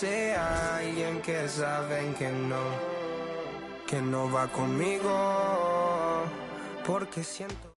Sea alguien que saben que no va conmigo, porque siento.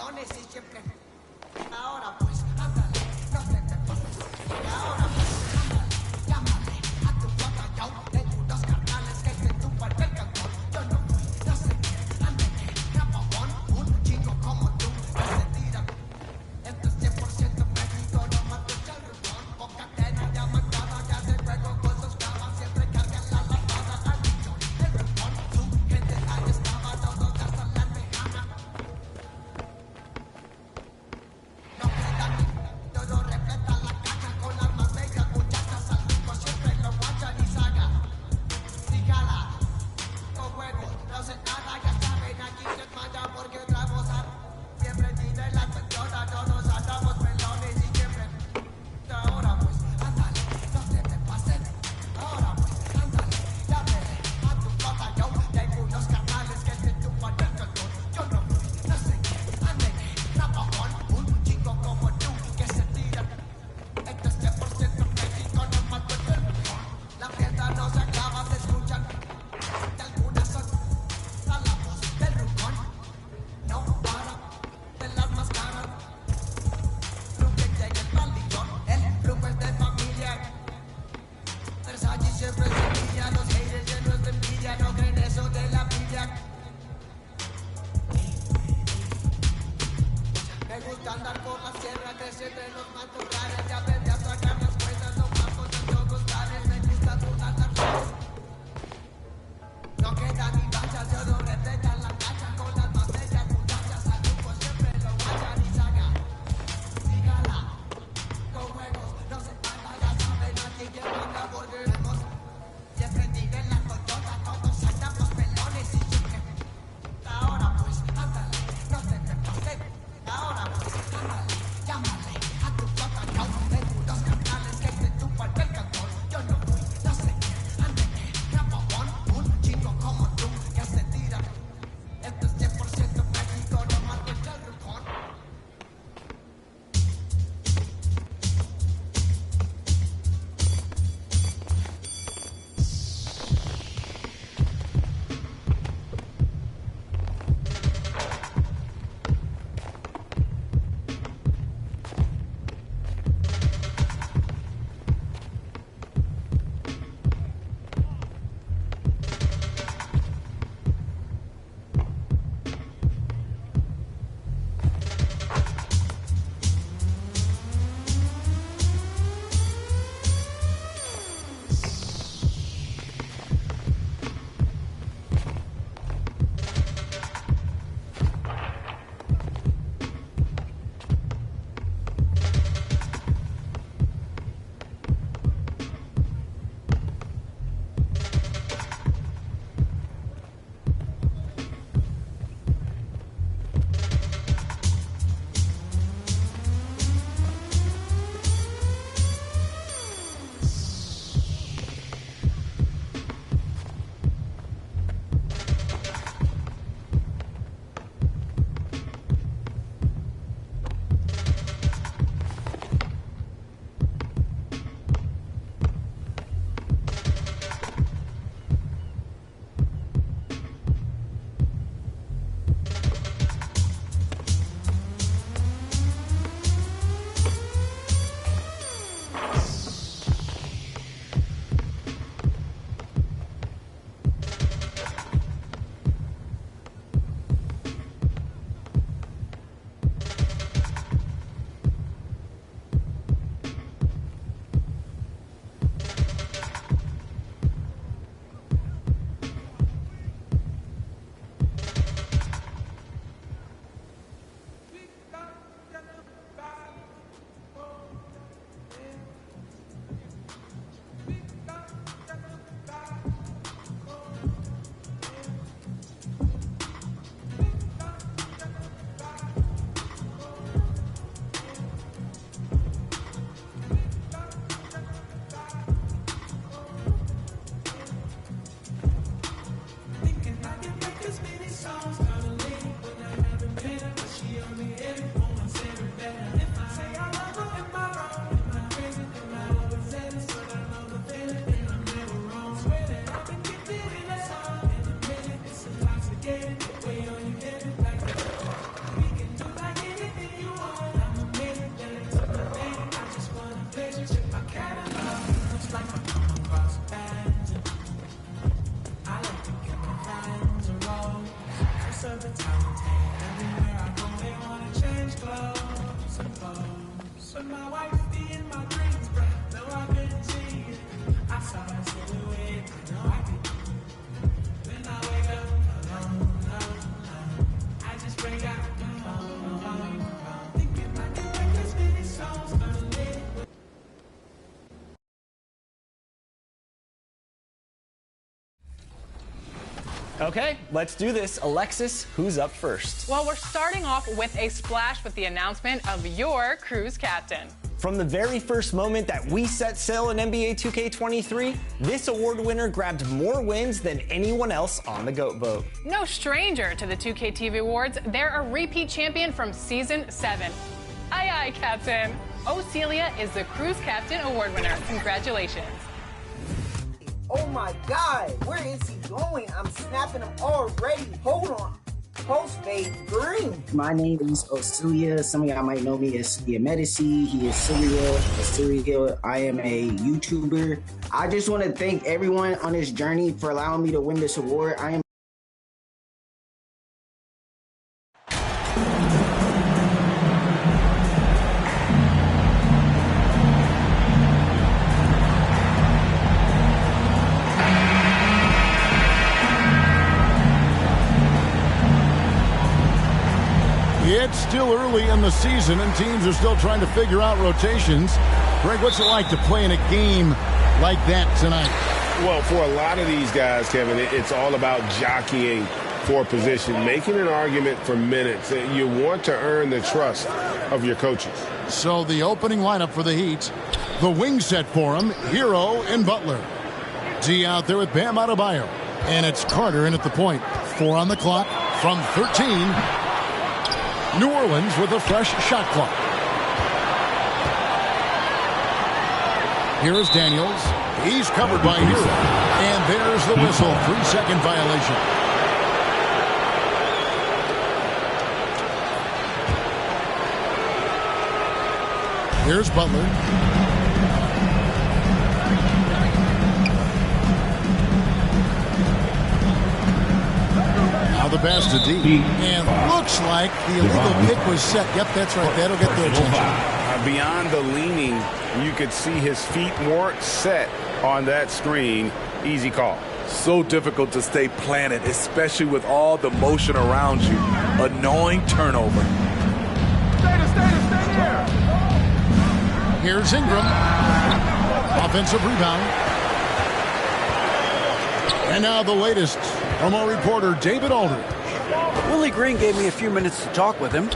perdones y siempre. Ahora pues, ándale, no te me pases. Y ahora pues, ándale, llámale a tu flota. Yo tengo unos carnales que te tumban el cantón. Yo no fui, no sé qué, ande que, rapabón, un chingo como tú, no se tira. Esto es 100% México, no mates el ritmón. Con cadena ya marcada, ya de juego con sus clavas. Siempre cargan la lavada al millón. El ritmón, su gente ahí estaba, todos gastan la tejana. No queda Okay, let's do this. Alexis, who's up first? Well, we're starting off with a splash with the announcement of your Cruise captain. From the very first moment that we set sail in NBA 2K23, this award winner grabbed more wins than anyone else on the GOAT vote. No stranger to the 2K TV Awards, they're a repeat champion from Season 7. Aye, aye, Captain. Celia is the Cruise Captain Award winner. Congratulations. Oh my God, where is he going? I'm snapping him already. Hold on. Post fade green. My name is Celia. Some of y'all might know me as Celia Medici. He is Celia. I am a YouTuber. I just want to thank everyone on this journey for allowing me to win this award. I am It's still early in the season, and teams are still trying to figure out rotations. Greg, what's it like to play in a game like that tonight? Well, for a lot of these guys, Kevin, it's all about jockeying for position, making an argument for minutes. You want to earn the trust of your coaches. So the opening lineup for the Heat, the wing set for him, Hero and Butler. D out there with Bam Adebayo. And it's Carter in at the point. 4 on the clock from 13. New Orleans with a fresh shot clock. Here is Daniels. He's covered by Hero. And there's the whistle. 3-second violation. Here's Butler. Now the pass to D. And looks like the illegal pick was set. Yep, that's right. That'll get their attention. Beyond the leaning, you could see his feet weren't set on that screen. Easy call. So difficult to stay planted, especially with all the motion around you. Annoying turnover. Stay here. Here's Ingram. Offensive rebound. And now the latest from our reporter, David Aldridge. Willie Green gave me a few minutes to talk with him.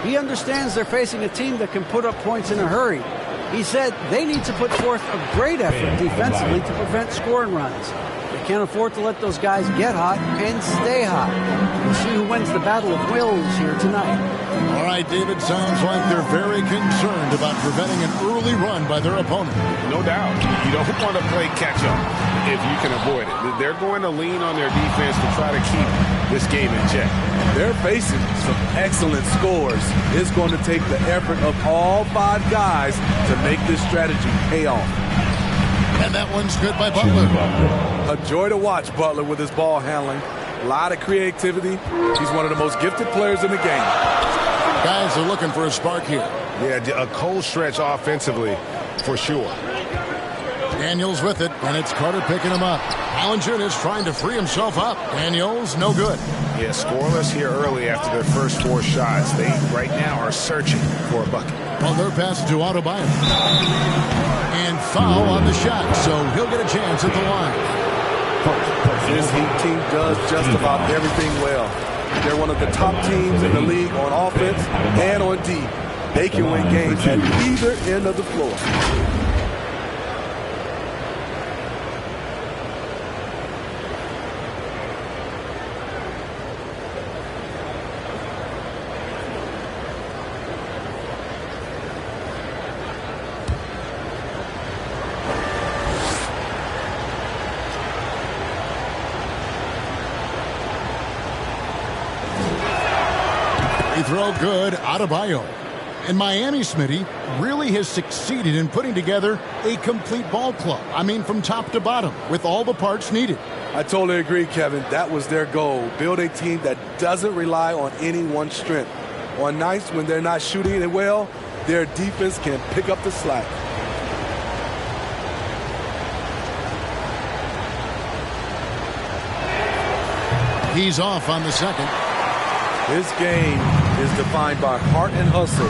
He understands they're facing a team that can put up points in a hurry. He said they need to put forth a great effort defensively to prevent scoring runs. They can't afford to let those guys get hot and stay hot. We'll see who wins the battle of wills here tonight. All right, David, sounds like they're very concerned about preventing an early run by their opponent. No doubt. You don't want to play catch-up if you can avoid it. They're going to lean on their defense to try to keep this game in check. They're facing some excellent scores. It's going to take the effort of all 5 guys to make this strategy pay off. And that one's good by Butler. A joy to watch Butler with his ball handling. A lot of creativity. He's one of the most gifted players in the game. Guys are looking for a spark here. Yeah, a cold stretch offensively for sure. Daniels with it, and it's Carter picking him up. Valanciunas trying to free himself up. Daniels, no good. Yeah, scoreless here early after their first 4 shots. They right now are searching for a bucket. Butler passes to Adebayo. And foul on the shot, so he'll get a chance at the line. This Heat team does just about everything well. They're one of the top teams in the league on offense and on D. They can win games at either end of the floor. Throw good, Adebayo. And Miami, Smitty, really has succeeded in putting together a complete ball club. I mean, from top to bottom, with all the parts needed. I totally agree, Kevin. That was their goal. Build a team that doesn't rely on any one strength. On nights when they're not shooting it well, their defense can pick up the slack. He's off on the second. This game is defined by heart and hustle.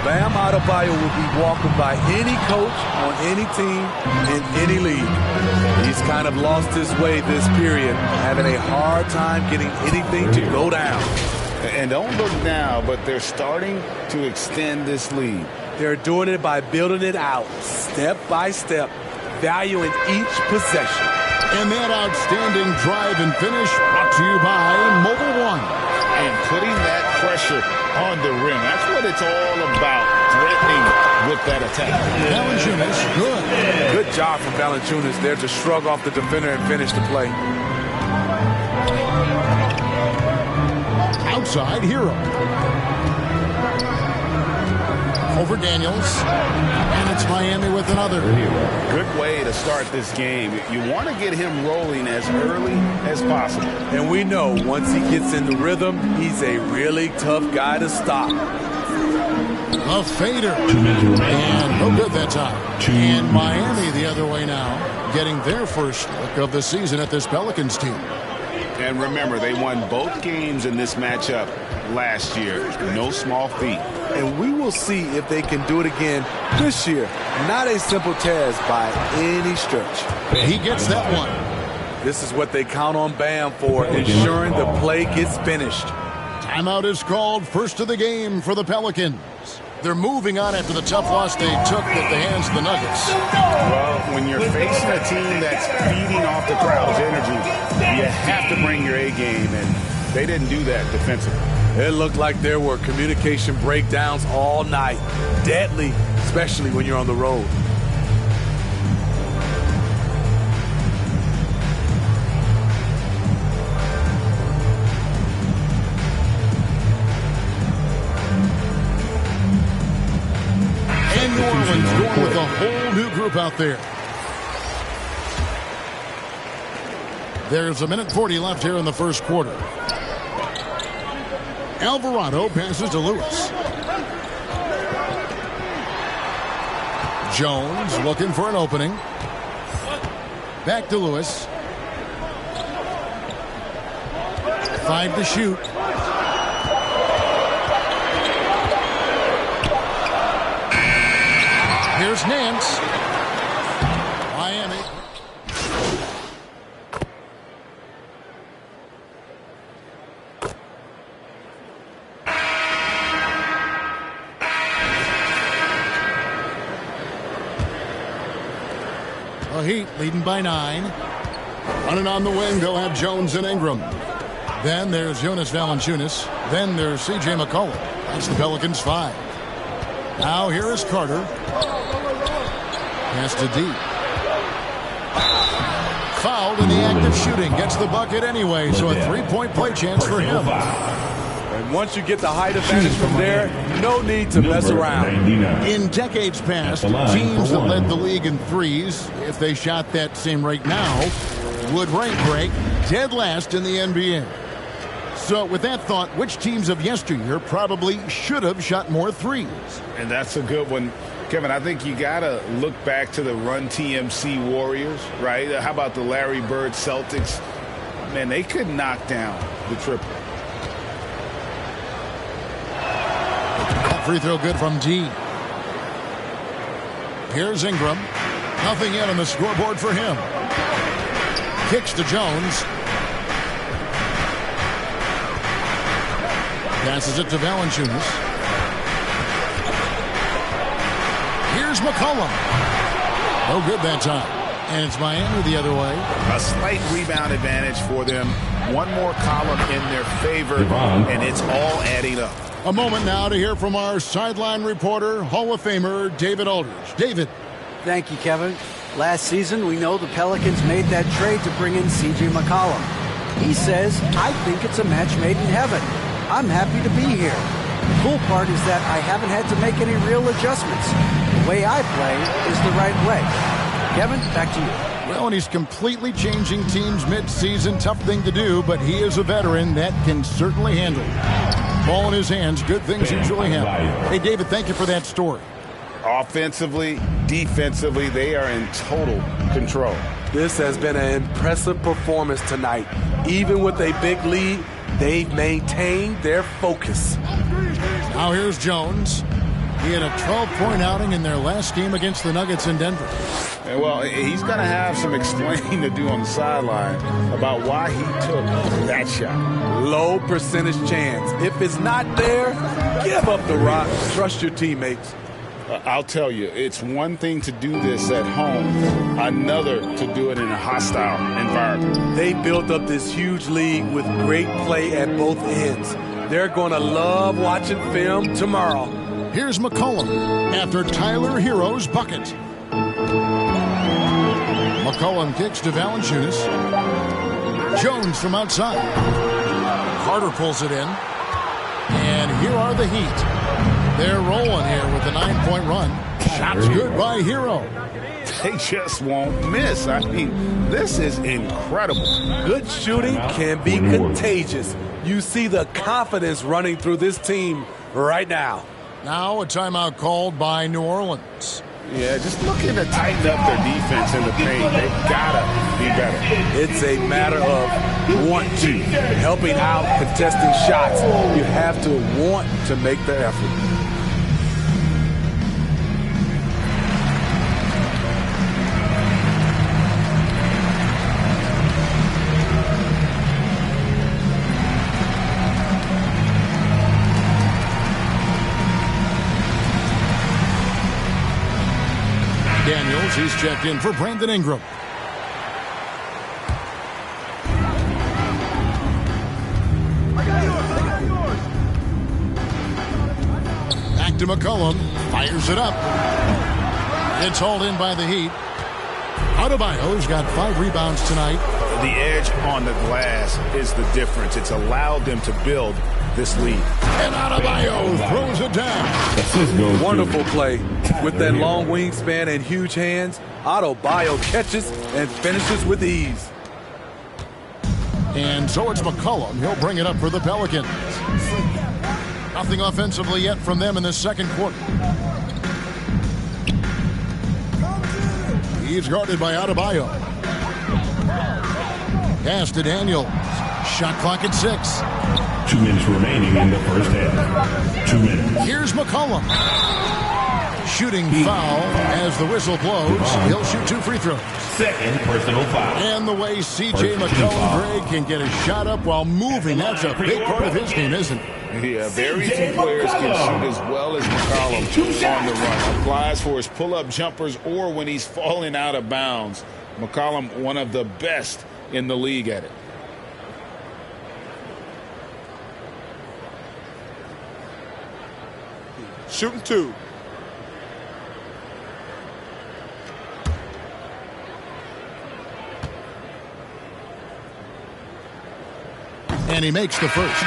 Bam Adebayo will be welcomed by any coach on any team in any league. He's kind of lost his way this period, having a hard time getting anything to go down. And don't look now, but they're starting to extend this lead. They're doing it by building it out, step by step, valuing each possession. And that outstanding drive and finish brought to you by Mobile One. And putting that pressure on the rim. That's what it's all about, threatening with that attack. Valanciunas, good. Good job from Valanciunas there to shrug off the defender and finish the play. Outside, Hero. Over Daniels. And it's Miami with another. Good way to start this game. You want to get him rolling as early as possible. And we know once he gets in the rhythm, he's a really tough guy to stop. A fader. And no good that time. And Miami the other way now, getting their first look of the season at this Pelicans team. And remember, they won both games in this matchup last year. No small feat. And we will see if they can do it again this year. Not a simple task by any stretch. He gets that one. This is what they count on Bam for, ensuring the play gets finished. Timeout is called, first of the game for the Pelicans. They're moving on after the tough loss they took at the hands of the Nuggets. Well, when you're facing a team that's feeding off the crowd's energy, you have to bring your A game, and they didn't do that defensively. It looked like there were communication breakdowns all night. Deadly, especially when you're on the road. And New Orleans going with a whole new group out there. There's 1:40 left here in the first quarter. Alvarado passes to Lewis. Jones looking for an opening. Back to Lewis. 5 to shoot. Here's Nance. Miami. The Heat leading by 9. Running on the wing, they'll have Jones and Ingram. Then there's Jonas Valanciunas. Then there's C.J. McCollum. That's the Pelicans' 5. Now here is Carter. Pass to D. Fouled in the act of shooting. Gets the bucket anyway, so a three-point play chance for him. And once you get the height advantage from there, no need to mess around. In decades past, teams that led the league in threes, if they shot that same rate now, would rank break dead last in the NBA. So with that thought, which teams of yesteryear probably should have shot more threes? And that's a good one. Kevin, I think you got to look back to the Run TMC Warriors, right? How about the Larry Bird Celtics? Man, they could knock down the triple. Free throw good from D. Here's Ingram. Nothing yet on the scoreboard for him. Kicks to Jones. Passes it to Valanciunas. Here's McCollum. No good that time. And it's Miami the other way. A slight rebound advantage for them. One more column in their favor, and it's all adding up. A moment now to hear from our sideline reporter, Hall of Famer David Aldridge. David. Thank you, Kevin. Last season, we know the Pelicans made that trade to bring in C.J. McCollum. He says, I think it's a match made in heaven. I'm happy to be here. The cool part is that I haven't had to make any real adjustments. The way I play is the right way. Kevin, back to you. Well, and he's completely changing teams mid-season. Tough thing to do, but he is a veteran that can certainly handle it. Ball in his hands, good things usually happen. Hey, David, thank you for that story. Offensively, defensively, they are in total control. This has been an impressive performance tonight. Even with a big lead, they've maintained their focus. Now here's Jones. He had a 12-point outing in their last game against the Nuggets in Denver. And well, he's going to have some explaining to do on the sideline about why he took that shot. Low percentage chance. If it's not there, give up the rock. Trust your teammates. I'll tell you, it's one thing to do this at home, another to do it in a hostile environment. They built up this huge league with great play at both ends. They're going to love watching film tomorrow. Here's McCollum after Tyler Hero's bucket. McCollum kicks to Valanciunas. Jones from outside. Carter pulls it in. And here are the Heat. They're rolling here with a 9-point run. Shots good by Hero. They just won't miss. I mean, this is incredible. Good shooting can be contagious. You see the confidence running through this team right now. Now a timeout called by New Orleans. Yeah, just looking to tighten up their defense in the paint. They've got to be better. It's a matter of want to. Helping out, contesting shots. You have to want to make the effort. Daniels, he's checked in for Brandon Ingram. Back to McCollum, fires it up. It's hauled in by the Heat. Adebayo's got 5 rebounds tonight. The edge on the glass is the difference. It's allowed them to build this lead. And Adebayo throws it down. Wonderful play. With that long wingspan and huge hands, Adebayo catches and finishes with ease. And so it's McCollum. He'll bring it up for the Pelicans. Nothing offensively yet from them in the second quarter. He's guarded by Adebayo. Pass to Daniels. Shot clock at 6. 2 minutes remaining in the first half. 2 minutes. Here's McCollum. Shooting foul as the whistle blows. He'll shoot 2 free throws. Second personal foul. And the way C.J. McCollum, Greg, can get a shot up while moving, that's a big part of his game, isn't it? Yeah, very few players can shoot as well as McCollum on the run. Applies for his pull-up jumpers or when he's falling out of bounds. McCollum, one of the best in the league at it. Shooting 2. And he makes the first.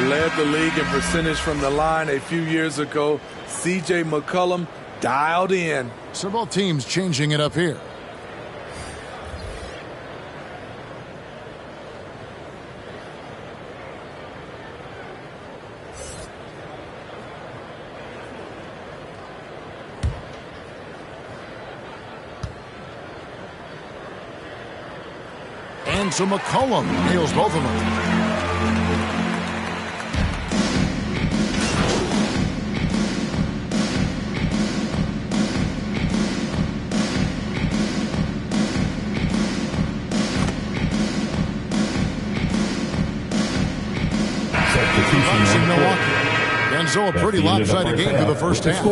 Led the league in percentage from the line a few years ago. C.J. McCollum dialed in. So both teams changing it up here. And so McCollum nails both of them. And so a pretty lopsided game for the first half.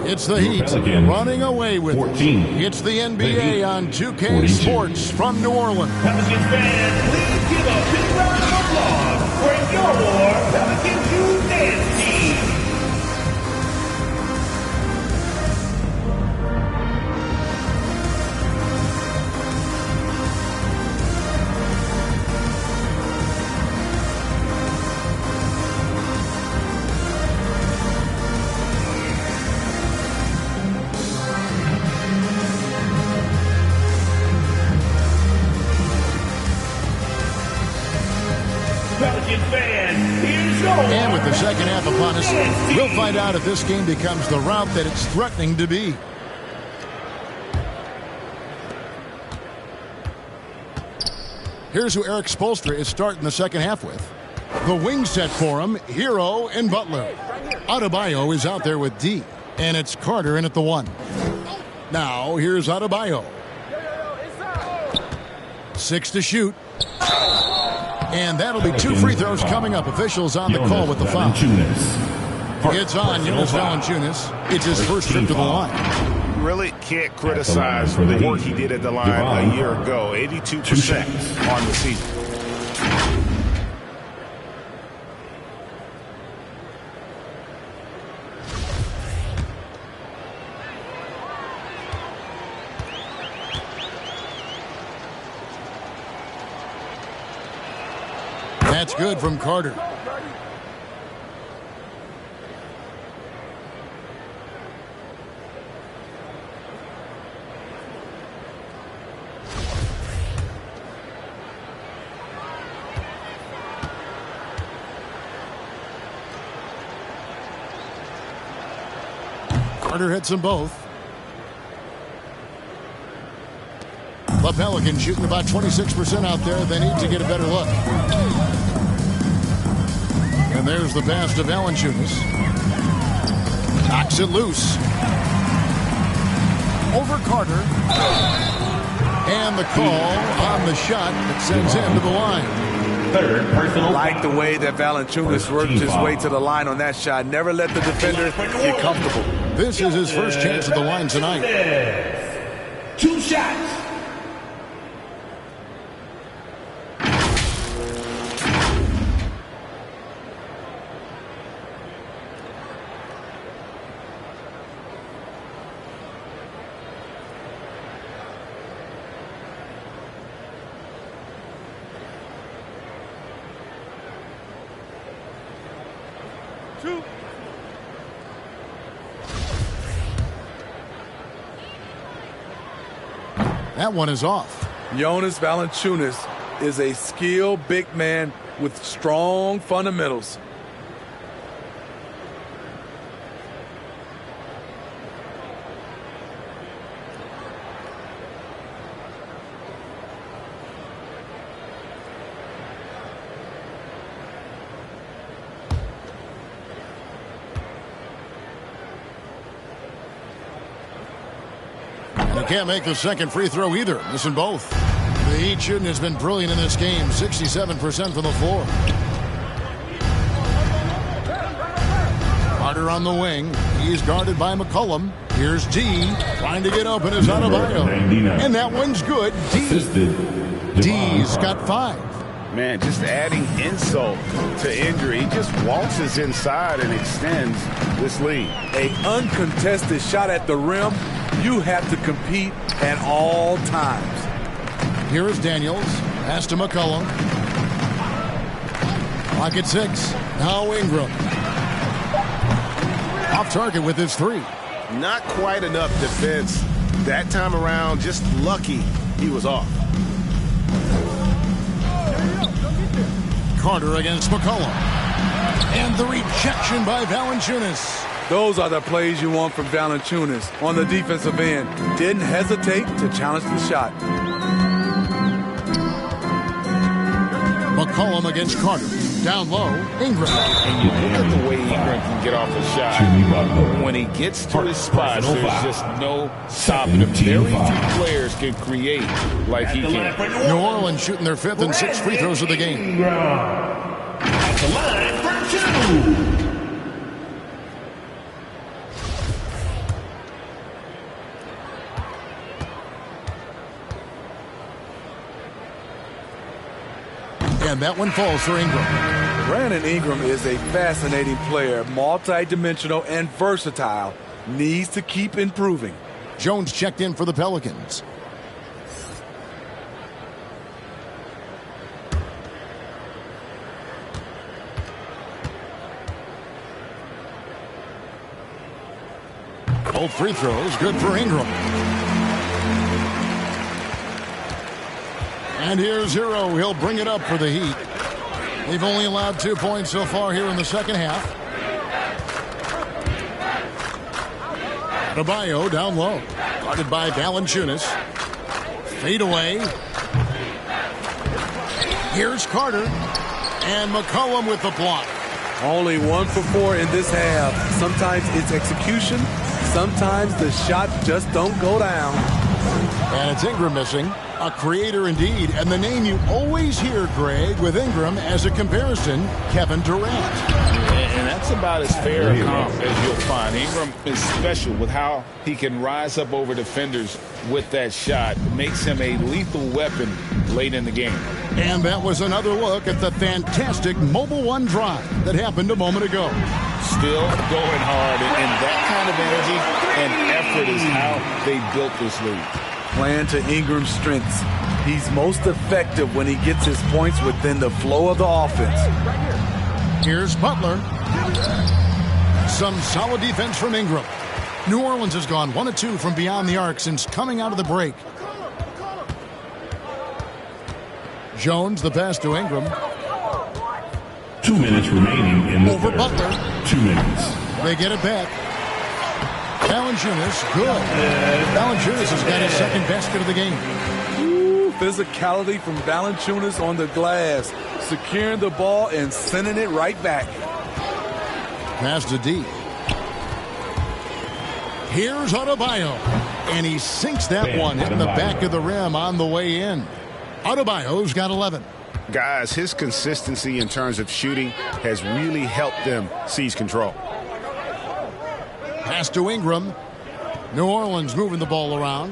It's the Heat running away with 14. It's the NBA on 2K 42. Sports from New Orleans. Pelicans fans, please give a big round of applause for your Pelicans You Dance team. And with the second half upon us, we'll find out if this game becomes the route that it's threatening to be. Here's who Eric Spoelstra is starting the second half with. The wing set for him, Hero and Butler. Adebayo is out there with D. And it's Carter in at the 1. Now here's Adebayo. 6 to shoot. And that'll be 2 free throws coming up. Officials on the call with the foul. It's on Jonas Valanciunas. It's his first trip to the line. Really can't criticize the work he did at the line a year ago. 82% on the season. That's good from Carter. Carter hits them both. The Pelicans shooting about 26% out there. They need to get a better look. And there's the pass to Valanciunas. Knocks it loose. Over Carter. And the call on the shot that sends him to the line. Third personal. Like the way that Valanciunas worked his way to the line on that shot. Never let the defender get comfortable. This is his first chance at the line tonight. 2 shots. That one is off. Jonas Valanciunas is a skilled big man with strong fundamentals. Can't make the second free throw either. Missing both. The Heat shooting has been brilliant in this game. 67% from the floor. Carter on the wing. He's guarded by McCollum. Here's D. Trying to get open is Adebayo. And that one's good. D's got 5. Man, just adding insult to injury. He just waltzes inside and extends this lead. An uncontested shot at the rim. You have to compete at all times. Here is Daniels. Pass to McCollum. Clock at 6. Now Ingram. Off target with his 3. Not quite enough defense that time around. Just lucky he was off. Carter against McCollum. And the rejection by Valanciunas. Those are the plays you want from Valanciunas on the defensive end. Didn't hesitate to challenge the shot. McCollum against Carter. Down low, Ingram. And you look at the way Ingram can get off a shot. When he gets to his spots, there's just no stopping him. Very few players can create like he can. New Orleans shooting their 5th and 6th free throws of the game. At the line for 2. And that one falls for Ingram. Brandon Ingram is a fascinating player, multi-dimensional and versatile. Needs to keep improving. Jones checked in for the Pelicans. Both free throws good for Ingram. And here's Hero. He'll bring it up for the Heat. They've only allowed 2 points so far here in the second half. Adebayo down low. Guarded by Valanciunas. Fade away. Here's Carter. And McCollum with the block. Only 1 for 4 in this half. Sometimes it's execution, sometimes the shots just don't go down. And it's Ingram missing. A creator indeed. And the name you always hear, Greg, with Ingram as a comparison, Kevin Durant. And that's about as fair a comp as you'll find. Ingram is special with how he can rise up over defenders with that shot. It makes him a lethal weapon late in the game. And that was another look at the fantastic Mobile One drive that happened a moment ago. Still going hard, and that kind of energy and effort is how they built this lead. Playing to Ingram's strengths. He's most effective when he gets his points within the flow of the offense. Here's Butler. Some solid defense from Ingram. New Orleans has gone 1 of 2 from beyond the arc since coming out of the break. Jones, the pass to Ingram. 2 minutes remaining in the over third. Butler. 2 minutes. They get it back. Valanciunas, good. Valanciunas has got his second basket of the game. Ooh, physicality from Valanciunas on the glass, securing the ball and sending it right back. Pass to D. Here's Adebayo, and he sinks that one, hitting the back of the rim on the way in. Adebayo's got 11. Guys, his consistency in terms of shooting has really helped them seize control. Pass to Ingram. New Orleans moving the ball around.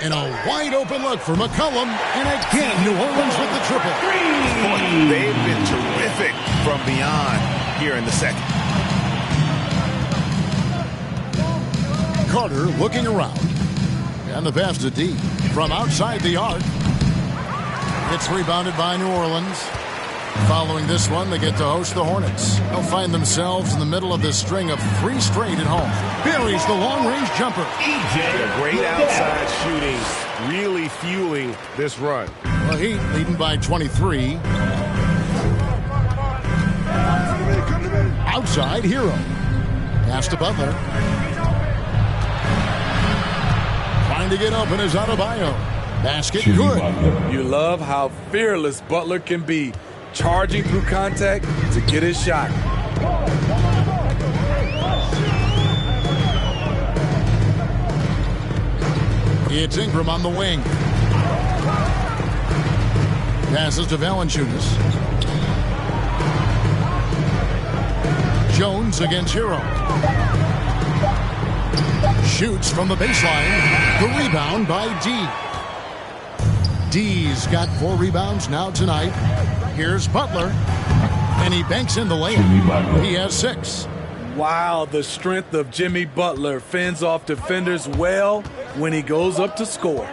And a wide open look for McCollum. And again, New Orleans with the triple. Boy, they've been terrific from beyond here in the second. Carter looking around. And the pass to D from outside the arc. It's rebounded by New Orleans. Following this one, they get to host the Hornets. They'll find themselves in the middle of this string of 3 straight at home. Buries the long-range jumper. Great outside shooting, really fueling this run. The Heat leading by 23. Outside, Hero. Pass to Butler. Trying to get open is Adebayo. Basket good. You love how fearless Butler can be, charging through contact to get his shot. It's Ingram on the wing. Passes to Valanciunas. Jones against Hero. Shoots from the baseline. The rebound by D. D's got 4 rebounds now tonight. Here's Butler. And he banks in the layup. He has 6. Wow, the strength of Jimmy Butler fends off defenders well when he goes up to score.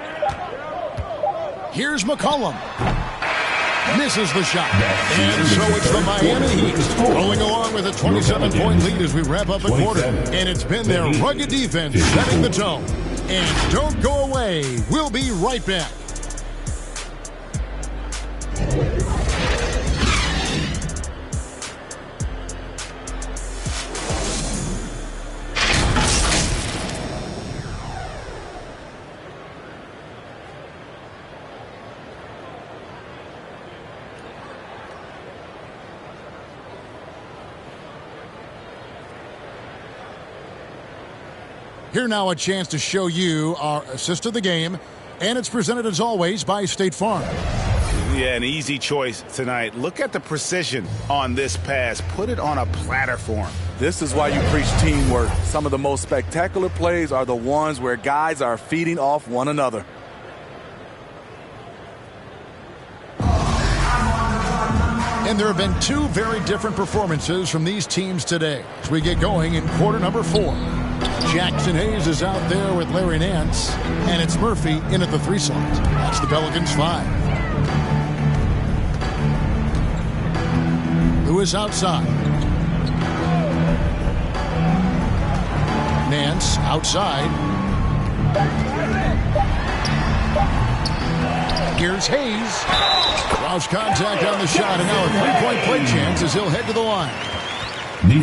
Here's McCollum. Misses the shot. And so it's the Miami Heat rolling along with a 27-point lead as we wrap up the quarter. And it's been their rugged defense setting the tone. And don't go away. We'll be right back. Here now a chance to show you our assist of the game, and it's presented as always by State Farm. Yeah, an easy choice tonight. Look at the precision on this pass. Put it on a platter for him. This is why you preach teamwork. Some of the most spectacular plays are the ones where guys are feeding off one another. And there have been 2 very different performances from these teams today as we get going in quarter number 4. Jackson Hayes is out there with Larry Nance, and it's Murphy in at the 3 slot. That's the Pelicans 5. Lewis outside. Nance outside. Here's Hayes. Draws contact on the shot, and now a 3-point play chance as he'll head to the line.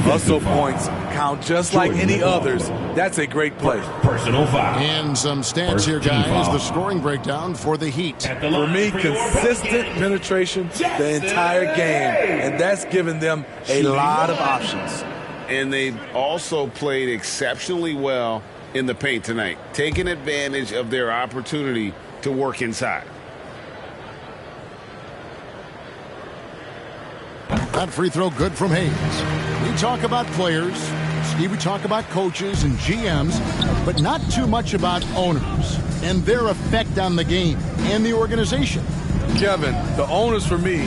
Hustle points count just like any others. That's a great play. Personal foul. And some stats here, guys. The scoring breakdown for the Heat. For me, consistent penetration the entire game, and that's given them a lot of options. and they've also played exceptionally well in the paint tonight, taking advantage of their opportunity to work inside. That free throw good from Hayes. We talk about players, Steve, we talk about coaches and GMs, but not too much about owners and their effect on the game and the organization. Kevin, the owners for me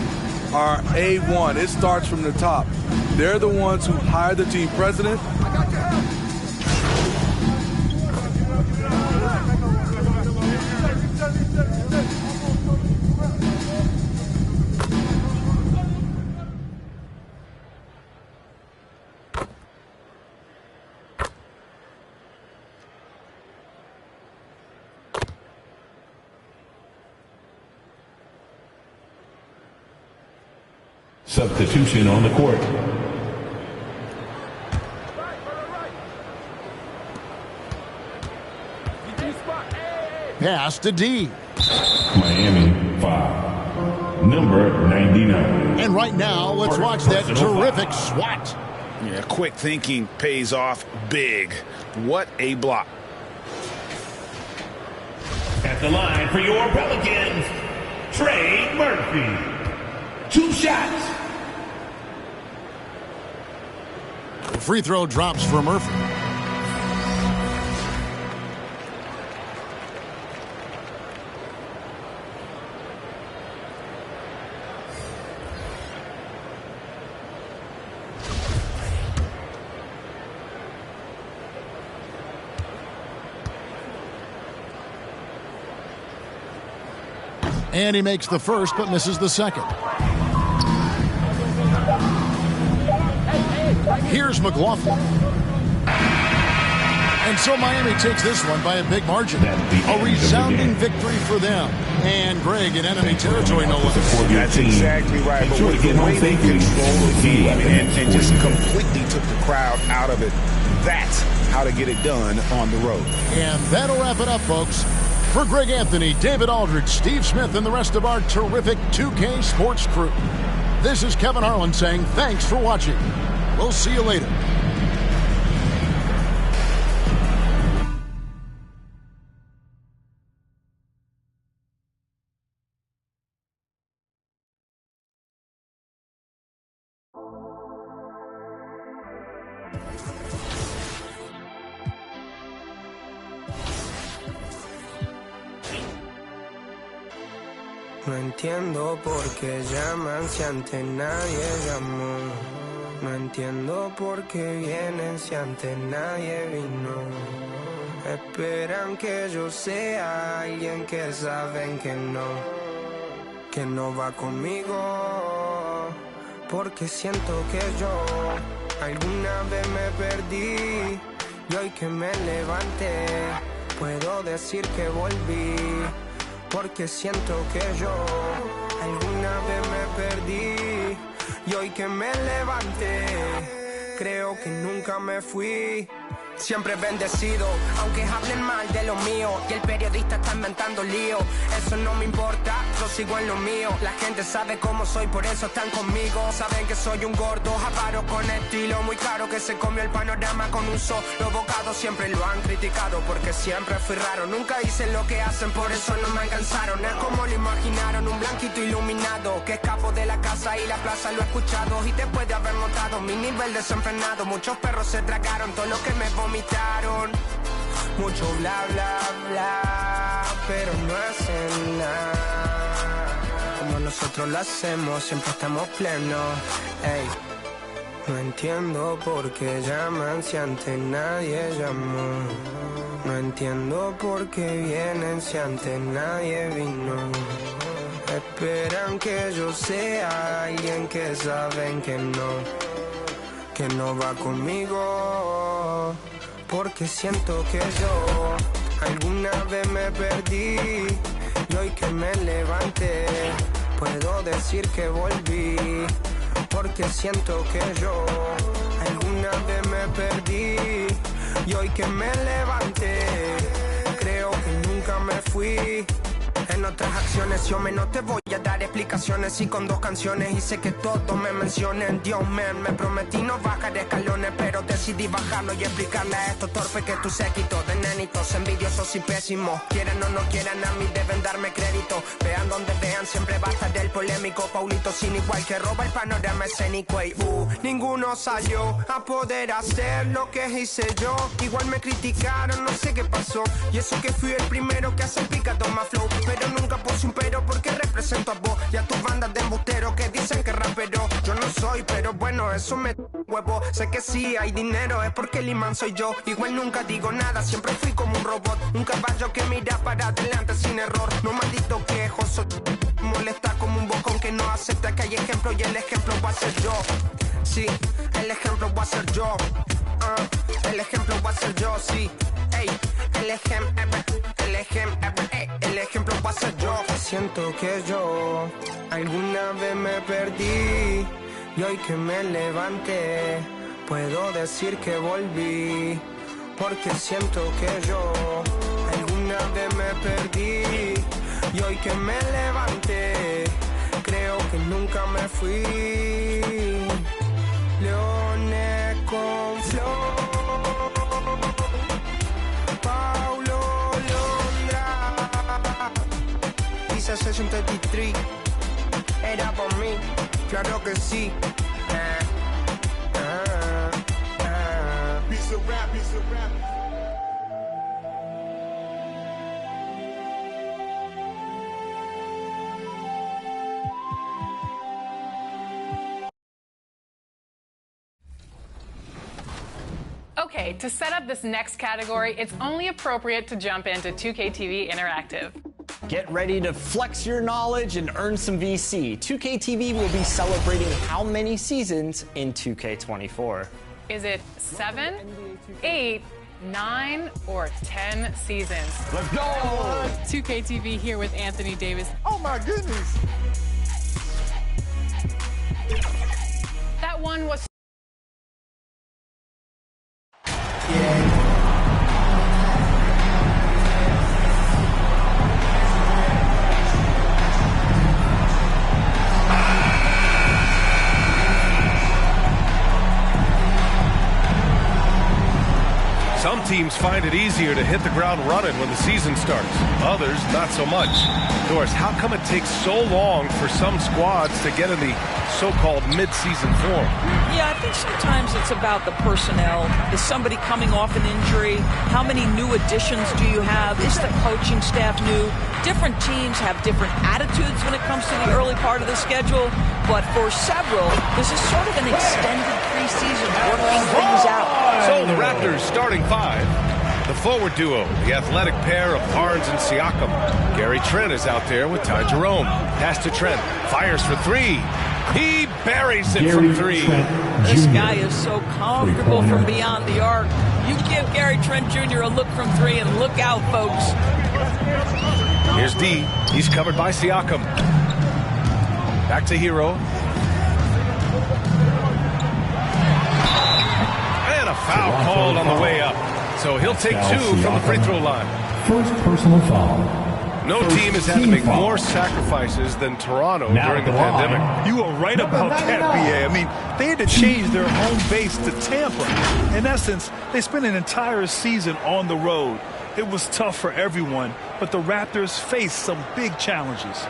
are A1. It starts from the top. They're the ones who hire the team president. Substitution on the court. Pass to D. Miami foul. Number 99. And right now, let's watch that terrific swat. Yeah, quick thinking pays off big. What a block. At the line for your Pelicans, Trey Murphy. 2 shots. The free throw drops for Murphy. And he makes the first but misses the second. Here's McLaughlin. And so Miami takes this one by a big margin. A resounding victory for them. And Greg in enemy territory, no less. That's exactly right. But with the way they controlled the game and just completely took the crowd out of it, that's how to get it done on the road. And that'll wrap it up, folks. For Greg Anthony, David Aldridge, Steve Smith, and the rest of our terrific 2K Sports crew, this is Kevin Harlan saying thanks for watching. We'll see you later. No entiendo por qué llaman si antes nadie llamó. No entiendo por qué vienen si antes nadie vino. Esperan que yo sea alguien que saben que no va conmigo. Porque siento que yo alguna vez me perdí y hoy que me levanté puedo decir que volví. Porque siento que yo alguna vez me perdí y hoy que me levanté creo que nunca me fui. Siempre bendecido, aunque hablen mal de lo mío y el periodista está inventando lío. Eso no me importa, yo sigo en lo mío. La gente sabe cómo soy, por eso están conmigo. Saben que soy un gordo, avaro con estilo muy caro, que se comió el panorama con un solo bocado. Siempre lo han criticado porque siempre fui raro. Nunca hice lo que hacen, por eso no me alcanzaron. Es como lo imaginaron, un blanquito iluminado que escapo de la casa y la plaza, lo he escuchado. Y después de haber notado mi nivel desenfrenado, muchos perros se tragaron todo lo que me vomitaron. Mucho bla bla bla, pero no hacen nada como nosotros lo hacemos, siempre estamos plenos. Ey. No entiendo por qué llaman si antes nadie llamó. No entiendo por qué vienen si antes nadie vino. Esperan que yo sea alguien que saben que no va conmigo. Porque siento que yo alguna vez me perdí y hoy que me levanté puedo decir que volví. Porque siento que yo alguna vez me perdí y hoy que me levanté creo que nunca me fui. En otras acciones yo menos te voy a dar explicaciones. Y con 2 canciones hice que todos me mencionen. Dios, man, me prometí no bajar escalones, pero decidí bajarlo y explicarle a estos torpes que tu séquito de nenitos envidiosos y pésimos. Quieran o no quieran, a mí deben darme crédito. Vean donde vean, siempre va a estar el polémico Paulito sin igual que roba el panorama escénico. Y ninguno salió a poder hacer lo que hice yo. Igual me criticaron, no sé qué pasó. Y eso que fui el primero que hace el picado más flow. Pero nunca puse un pero porque represento a vos y a tus bandas de embusteros que dicen que rapero yo no soy, pero bueno, eso me huevo. Sé que sí hay dinero, es porque el imán soy yo. Igual nunca digo nada, siempre fui como un robot. Un caballo que mira para adelante sin error. No maldito quejoso, molesta como un bocón que no acepta que hay ejemplo y el ejemplo va a ser yo. Sí, el ejemplo va a ser yo. El ejemplo va a ser yo, sí. Ey, el ejemplo va a ser yo. Siento que yo alguna vez me perdí y hoy que me levanté puedo decir que volví, porque siento que yo alguna vez me perdí y hoy que me levanté creo que nunca me fui. Leones con flor, Paulo Londra, Pisa Session 33, era por mí, claro que sí. Piece of rap, piece of rap. Okay, to set up this next category, it's only appropriate to jump into 2K TV Interactive. Get ready to flex your knowledge and earn some VC. 2K TV will be celebrating how many seasons in 2K24? Is it 7, 8, 9, or 10 seasons? Let's go! 2K TV here with Anthony Davis. Oh my goodness! That one was... Some teams find it easier to hit the ground running when the season starts. Others, not so much. Doris, how come it takes so long for some squads to get in the so-called mid-season form? Yeah, I think sometimes it's about the personnel. Is somebody coming off an injury? How many new additions do you have? Is the coaching staff new? Different teams have different attitudes when it comes to the early part of the schedule. But for several, this is sort of an extended preseason, working things out. So the Raptors starting 5. The forward duo, the athletic pair of Barnes and Siakam. Gary Trent is out there with Ty Jerome. Pass to Trent. Fires for 3. He buries it from 3. This guy is so comfortable from beyond the arc. You give Gary Trent Jr. a look from 3 and look out, folks. Here's D. He's covered by Siakam. Back to Hero. And a foul called on the way up. So he'll take 2 from the free throw line. First personal foul. No team has had to make more sacrifices than Toronto during the pandemic. You are right about that, BA. I mean, they had to change their home base to Tampa. In essence, they spent an entire season on the road. It was tough for everyone, but the Raptors faced some big challenges.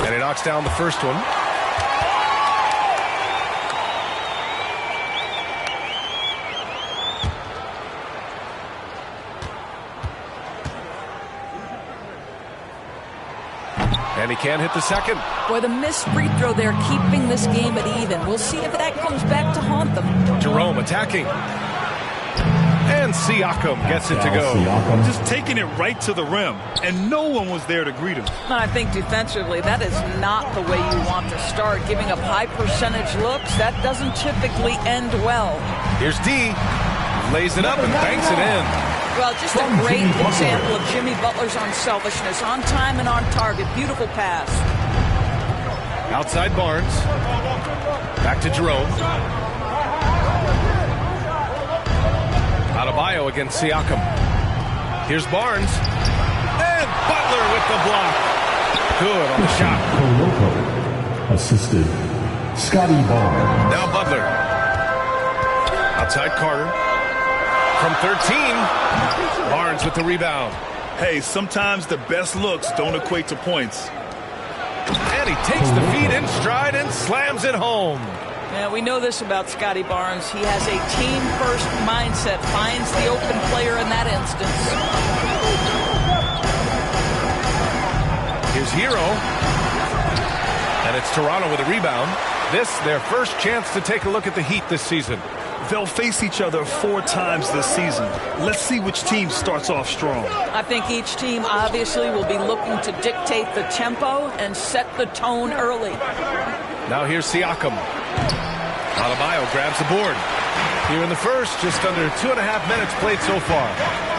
And he knocks down the first one. And he can't hit the second. Boy, the missed free throw there, keeping this game at even. We'll see if that comes back to haunt them. Jerome attacking. And Siakam gets it to go. Just taking it right to the rim, and no one was there to greet him. I think defensively, that is not the way you want to start. Giving up high percentage looks, that doesn't typically end well. Here's D. Lays it up and banks it in. Well, just a great example of Jimmy Butler's unselfishness. On time and on target. Beautiful pass. Outside Barnes. Back to Jerome. Adebayo against Siakam. Here's Barnes. And Butler with the block. Good on the shot. Koloko assisted Scotty Barnes. Now Butler. Outside Carter. From 13. Barnes with the rebound. Hey, sometimes the best looks don't equate to points. And he takes the feed in stride and slams it home. Yeah, we know this about Scotty Barnes. He has a team-first mindset, finds the open player in that instance. Here's Hero. And it's Toronto with a rebound. This, their first chance to take a look at the Heat this season. They'll face each other 4 times this season. Let's see which team starts off strong. I think each team obviously will be looking to dictate the tempo and set the tone early. Now here's Siakam. Adebayo grabs the board. Here in the first, just under 2.5 minutes played so far.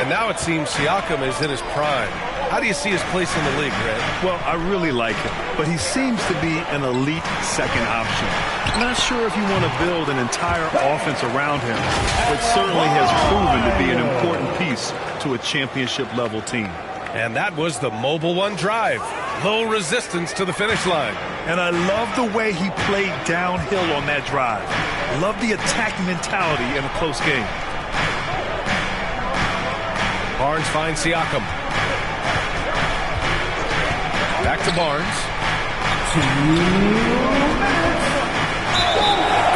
And now it seems Siakam is in his prime. How do you see his place in the league, Red? Well, I really like him, but he seems to be an elite second option. I'm not sure if you want to build an entire offense around him, but certainly has proven to be an important piece to a championship-level team. And that was the mobile one drive. Low resistance to the finish line. And I love the way he played downhill on that drive. Love the attack mentality in a close game. Barnes finds Siakam. Back to Barnes.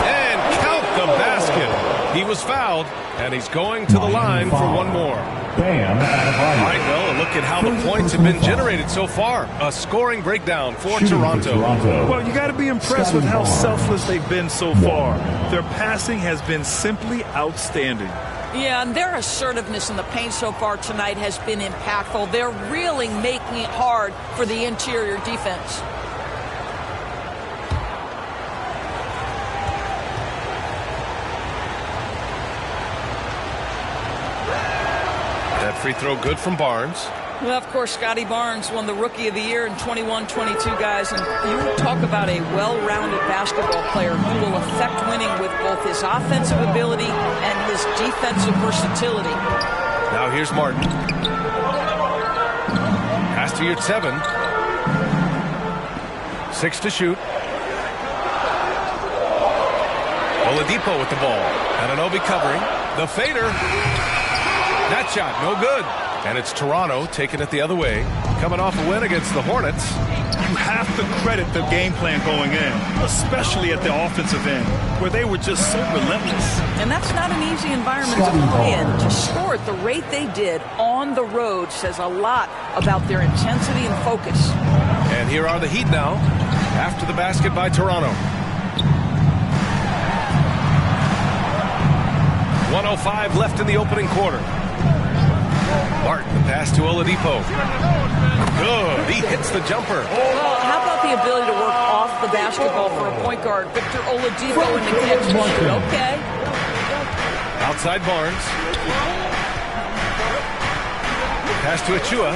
And count the basket. He was fouled, and he's going to the line for one more. Bam. All right, well, look at how the points have been generated so far. A scoring breakdown for Toronto. Well, you got to be impressed with how selfless they've been so far. Their passing has been simply outstanding. Yeah, and their assertiveness in the paint so far tonight has been impactful. They're really making it hard for the interior defense. That free throw good from Barnes. Well, of course, Scotty Barnes won the Rookie of the Year in 21-22, guys. And you talk about a well-rounded basketball player who will affect winning with both his offensive ability and his defensive versatility. Now here's Martin. Pass to your 7. 6 to shoot. Oladipo with the ball. Anunoby covering. The fader. That shot, no good. And it's Toronto taking it the other way. Coming off a win against the Hornets. You have to credit the game plan going in, especially at the offensive end, where they were just so relentless. And that's not an easy environment to play in. To score at the rate they did on the road says a lot about their intensity and focus. And here are the Heat now, after the basket by Toronto. 1:05 left in the opening quarter. Martin, the pass to Oladipo. Good. He hits the jumper. Well, how about the ability to work off the basketball for a point guard? Victor Oladipo in the catch. Okay. Outside Barnes. Pass to Achua.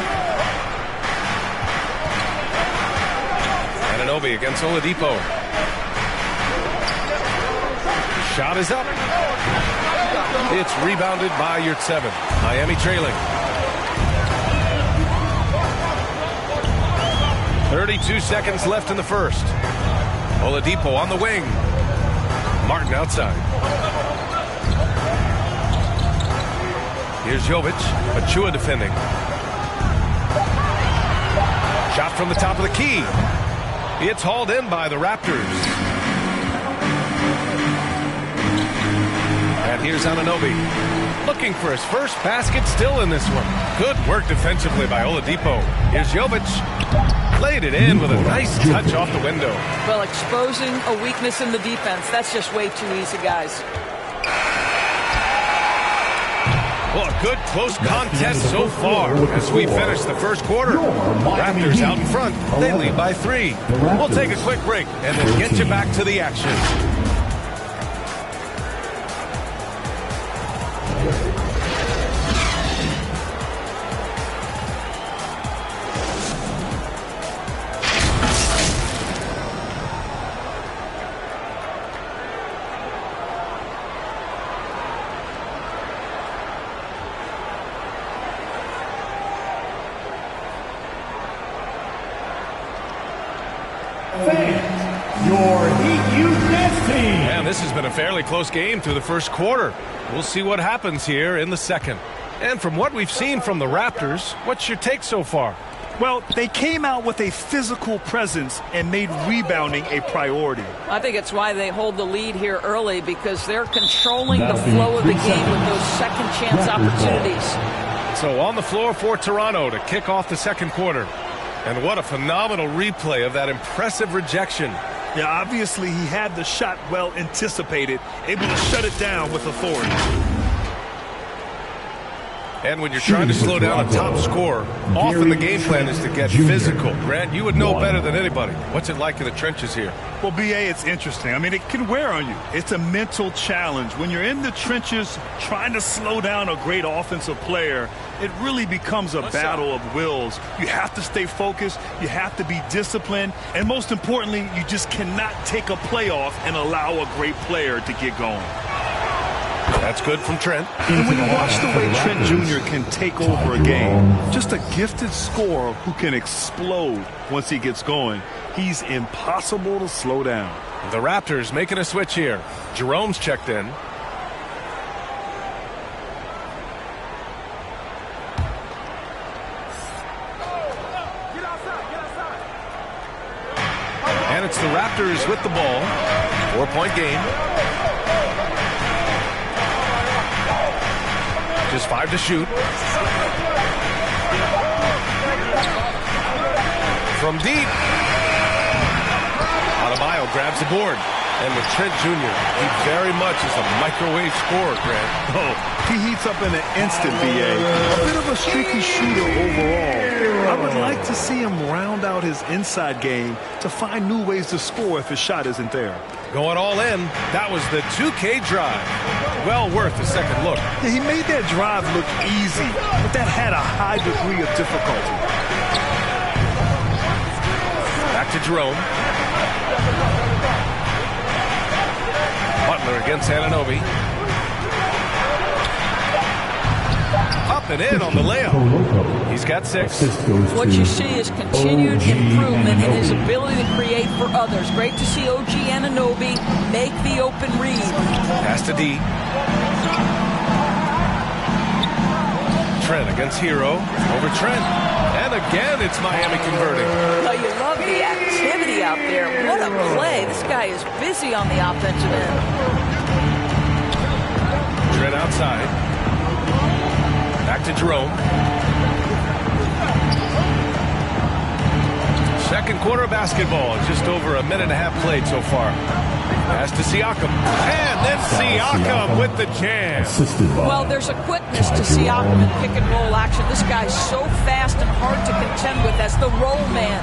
Anunoby against Oladipo. Shot is up. It's rebounded by Yurtseven. Miami trailing. 32 seconds left in the first. Oladipo on the wing. Martin outside. Here's Jovic. Achua defending. Shot from the top of the key. It's hauled in by the Raptors. And here's Anunoby. Looking for his first basket still in this one. Good work defensively by Oladipo. Here's Jovic. Laid it in with a nice touch off the window. Well, exposing a weakness in the defense, that's just way too easy, guys. Well, a good close contest so far as we finish the first quarter. Raptors out in front. They lead by 3. We'll take a quick break and then get you back to the action. your Heat Youth Dance team. And this has been a fairly close game through the first quarter. We'll see what happens here in the second. And from what we've seen from the Raptors, what's your take so far? Well, they came out with a physical presence and made rebounding a priority. I think it's why they hold the lead here early, because they're controlling the flow of the game with those second chance opportunities. So on the floor for Toronto to kick off the second quarter. And what a phenomenal replay of that impressive rejection. Yeah, obviously he had the shot well anticipated, able to shut it down with authority. And when you're trying to slow down a top scorer, often the game plan is to get physical. Grant, you would know better than anybody. What's it like in the trenches here? Well, B.A., it's interesting. I mean, it can wear on you. It's a mental challenge. When you're in the trenches trying to slow down a great offensive player, it really becomes a battle of wills. You have to stay focused. You have to be disciplined. And most importantly, you just cannot take a play off and allow a great player to get going. That's good from Trent. And when you watch the way Trent Jr. can take over a game, just a gifted scorer who can explode once he gets going, he's impossible to slow down. The Raptors making a switch here. Jerome's checked in. And it's the Raptors with the ball. 4-point game. Just 5 to shoot. From deep. Adebayo grabs the board. And with Trent Jr., he very much is a microwave scorer, Grant. Oh, he heats up in an instant, B.A. A bit of a streaky shooter overall. I would like to see him round out his inside game to find new ways to score if his shot isn't there. Going all in. That was the 2K drive. Well worth a second look. Yeah, he made that drive look easy, but that had a high degree of difficulty. Back to Jerome. Butler against Anunoby. Up and in on the layup. He's got 6. What you see is continued improvement in his ability to create for others. Great to see OG Anunoby make the open read. Pass to D. Trent against Hero. Over Trent. And again, it's Miami converting. Well, you love the activity out there. What a play. This guy is busy on the offensive end. Trent outside. Back to Jerome. Second quarter basketball. Just over a minute and a half played so far. Pass to Siakam. And then Siakam with the jam. Well, there's a quickness to Siakam in pick and roll action. This guy's so fast and hard to contend with as the roll man.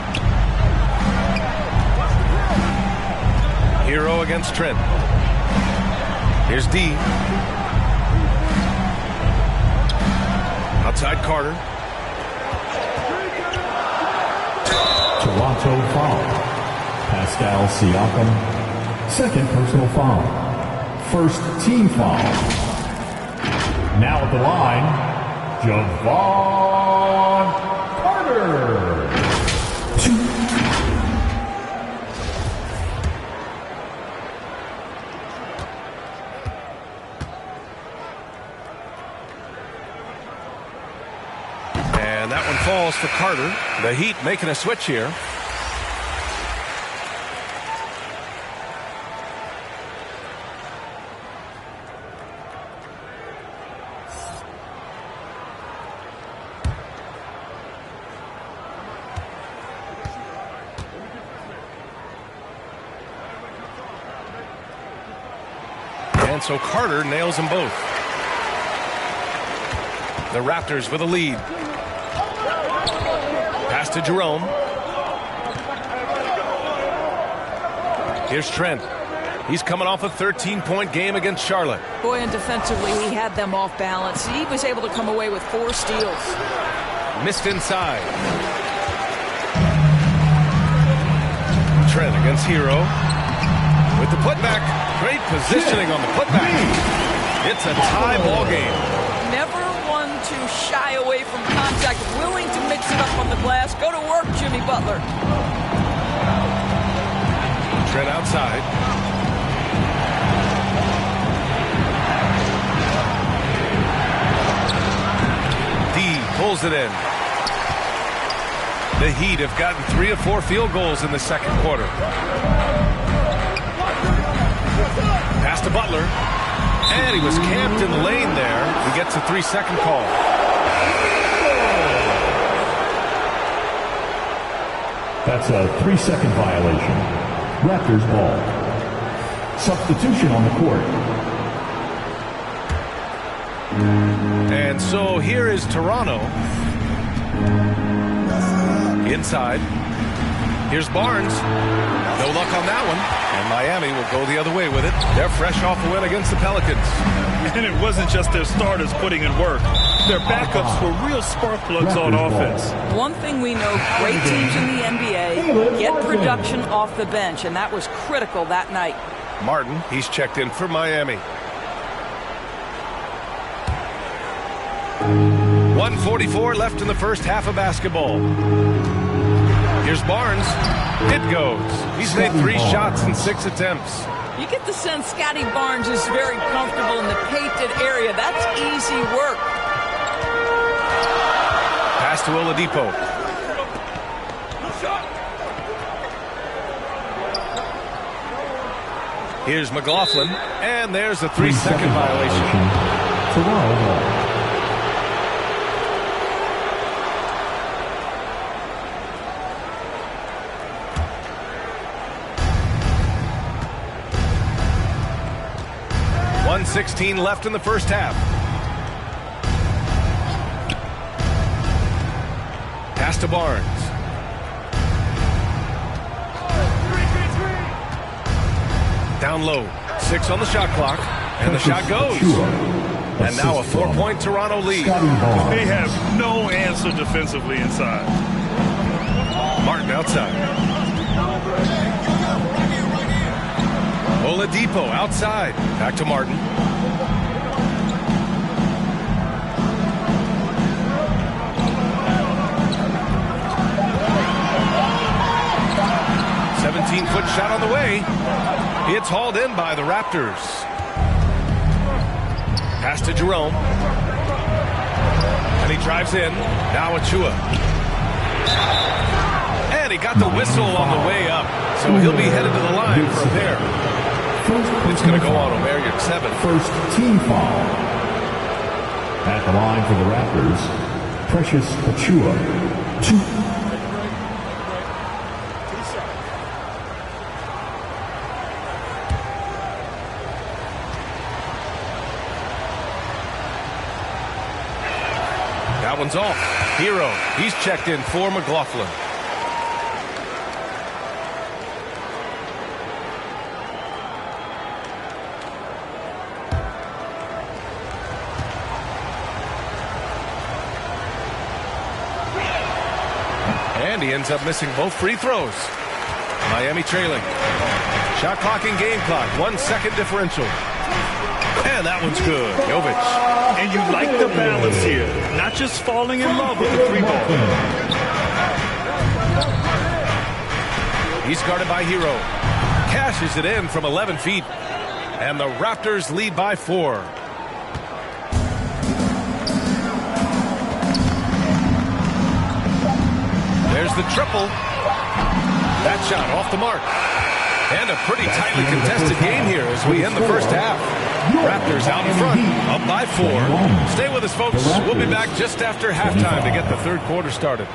Hero against Trent. Here's D. Outside Carter. Toronto foul. Pascal Siakam, second personal foul. First team foul. Now at the line, Javon Carter. 2. And that one falls for Carter. The Heat making a switch here. And so Carter nails them both. The Raptors with a lead. Pass to Jerome. Here's Trent. He's coming off a 13-point game against Charlotte. Boy, and defensively, he had them off balance. He was able to come away with 4 steals. Missed inside. Trent against Hero. With the putback. Great positioning on the putback. It's a tie ball game. Never one to shy away from contact. Willing to mix it up on the glass. Go to work, Jimmy Butler. Trent outside. Pulls it in. The Heat have gotten 3 of 4 field goals in the second quarter. Pass to Butler. And he was camped in the lane there. He gets a 3-second call. That's a 3-second violation. Raptors ball. Substitution on the court. And so here is Toronto. Inside. Here's Barnes. No luck on that one. And Miami will go the other way with it. They're fresh off a win against the Pelicans. And it wasn't just their starters putting in work. Their backups were real spark plugs on offense. One thing we know, great teams in the NBA get production off the bench, and that was critical that night. Martin, he's checked in for Miami. 1:44 left in the first half of basketball. Here's Barnes. It goes. He's made 3 shots in 6 attempts. You get the sense Scotty Barnes is very comfortable in the painted area. That's easy work. Pass to Oladipo. Here's McLaughlin. And there's a 3-second violation. Toronto. 1:16 left in the first half. Pass to Barnes. Down low. 6 on the shot clock. And the shot goes. And now a 4-point Toronto lead. They have no answer defensively inside. Martin outside. Oladipo outside. Back to Martin. Foot shot on the way. It's hauled in by the Raptors. Pass to Jerome. And he drives in. Now Achua. And he got the whistle on the way up. So he'll be headed to the line for a pair. It's going to go on Omer, your 7th. First team foul. At the line for the Raptors, Precious Achua. 2. That one's off. Hero. He's checked in for McLaughlin. And he ends up missing both free throws. Miami trailing. Shot clock and game clock. 1 second differential. And that one's good. Jovic. And you like the balance here. Not just falling in love with the 3-ball. He's guarded by Hero. Cashes it in from 11 feet. And the Raptors lead by 4. There's the triple. That shot off the mark. And a pretty tightly contested game here as we end the first half. Raptors out in front, up by 4. Stay with us, folks. We'll be back just after halftime to get the third quarter started.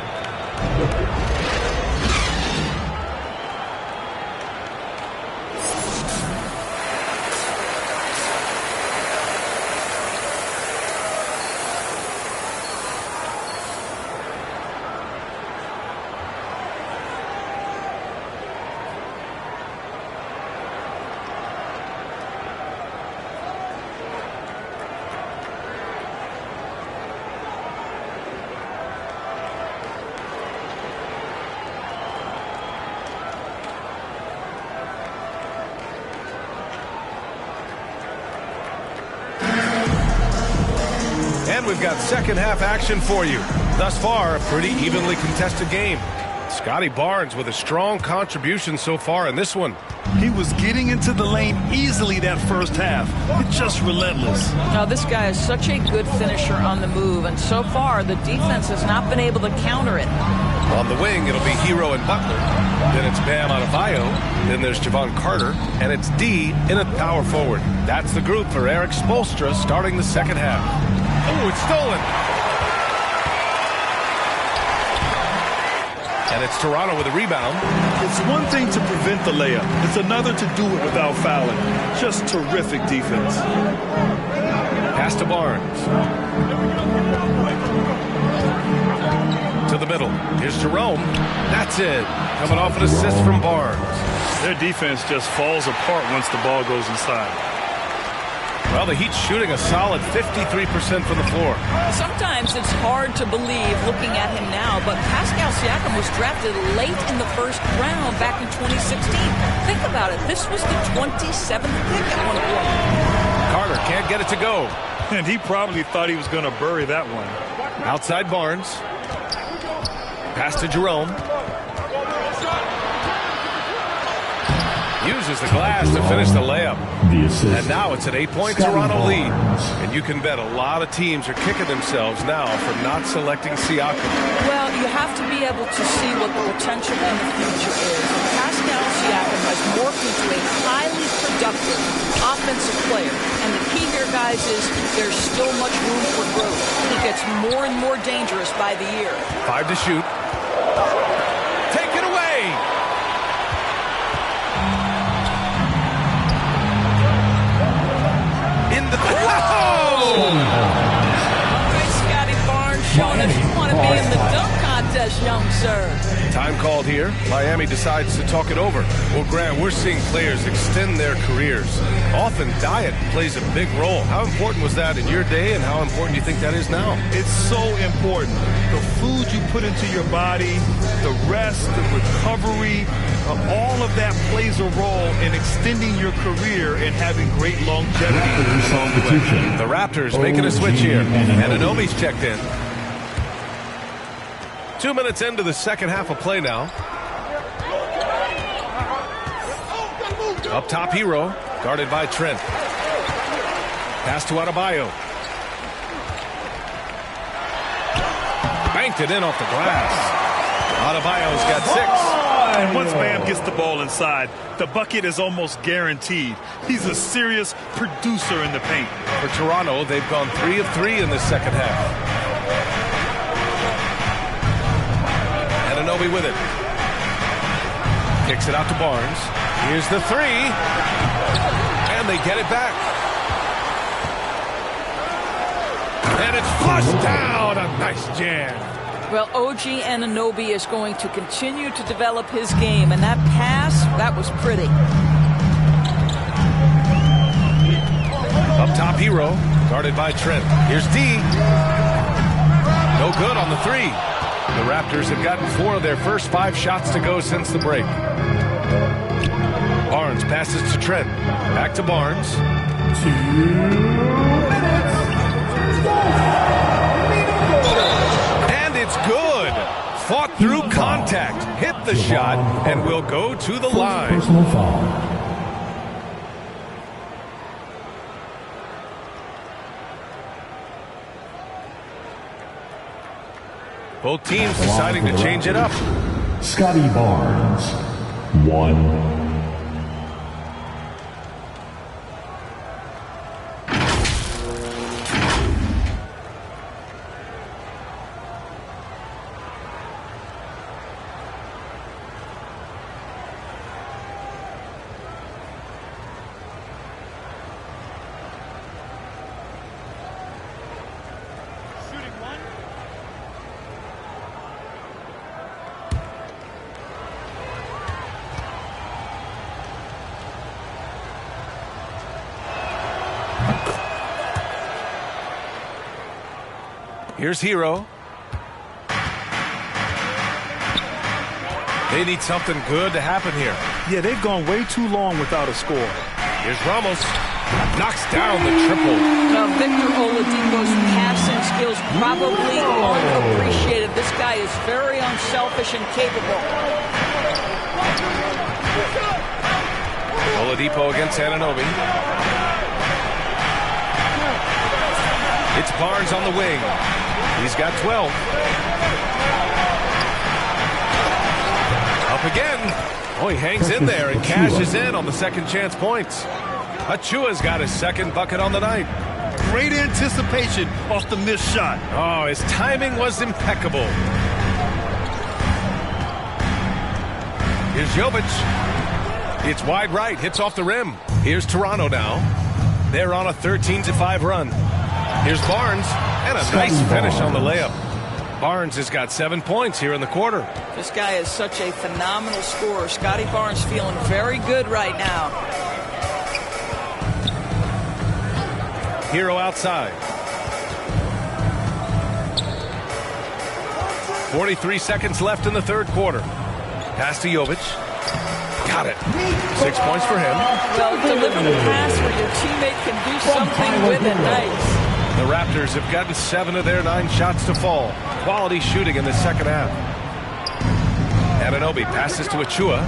And we've got second half action for you. Thus far, a pretty evenly contested game. Scotty Barnes with a strong contribution so far in this one. He was getting into the lane easily that first half. It's just relentless. Now, this guy is such a good finisher on the move, and so far the defense has not been able to counter it. On the wing, it'll be Hero and Butler. Then it's Bam Adebayo. Then there's Javon Carter. And it's D in at power forward. That's the group for Eric Spoelstra starting the second half. Oh, it's stolen. And it's Toronto with a rebound. It's one thing to prevent the layup. It's another to do it without fouling. Just terrific defense. Pass to Barnes. To the middle. Here's Jerome. That's it. Coming off an assist from Barnes. Their defense just falls apart once the ball goes inside. Well, the Heat's shooting a solid 53% from the floor. Sometimes it's hard to believe looking at him now, but Pascal Siakam was drafted late in the first round back in 2016. Think about it. This was the 27th pick at one point. Carter can't get it to go. And he probably thought he was going to bury that one. Outside Barnes. Pass to Jerome. Uses the glass to finish the layup. And now it's an 8-point Toronto lead. And you can bet a lot of teams are kicking themselves now for not selecting Siakam. Well, you have to be able to see what the potential in the future is. And Pascal Siakam has morphed into a highly productive offensive player. And the key here, guys, is there's still much room for growth. He gets more and more dangerous by the year. 5 to shoot. Take it away. In the All right, Scotty Barnes showing us you want to be in the dunk contest, young sir. Time called here. Miami decides to talk it over. Well, Grant, we're seeing players extend their careers. Often diet plays a big role. How important was that in your day, and how important do you think that is now? It's so important. The food you put into your body, the rest, the recovery, all of that plays a role in extending your career and having great longevity. The Raptors making a switch here. Anunoby's checked in. 2 minutes into the second half of play now. Up top, Hero, guarded by Trent. Pass to Adebayo. Banked it in off the glass. Adebayo's got 6. And once Bam gets the ball inside, the bucket is almost guaranteed. He's a serious producer in the paint. For Toronto, they've gone 3 of 3 in the second half. Anunoby with it. Kicks it out to Barnes. Here's the 3. And they get it back. And it's flushed down. A nice jam. Well, OG Anunoby is going to continue to develop his game, and that pass, that was pretty. Up top, Hero, guarded by Trent. Here's D. No good on the 3. The Raptors have gotten 4 of their first 5 shots to go since the break. Barnes passes to Trent. Back to Barnes. And it's good. Fought through contact. Hit the shot and will go to the line. Personal foul. Both teams deciding to change it up. Scotty Barnes, 1. Here's Hero. They need something good to happen here. Yeah, they've gone way too long without a score. Here's Ramos. Knocks down the triple. Now, Victor Oladipo's passing skills probably unappreciated. This guy is very unselfish and capable. Oladipo against Anunoby. It's Barnes on the wing. He's got 12. Up again. Oh, he hangs in there and cashes in on the second chance points. Achua's got his second bucket on the night. Great anticipation off the missed shot. Oh, his timing was impeccable. Here's Jovic. It's wide right, hits off the rim. Here's Toronto now. They're on a 13-5 run. Here's Barnes, and a nice finish on the layup. Barnes has got 7 points here in the quarter. This guy is such a phenomenal scorer. Scotty Barnes feeling very good right now. Hero outside. 43 seconds left in the third quarter. Pass to Jovic. Got it. 6 points for him. Well, deliver the pass where your teammate can do something with it. Nice. The Raptors have gotten 7 of their 9 shots to fall. Quality shooting in the second half. Anunoby passes to Achua.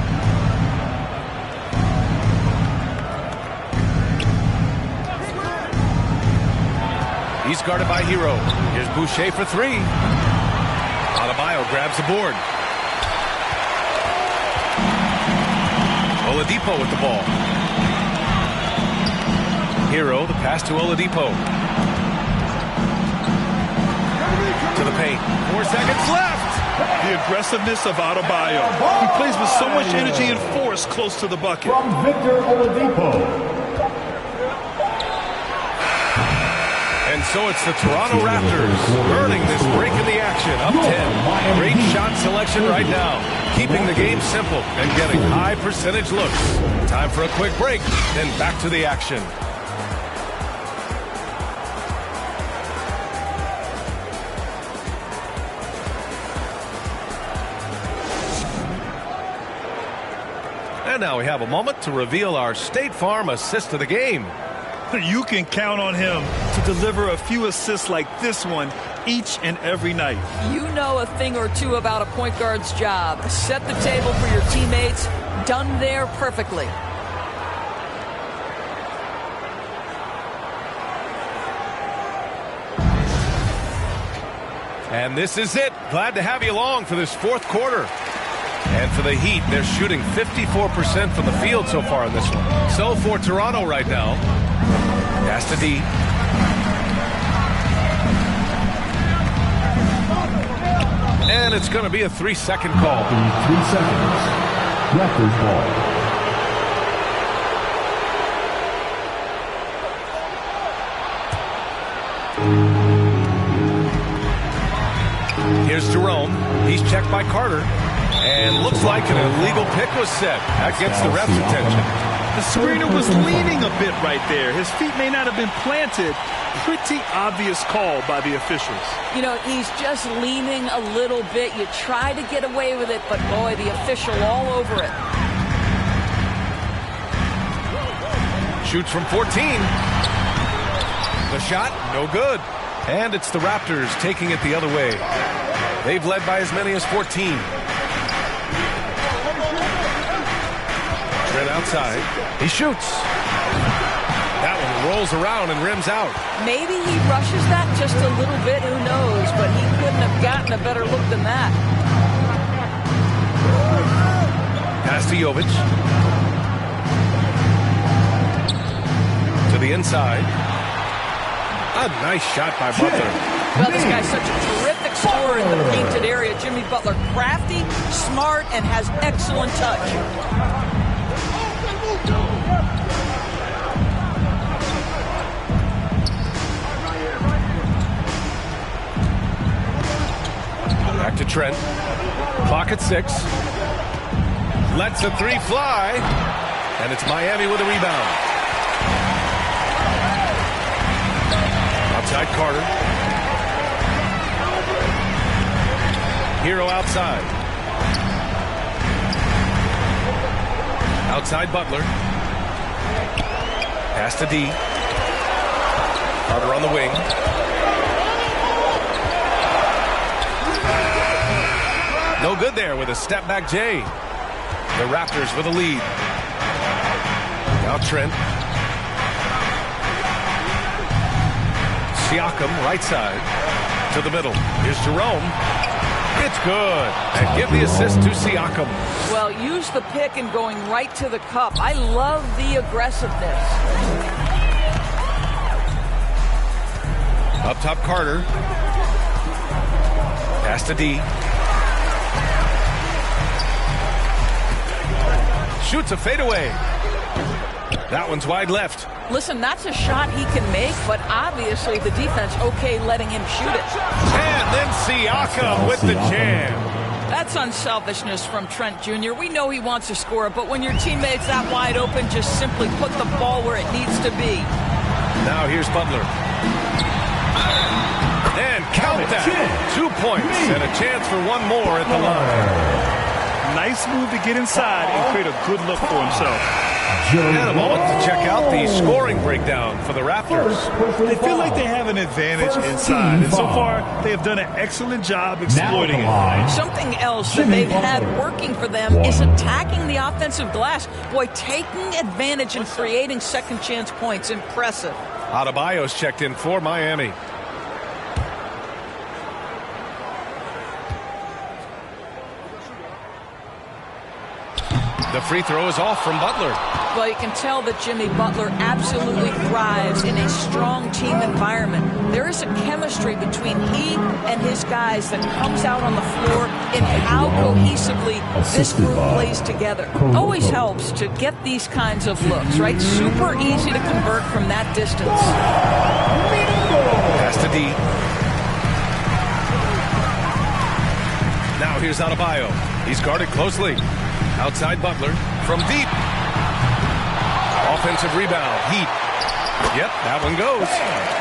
He's guarded by Hero. Here's Boucher for 3. Adebayo grabs the board. Oladipo with the ball. Hero, the pass to Oladipo. To the paint. 4 seconds left. The aggressiveness of Adebayo. He plays with so much energy and force close to the bucket. From Victor Oladipo. And so it's the Toronto Raptors earning this break in the action. Up 10. Great shot selection right now. Keeping the game simple and getting high percentage looks. Time for a quick break, then back to the action. And now we have a moment to reveal our State Farm assist of the game. You can count on him to deliver a few assists like this one each and every night. You know a thing or two about a point guard's job. Set the table for your teammates. Done there perfectly. And this is it. Glad to have you along for this fourth quarter. And for the Heat, they're shooting 54% from the field so far in this one. So for Toronto right now, pass to D. And it's going to be a 3-second call. 3 seconds. Raptors ball. Here's Jerome. He's checked by Carter. And looks like an illegal pick was set. That gets the ref's attention. The screener was leaning a bit right there. His feet may not have been planted. Pretty obvious call by the officials. You know, he's just leaning a little bit. You try to get away with it, but boy, the official all over it. Shoots from 14. The shot, no good. And it's the Raptors taking it the other way. They've led by as many as 14. Trent outside. He shoots. That one rolls around and rims out. Maybe he rushes that just a little bit, who knows, but he couldn't have gotten a better look than that. Pass to Jovic. To the inside. A nice shot by Butler. Well, this guy's such a terrific scorer in the painted area. Jimmy Butler, crafty, smart, and has excellent touch. Back to Trent. Clock at 6. Lets a 3 fly. And it's Miami with a rebound. Outside Carter. Hero outside. Outside Butler. Pass to D. Carter on the wing. No good there with a step back J. The Raptors with a lead. Now Trent. Siakam right side to the middle. Here's Jerome. It's good. And give the assist to Siakam. Well, use the pick and going right to the cup. I love the aggressiveness. Up top, Carter. Pass to D. Shoots a fadeaway. That one's wide left. Listen, that's a shot he can make, but obviously the defense okay letting him shoot it. And then Siakam with the jam. That's unselfishness from Trent Jr. We know he wants to score, but when your teammate's that wide open, just simply put the ball where it needs to be. Now here's Butler. And count that. 2 points and a chance for one more at the line. Nice move to get inside and create a good look for himself. And a moment to check out the scoring breakdown for the Raptors. They feel like they have an advantage inside, and so far they have done an excellent job exploiting it. Something else that they've had working for them is attacking the offensive glass. Boy, taking advantage and creating second chance points. Impressive. Adebayo's checked in for Miami. The free throw is off from Butler. Well, you can tell that Jimmy Butler absolutely thrives in a strong team environment. There is a chemistry between he and his guys that comes out on the floor in how cohesively this group plays together. Always helps to get these kinds of looks, right? Super easy to convert from that distance. Pass to D. Now here's Adebayo. He's guarded closely. Outside Butler from deep. Offensive rebound. Heat. Yep, that one goes.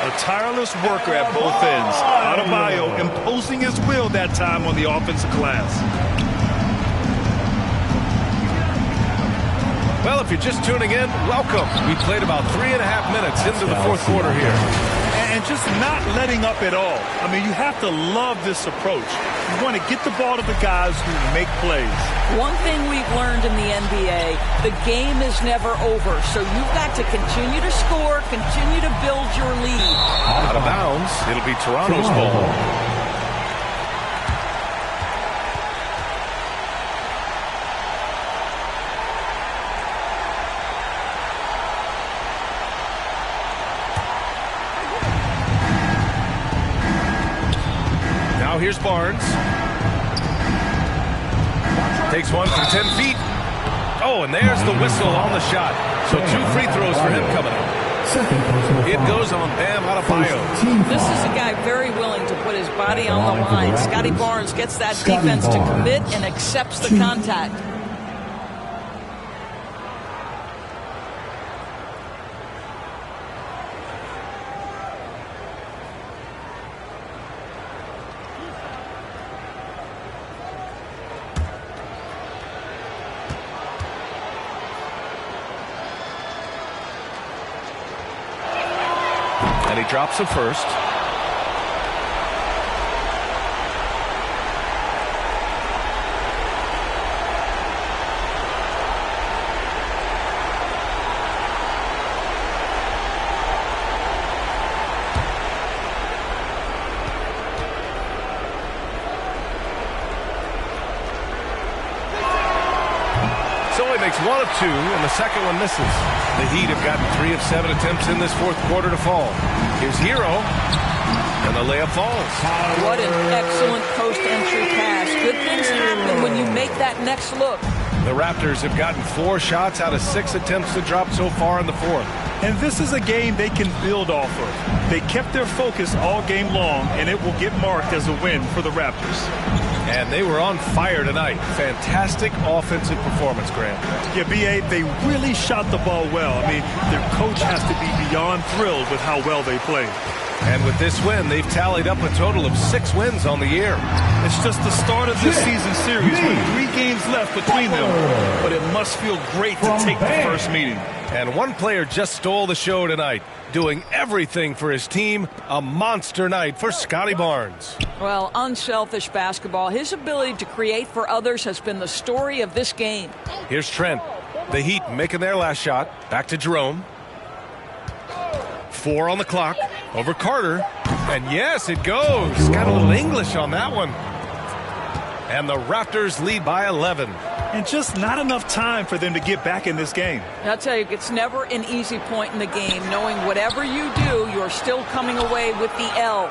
A tireless worker at both ends. Adebayo imposing his will that time on the offensive glass. Well, if you're just tuning in, welcome. We played about 3.5 minutes into the fourth quarter here. And just not letting up at all. I mean, you have to love this approach. You want to get the ball to the guys who make plays. One thing we've learned in the NBA, the game is never over. So you've got to continue to score, continue to build your lead. Out of bounds. It'll be Toronto's ball. Now here's Barnes. Takes one from 10 feet. Oh, and there's the whistle on the shot. So 2 free throws for him coming up. It goes on Bam Adebayo. This is a guy very willing to put his body on the line. Scotty Barnes gets that defense to commit and accepts the contact. And he drops the first. So he makes 1 of 2, and the second one misses. The Heat have gotten 3 of 7 attempts in this fourth quarter to fall. Here's Hero, and the layup falls. What an excellent post-entry pass. Good things happen when you make that next look. The Raptors have gotten 4 shots out of 6 attempts to drop so far in the fourth. And this is a game they can build off of. They kept their focus all game long, and it will get marked as a win for the Raptors. And they were on fire tonight. Fantastic offensive performance, Grant. Yeah, B.A., they really shot the ball well. I mean, their coach has to be beyond thrilled with how well they played. And with this win, they've tallied up a total of 6 wins on the year. It's just the start of this season series with 3 games left between them. But it must feel great to take the first meeting. And one player just stole the show tonight, doing everything for his team. A monster night for Scotty Barnes. Well, unselfish basketball. His ability to create for others has been the story of this game. Here's Trent. The Heat making their last shot. Back to Jerome. 4 on the clock. Over Carter. And yes, it goes. Got a little English on that one. And the Raptors lead by 11. And just not enough time for them to get back in this game. I'll tell you, it's never an easy point in the game, knowing whatever you do, you're still coming away with the L.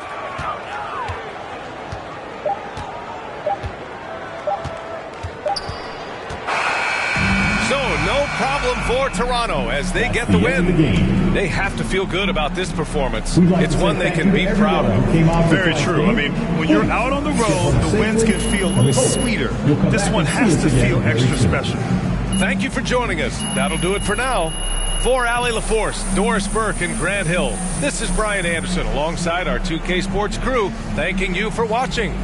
So, no problem for Toronto as they get the win. They have to feel good about this performance. It's one they can be proud of. Very true. I mean, when you're out on the road, the wins can feel a little sweeter. This one has to feel extra special. Thank you for joining us. That'll do it for now. For Allie LaForce, Doris Burke, and Grant Hill, this is Brian Anderson alongside our 2K Sports crew, thanking you for watching.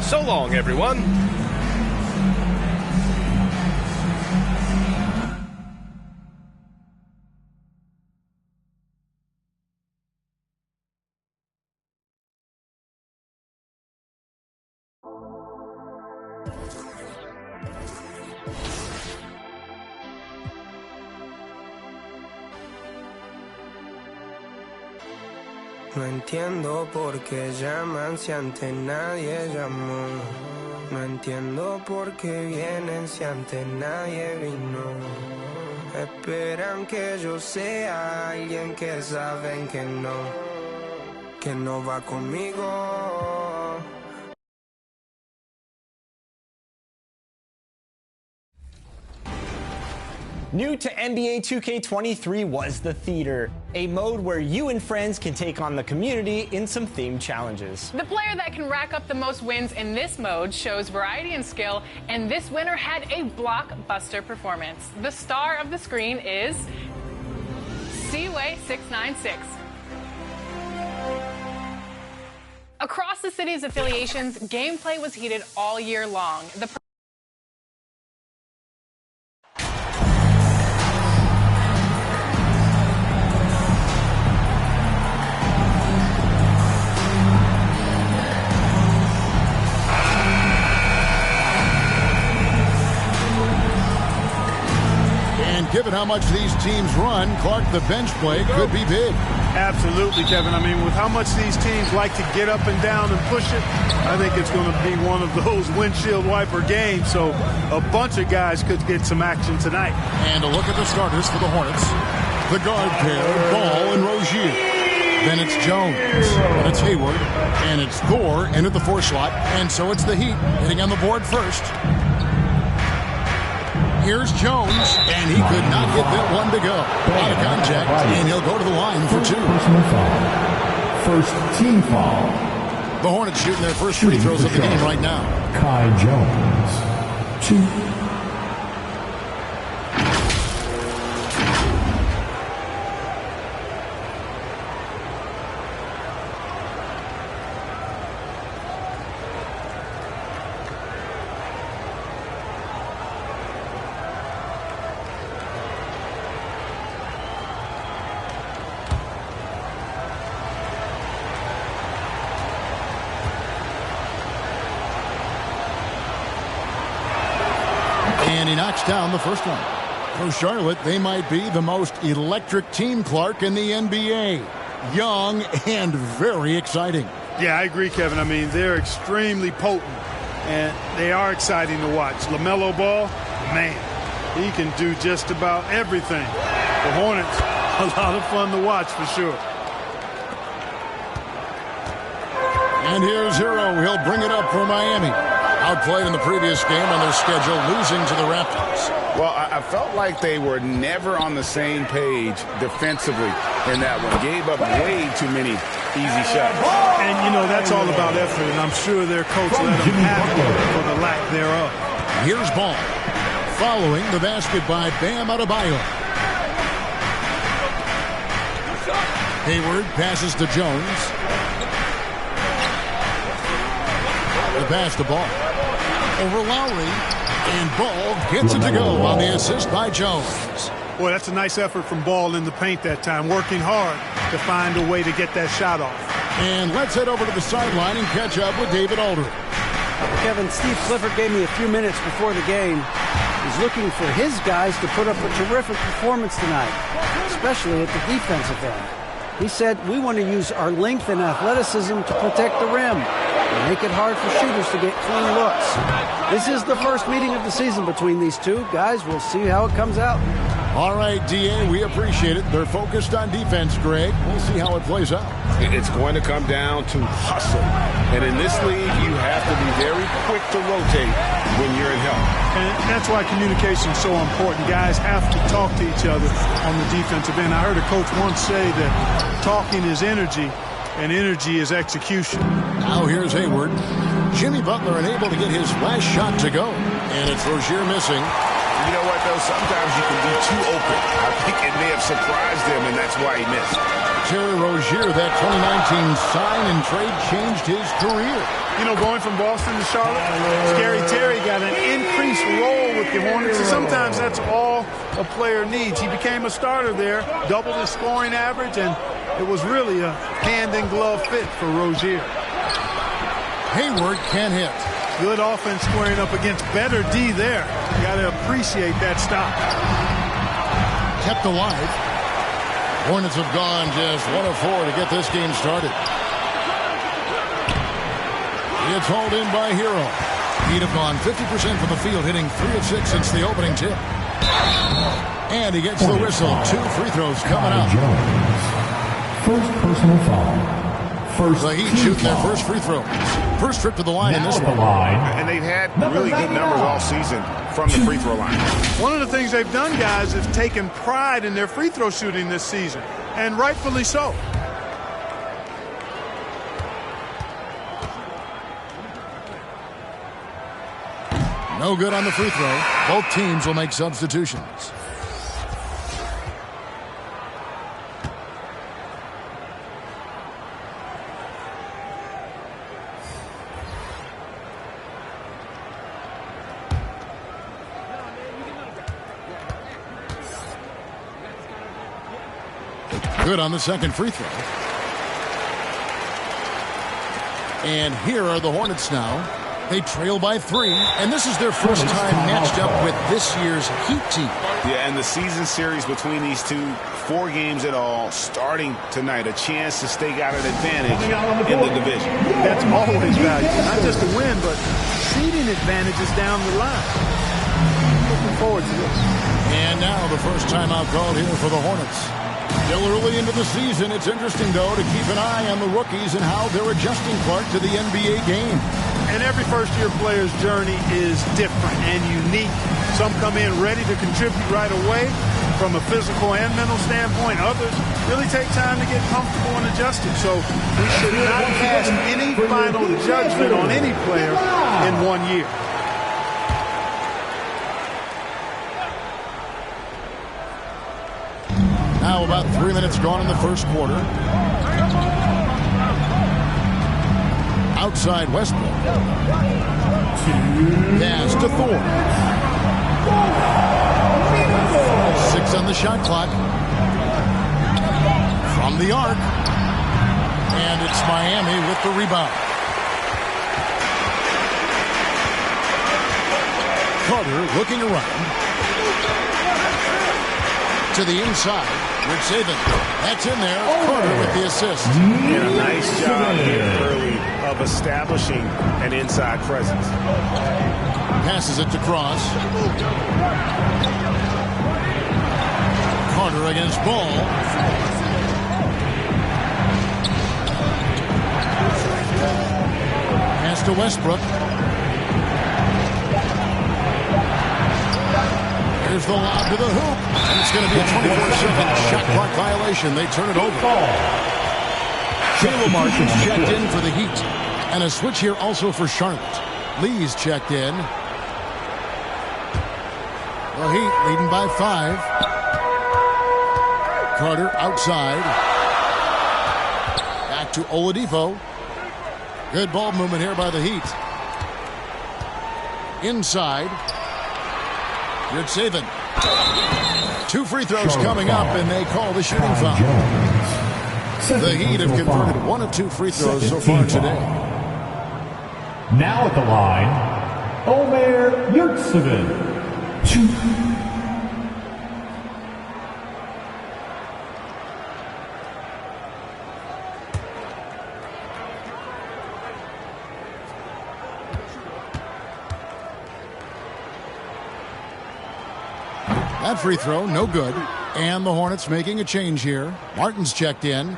So long, everyone. No entiendo por qué llaman si antes nadie llamó. No entiendo por qué vienen si antes nadie vino. Esperan que yo sea alguien que saben que no va conmigo. New to NBA 2K23 was the Theater, a mode where you and friends can take on the community in some themed challenges. The player that can rack up the most wins in this mode shows variety and skill, and this winner had a blockbuster performance. The star of the screen is Seaway696. Across the city's affiliations, gameplay was heated all year long. Given how much these teams run, Clark, the bench play could be big. Absolutely, Kevin. I mean, with how much these teams like to get up and down and push it, I think it's going to be one of those windshield wiper games. So a bunch of guys could get some action tonight. And a look at the starters for the Hornets. The guard pair, Ball and Rozier. Then it's Jones, and it's Hayward, and it's Thor into the 4 slot. And so it's the Heat hitting on the board first. Here's Jones, and he could not get that one to go. Out of contact, and he'll go to the line for 2. Personal foul. First team foul. The Hornets shooting their first free throws of the game right now. Kai Jones. 2. And he knocks down the first one. For Charlotte, they might be the most electric team, Clark, in the NBA. Young and very exciting. Yeah, I agree, Kevin. I mean, they're extremely potent, and they are exciting to watch. LaMelo Ball, man, he can do just about everything. The Hornets, a lot of fun to watch for sure. And here's Hero. He'll bring it up for Miami. Outplayed in the previous game on their schedule, losing to the Raptors. Well, I felt like they were never on the same page defensively in that one. Gave up way too many easy shots. And, you know, that's all about effort, and I'm sure their coach let them have it for the lack thereof. Here's Ball. Following the basket by Bam Adebayo. Hayward passes to Jones. The pass to Ball. Over Lowry, and Ball gets it to go on the assist by Jones. Boy, that's a nice effort from Ball in the paint that time, working hard to find a way to get that shot off. And let's head over to the sideline and catch up with David Aldridge. Kevin, Steve Clifford gave me a few minutes before the game. He's looking for his guys to put up a terrific performance tonight, especially at the defensive end. He said, we want to use our length and athleticism to protect the rim and make it hard for shooters to get clean looks. This is the first meeting of the season between these two. Guys, we'll see how it comes out. All right, D.A., we appreciate it. They're focused on defense, Greg. We'll see how it plays out. It's going to come down to hustle. And in this league, you have to be very quick to rotate when you're in help. And that's why communication is so important. Guys have to talk to each other on the defensive end. I heard a coach once say that talking is energy, and energy is execution. Now here's Hayward. Jimmy Butler unable to get his last shot to go. And it's Rozier missing. You know what, though? Sometimes you can be too open. I think it may have surprised him, and that's why he missed. Terry Rozier, that 2019 sign and trade changed his career. You know, going from Boston to Charlotte, Scary Terry got an increased role with the Hornets, and sometimes that's all a player needs. He became a starter there, doubled his scoring average, and it was really a hand-in-glove fit for Rozier. Hayward can't hit. Good offense squaring up against better D there. You got to appreciate that stop. Kept alive. Hornets have gone just 1 of 4 to get this game started. It's hauled in by Hero. He'd have gone 50% from the field, hitting 3 of 6 since the opening tip. And he gets the whistle. 2 free throws coming up. First personal foul. The Heat shooting their first free throw. First trip to the line in this one. And they've had really good numbers all season from the free throw line. One of the things they've done, guys, is taken pride in their free throw shooting this season, and rightfully so. No good on the free throw. Both teams will make substitutions. Good on the second free throw. And here are the Hornets now. They trail by 3, and this is their first time matched up with this year's Heat team. Yeah, and the season series between these two, 4 games in all, starting tonight. A chance to stake out an advantage in the division. That's always valuable. Not just a win, but seeding advantages down the line. Looking forward to this. And now the first timeout called here for the Hornets. Still early into the season. It's interesting, though, to keep an eye on the rookies and how they're adjusting, Clark, to the NBA game. And every first-year player's journey is different and unique. Some come in ready to contribute right away from a physical and mental standpoint. Others really take time to get comfortable and adjusted. So we should not pass any final judgment on any player in 1 year. Now about 3 minutes gone in the first quarter. Outside Westbrook. Pass to Thor. 6 on the shot clock. From the arc. And it's Miami with the rebound. Carter looking around. To the inside. Rich Saban. That's in there. Carter with the assist. And a nice job here early of establishing an inside presence. Passes it to Cross. Carter against Ball. Pass to Westbrook. Here's the lob to the hoop. And it's going to be a 24-second shot clock violation. They turn it over. Caleb Martin's checked in for the Heat. And a switch here also for Charlotte. Lee's checked in. The Heat leading by 5. Carter outside. Back to Oladipo. Good ball movement here by the Heat. Inside. Good saving. 2 free throws coming up, and they call the shooting foul. The Heat have converted 1 of 2 free throws so far today. Now at the line, Omer Yurtseven. That free throw, no good. And the Hornets making a change here. Martin's checked in.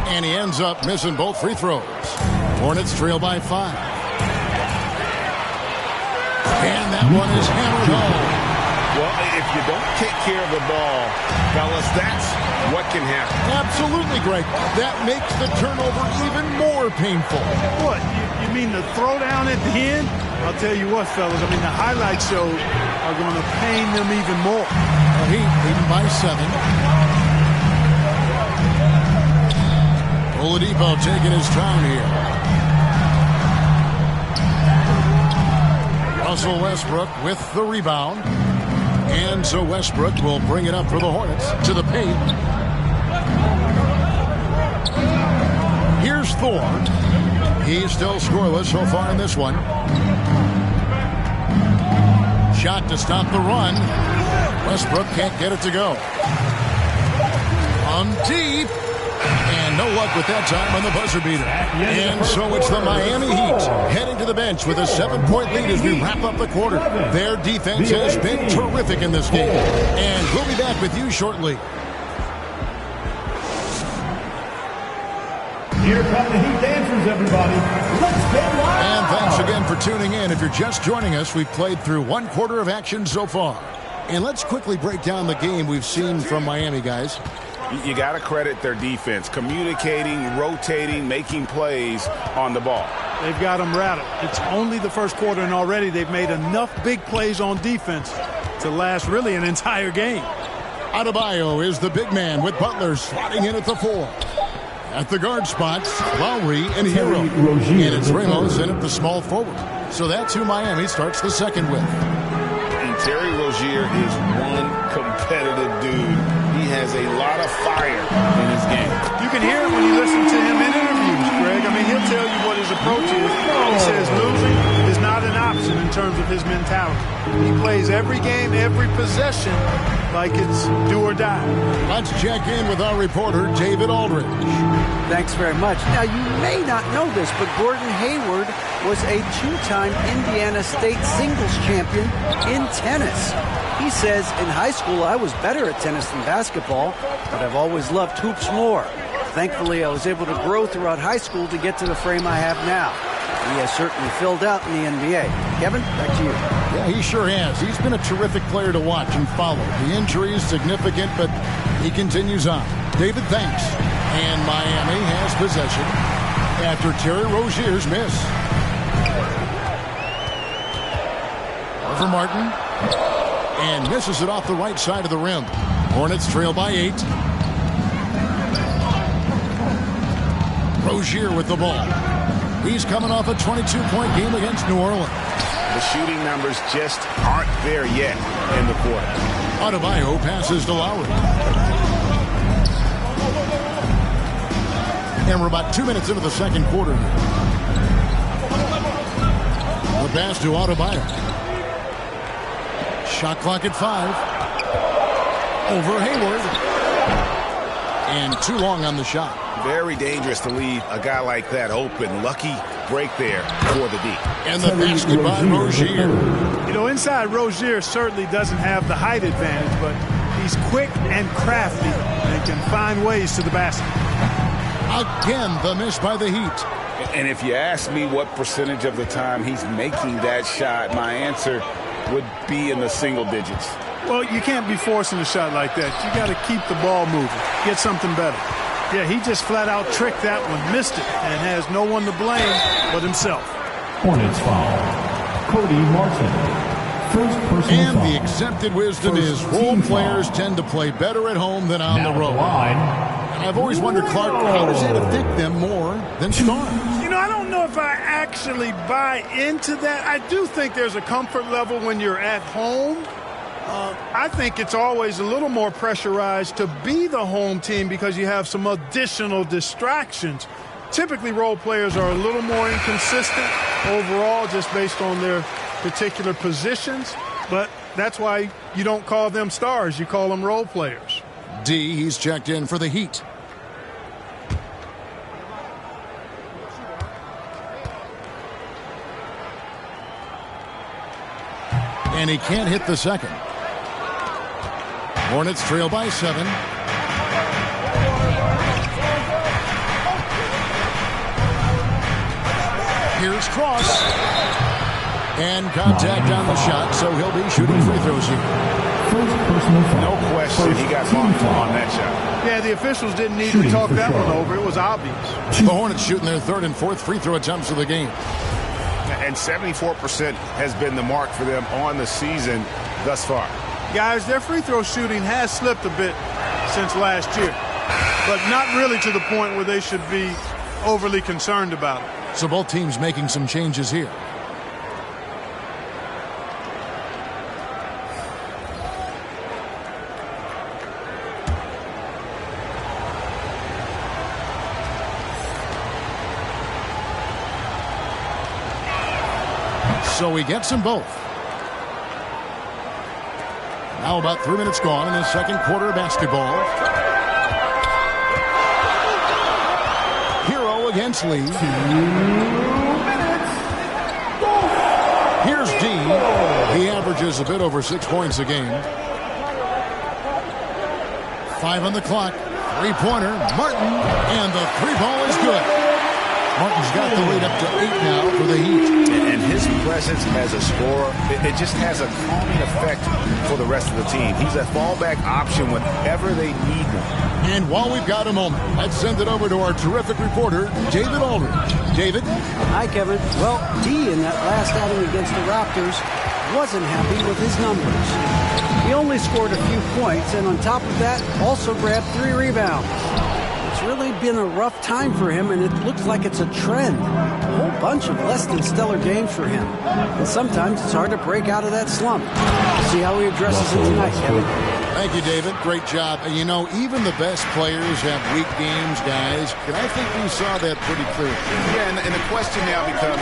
And he ends up missing both free throws. Hornets trail by 5. And that one is hammered home. Well, if you don't take care of the ball, fellas, that's what can happen. Absolutely, Greg. That makes the turnover even more painful. What? You mean the throwdown at the end? I'll tell you what, fellas. I mean, the highlight shows are going to pain them even more. The Heat leading by 7. Oladipo taking his time here. Russell Westbrook with the rebound. And so Westbrook will bring it up for the Hornets to the paint. Here's Thor. He's still scoreless so far in this one. Shot to stop the run. Westbrook can't get it to go. On deep. And no luck with that time on the buzzer beater. And so it's the Miami Heat heading to the bench with a 7-point lead as we wrap up the quarter. Their defense has been terrific in this game. And we'll be back with you shortly. Here come the Heat dancers, everybody. Let's get live. And thanks again for tuning in. If you're just joining us, we've played through 1 quarter of action so far. And let's quickly break down the game we've seen from Miami, guys. You got to credit their defense, communicating, rotating, making plays on the ball. They've got them rattled. It's only the first quarter, and already they've made enough big plays on defense to last really an entire game. Adebayo is the big man with Butler slotting in at the 4. At the guard spots, Lowry and Hero. And it's Ramos in at the small forward. So that's who Miami starts the second with. And Terry Rozier is one competitive dude. He has a lot of fire in his game. You can hear it when you listen to him in interviews, Greg. I mean, he'll tell you what his approach is. He says losing is not an option in terms of his mentality. He plays every game, every possession like it's do or die. Let's check in with our reporter, David Aldridge. Thanks very much. Now, you may not know this, but Gordon Hayward was a 2-time Indiana State singles champion in tennis. He says, in high school, I was better at tennis than basketball, but I've always loved hoops more. Thankfully, I was able to grow throughout high school to get to the frame I have now. He has certainly filled out in the NBA. Kevin, back to you. Yeah, he sure has. He's been a terrific player to watch and follow. The injury is significant, but he continues on. David, thanks. And Miami has possession after Terry Rozier's miss. Over Martin. And misses it off the right side of the rim. Hornets trail by 8. Rozier with the ball. He's coming off a 22-point game against New Orleans. The shooting numbers just aren't there yet in the quarter. Adebayo passes to Lowry. And we're about 2 minutes into the second quarter. The pass to Adebayo. Shot clock at 5. Over Hayward. And too long on the shot. Very dangerous to leave a guy like that open. Lucky break there for the D. And the basket by Rozier. You know, inside Rozier certainly doesn't have the height advantage, but he's quick and crafty and can find ways to the basket. Again, the miss by the Heat. And if you ask me what percentage of the time he's making that shot, my answer would be in the single digits. Well, you can't be forcing a shot like that. You got to keep the ball moving. Get something better. Yeah, he just flat out tricked that one, missed it, and has no one to blame but himself. Hornets foul. Cody Martin. And the accepted wisdom is role players tend to play better at home than on the road. And I've always wondered, Clark, how does that affect them more than stars? You know, I don't know if I actually buy into that. I do think there's a comfort level when you're at home. I think it's always a little more pressurized to be the home team because you have some additional distractions. Typically, role players are a little more inconsistent overall just based on their particular positions, but that's why you don't call them stars. You call them role players. D, he's checked in for the Heat. And he can't hit the second. Hornets trail by 7. Here's Cross. And contact on the shot, so he'll be shooting free throws here. No question he got bumped on that shot. Yeah, the officials didn't need to talk that one over. It was obvious. The Hornets shooting their third and fourth free throw attempts of the game. And 74% has been the mark for them on the season thus far. Guys, their free throw shooting has slipped a bit since last year, but not really to the point where they should be overly concerned about it. So both teams making some changes here. So he gets them both. Now about 3 minutes gone in the second quarter of basketball. Hero against Lee. 2 minutes. Here's D. He averages a bit over 6 points a game. 5 on the clock. Three-pointer. Martin. And the three ball is good. Martin's got the lead up to 8 now for the Heat. And his presence as a scorer, it just has a calming effect for the rest of the team. He's a fallback option whenever they need him. And while we've got a moment, let's send it over to our terrific reporter, David Aldridge. David? Hi, Kevin. Well, D in that last outing against the Raptors wasn't happy with his numbers. He only scored a few points, and on top of that, also grabbed 3 rebounds. It's really been a rough time for him, and it looks like it's a trend. A whole bunch of less than stellar games for him. And sometimes it's hard to break out of that slump. See how he addresses it tonight, Kevin. Thank you, David. Great job. And you know, even the best players have weak games, guys. And I think we saw that pretty clearly. Yeah, and the question now becomes,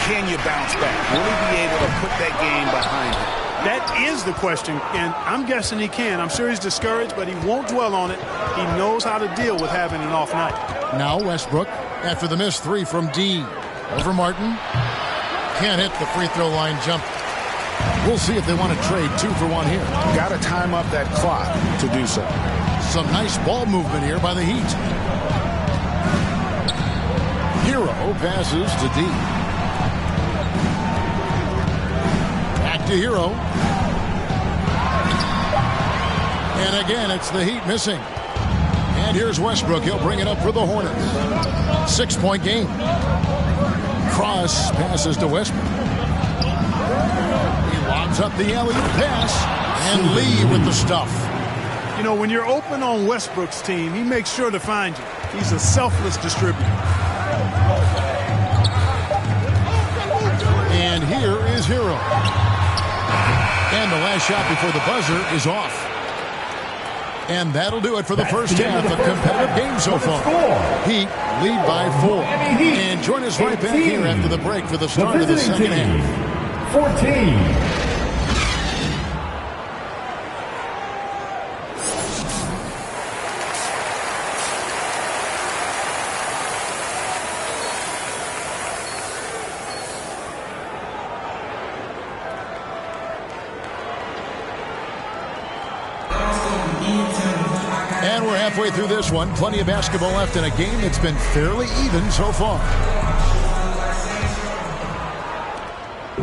can you bounce back? Will he be able to put that game behind him? That is the question, and I'm guessing he can. I'm sure he's discouraged, but he won't dwell on it. He knows how to deal with having an off night. Now Westbrook, after the missed 3 from D. Over Martin. Can't hit the free throw line jump. We'll see if they want to trade 2 for 1 here. Got to time up that clock to do so. Some nice ball movement here by the Heat. Hero passes to D. Back to Hero. And again, it's the Heat missing. And here's Westbrook. He'll bring it up for the Hornets. 6-point game. Cross passes to Westbrook. He lobs up the alley-oop pass. And Lee with the stuff. You know, when you're open on Westbrook's team, he makes sure to find you. He's a selfless distributor. And here is Hero. And the last shot before the buzzer is off. And that'll do it for the first half. A competitive game so far. Heat lead by 4. And join us right back here after the break for the start of the second half. 14. And we're halfway through this one. Plenty of basketball left in a game that's been fairly even so far.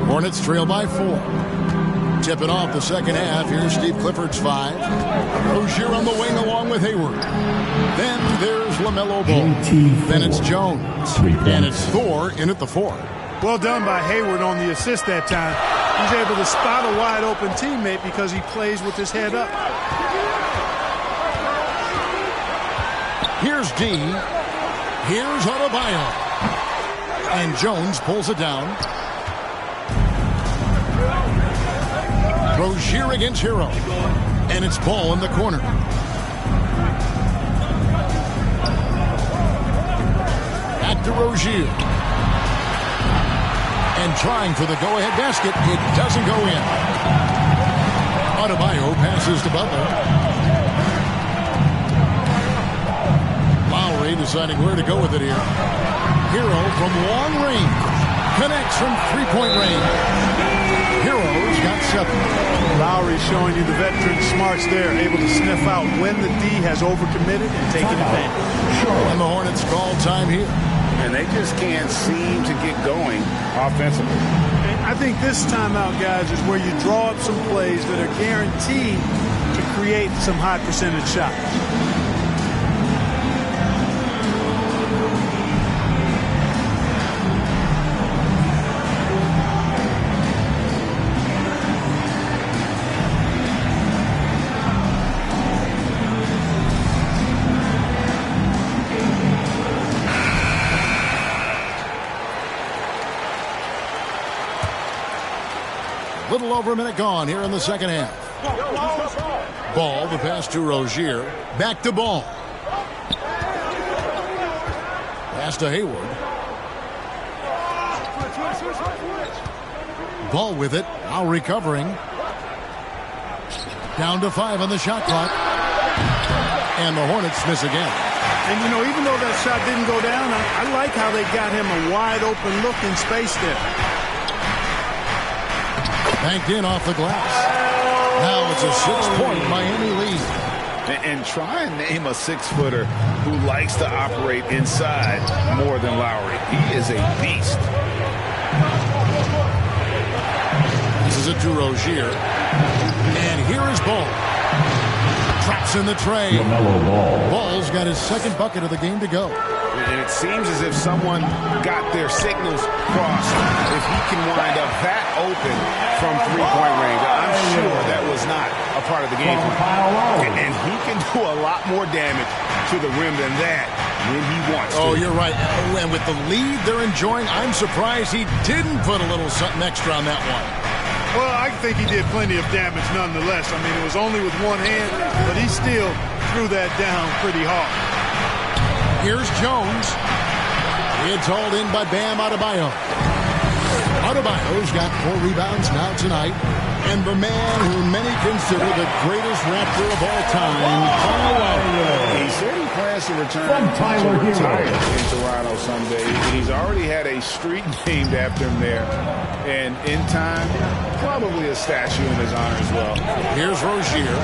Hornets trail by 4. Tipping off the second half. Here's Steve Clifford's 5. Rozier on the wing along with Hayward. Then there's LaMelo Ball. Then it's Jones. And it's Thor in at the 4. Well done by Hayward on the assist that time. He's able to spot a wide open teammate because he plays with his head up. Here's D. Here's Adebayo. And Jones pulls it down. Rozier against Hero. And it's Ball in the corner. Back to Rozier. And trying for the go-ahead basket. It doesn't go in. Adebayo passes to Butler. Lowry deciding where to go with it here. Hero from long range. Connects from three-point range. Hero's got 7. Lowry showing you the veteran smarts there, able to sniff out when the D has overcommitted and taken advantage. And the Hornets call time here. And they just can't seem to get going offensively. And I think this timeout, guys, is where you draw up some plays that are guaranteed to create some high percentage shots. Little over a minute gone here in the second half. Ball, the pass to Rozier. Back to Ball. Pass to Hayward. Ball with it. Now recovering. Down to 5 on the shot clock. And the Hornets miss again. And, you know, even though that shot didn't go down, I like how they got him a wide open look in space there. Banked in off the glass. Now it's a 6-point Miami lead. And try and name a 6-footer who likes to operate inside more than Lowry. He is a beast. This is it to Rozier. And here is Ball. Traps in the tray. Ball's got his second bucket of the game to go. And it seems as if someone got their signals crossed. If he can wind up that open from three-point range, I'm sure that was not a part of the game plan. And he can do a lot more damage to the rim than that when he wants to. Oh, you're right. And with the lead they're enjoying, I'm surprised he didn't put a little something extra on that one. Well, I think he did plenty of damage nonetheless. I mean, it was only with one hand, but he still threw that down pretty hard. Here's Jones. It's hauled in by Bam Adebayo. Adebayo's got 4 rebounds now tonight. And the man who many consider the greatest Raptor of all time, he said he plans to return to retire in Toronto someday. He's already had a street named after him there. And in time, probably a statue in his honor as well. Here's Rozier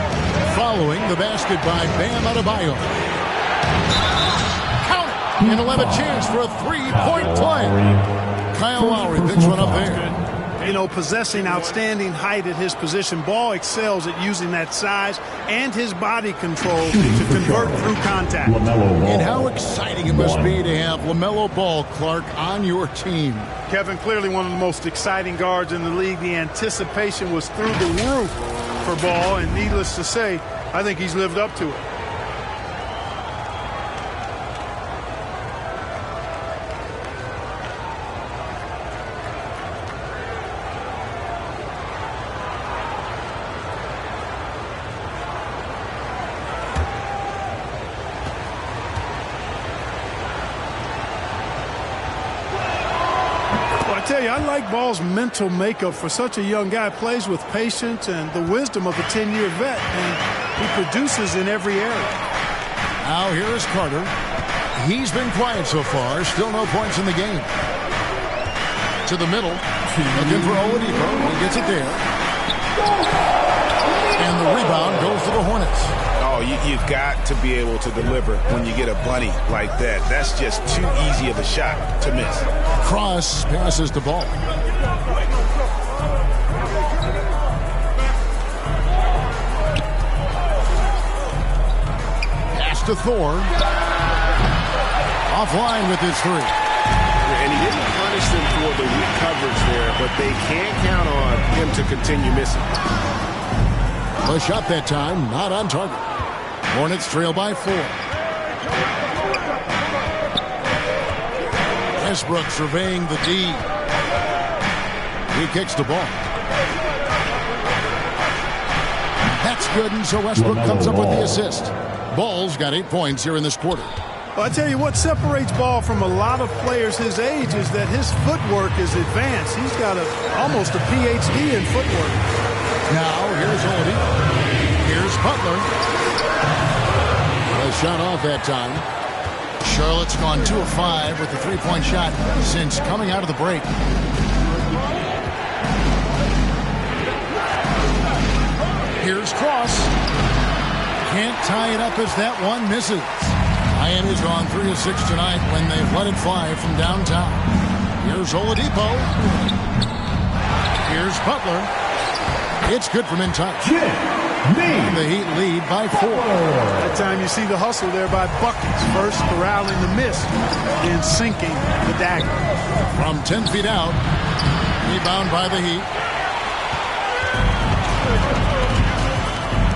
following the basket by Bam Adebayo. Count it! And he'll have a chance for a 3-point play. Kyle Lowry picks one up there. You know, possessing outstanding height at his position, Ball excels at using that size and his body control to convert through contact. And how exciting it must be to have LaMelo Ball, Clark, on your team. Kevin, clearly one of the most exciting guards in the league. The anticipation was through the roof for Ball, and needless to say, I think he's lived up to it. I like Ball's mental makeup for such a young guy. Plays with patience and the wisdom of a 10-year vet, and he produces in every area. Now here is Carter. He's been quiet so far. Still no points in the game. To the middle. Looking for Oladipo. He gets it there. And the rebound goes to the Hornets. Oh, you've got to be able to deliver when you get a bunny like that. That's just too easy of a shot to miss. Cross passes the Ball. Pass to Thor. Offline with his 3. And he didn't run punish them for the weak coverage there, but they can't count on him to continue missing. A shot that time, not on target. Hornets trail by 4. Westbrook surveying the D. He kicks the ball. That's good, and so Westbrook comes up with the assist. Ball's got 8 points here in this quarter. Well, I tell you what separates Ball from a lot of players his age is that his footwork is advanced. He's got almost a PhD in footwork. Now, here's Oladipo. Here's Butler. A shot off that time. Charlotte's gone 2 of 5 with the 3-point shot since coming out of the break. Here's Cross. Can't tie it up as that one misses. Miami's gone 3 of 6 tonight when they've let it fly from downtown. Here's Oladipo. Here's Butler. It's good from inside. And the Heat lead by 4. That time you see the hustle there by Buckets. First corralling the miss, then sinking the dagger. From 10 feet out, rebound by the Heat.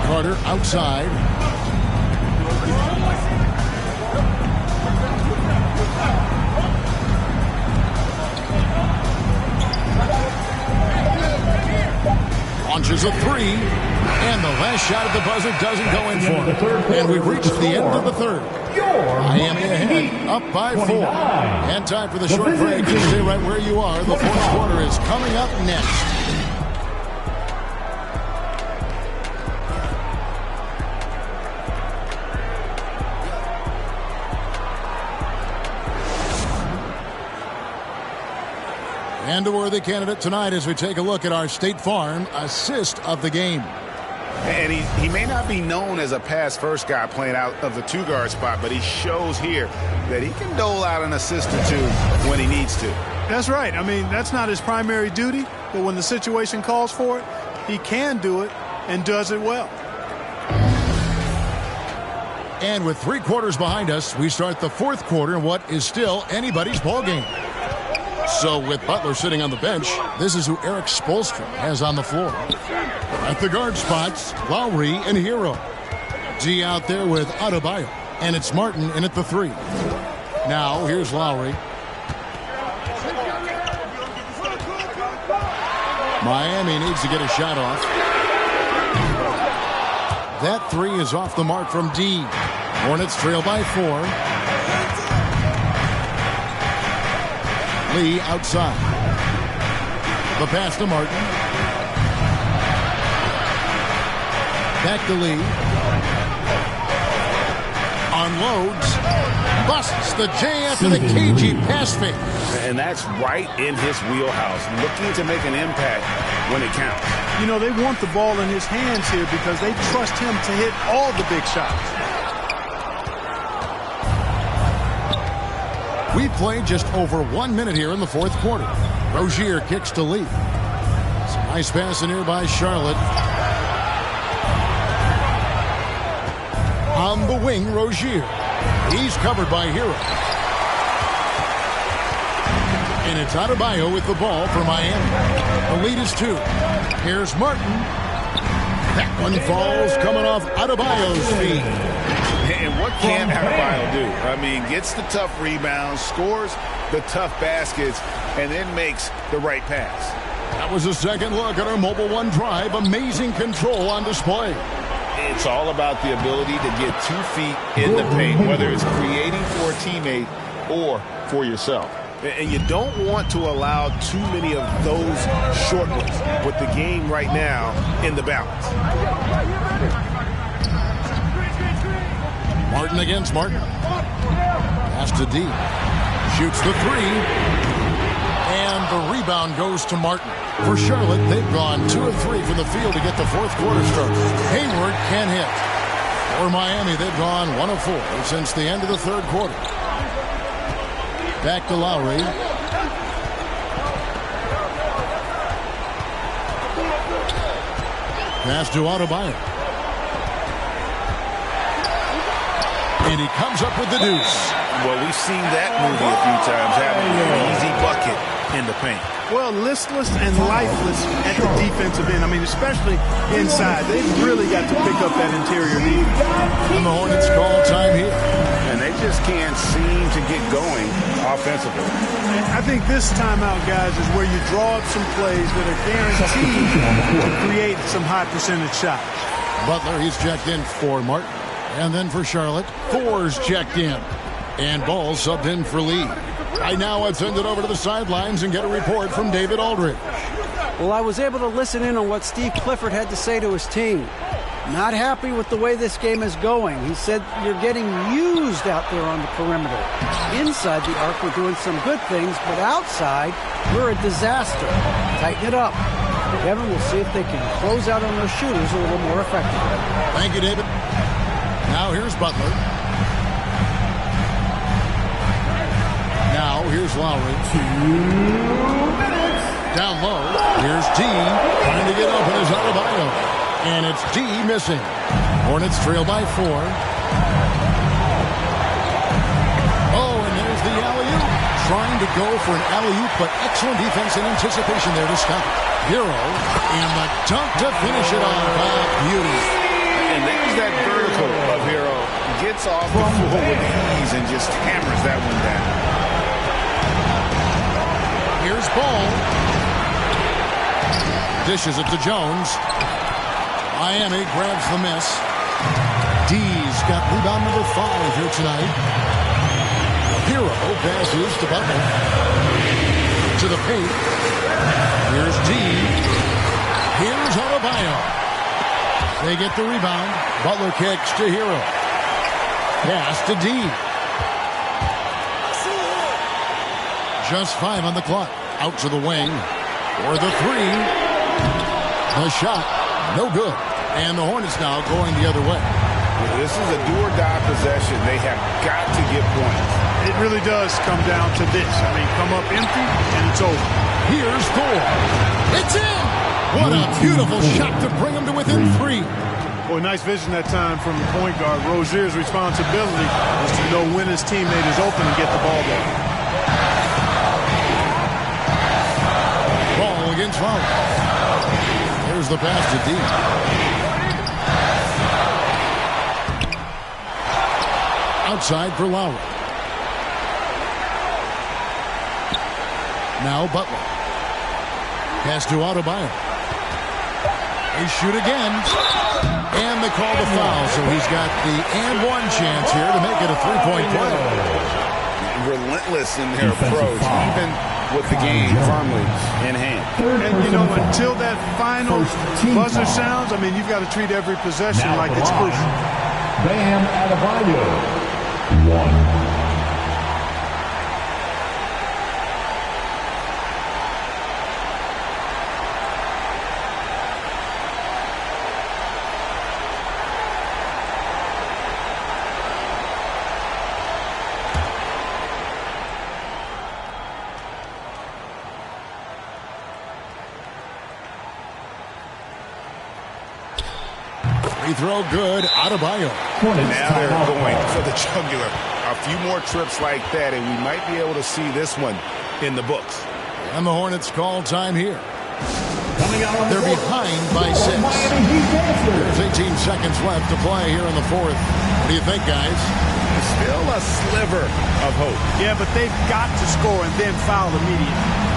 Carter outside. Launches a 3, and the last shot at the buzzer doesn't go in for him. And we've reached the end of the third. Miami ahead, up by 4. And time for the short break. You stay right where you are. The fourth quarter is coming up next. And a worthy candidate tonight as we take a look at our State Farm assist of the game. And he may not be known as a pass-first guy playing out of the 2-guard spot, but he shows here that he can dole out an assist or 2 when he needs to. That's right. I mean, that's not his primary duty, but when the situation calls for it, he can do it and does it well. And with 3 quarters behind us, we start the fourth quarter in what is still anybody's ball game. So with Butler sitting on the bench, this is who Eric Spoelstra has on the floor. At the guard spots, Lowry and Hero. G out there with Adebayo, and it's Martin in at the 3. Now here's Lowry. Miami needs to get a shot off. That 3 is off the mark from D. Hornets trail by 4. Lee outside. The pass to Martin. Back to Lee. Unloads. Busts the J after the cagey pass fake. And that's right in his wheelhouse. Looking to make an impact when it counts. You know, they want the ball in his hands here because they trust him to hit all the big shots. We played just over 1 minute here in the fourth quarter. Rozier kicks to Lee. It's a nice pass in here by Charlotte. On the wing, Rozier. He's covered by Hero. And it's Adebayo with the ball for Miami. The lead is 2. Here's Martin. That one falls coming off Adebayo's feet. And what can Adebayo do? I mean, gets the tough rebounds, scores the tough baskets, and then makes the right pass. That was a second look at our Mobile One drive. Amazing control on display. It's all about the ability to get 2 feet in the paint, whether it's creating for a teammate or for yourself. And you don't want to allow too many of those short ones with the game right now in the balance. Martin against Martin. Pass to D. Shoots the 3. And the rebound goes to Martin. For Charlotte, they've gone 2 of 3 from the field to get the fourth quarter started. Hayward can hit. For Miami, they've gone 1 of 4 since the end of the third quarter. Back to Lowry. Pass to Adebayo. And he comes up with the deuce. Well, we've seen that movie a few times, haven't we? An easy bucket in the paint. Well, listless and lifeless at the defensive end. I mean, especially inside. They've really got to pick up that interior defense. And the Hornets call time here. And they just can't seem to get going offensively. And I think this timeout, guys, is where you draw up some plays that are guaranteed to create some high percentage shots. Butler, he's checked in for Martin. And then for Charlotte, Thor's checked in. And Ball subbed in for Lee. Right now, I'd send it over to the sidelines and get a report from David Aldridge. Well, I was able to listen in on what Steve Clifford had to say to his team. Not happy with the way this game is going. He said, you're getting used out there on the perimeter. Inside the arc, we're doing some good things, but outside, we're a disaster. Tighten it up. Kevin, we'll see if they can close out on those shooters a little more effectively. Thank you, David. Now here's Butler. Now here's Lowry. 2 minutes. Down low. Here's D. Trying to get open is Adebayo. And it's D missing. Hornets trail by 4. Oh, and there's the alley-oop. Trying to go for an alley-oop, but excellent defense and anticipation there to stop it. Hero, and the dunk to finish it off. Beauty. And there's that vertical of Hero. Gets off the floor with ease and just hammers that one down. Here's Ball. Dishes it to Jones. Miami grabs the miss. D's got rebound number 5 here tonight. Hero passes to Butler. To the paint. Here's D. Here's Adebayo. They get the rebound. Butler kicks to Hero. Pass to D. Just 5 on the clock. Out to the wing. For the 3. The shot. No good. And the Hornets now going the other way. This is a do-or-die possession. They have got to get points. It really does come down to this. I mean, come up empty, and it's over. Here's Thor. It's in! What a beautiful shot to bring him to within 3. Boy, nice vision that time from the point guard. Rozier's responsibility is to know when his teammate is open and get the ball back. Ball against Lowry. There's the pass to D. Outside for Lowry. Now Butler. Pass to Adebayo. They shoot again. And they call the foul. So he's got the and one chance here to make it a 3-point play. Relentless in their approach, even with the game firmly in hand. And, you know, until that final buzzer sounds, I mean, you've got to treat every possession like it's crucial. Bam Adebayo. 1. Free throw good. Adebayo. Now they're going for the jugular. A few more trips like that, and we might be able to see this one in the books. And the Hornets call time here. They're behind by 6. There's 18 seconds left to play here in the 4th. What do you think, guys? Still a sliver of hope. Yeah, but they've got to score and then foul immediately.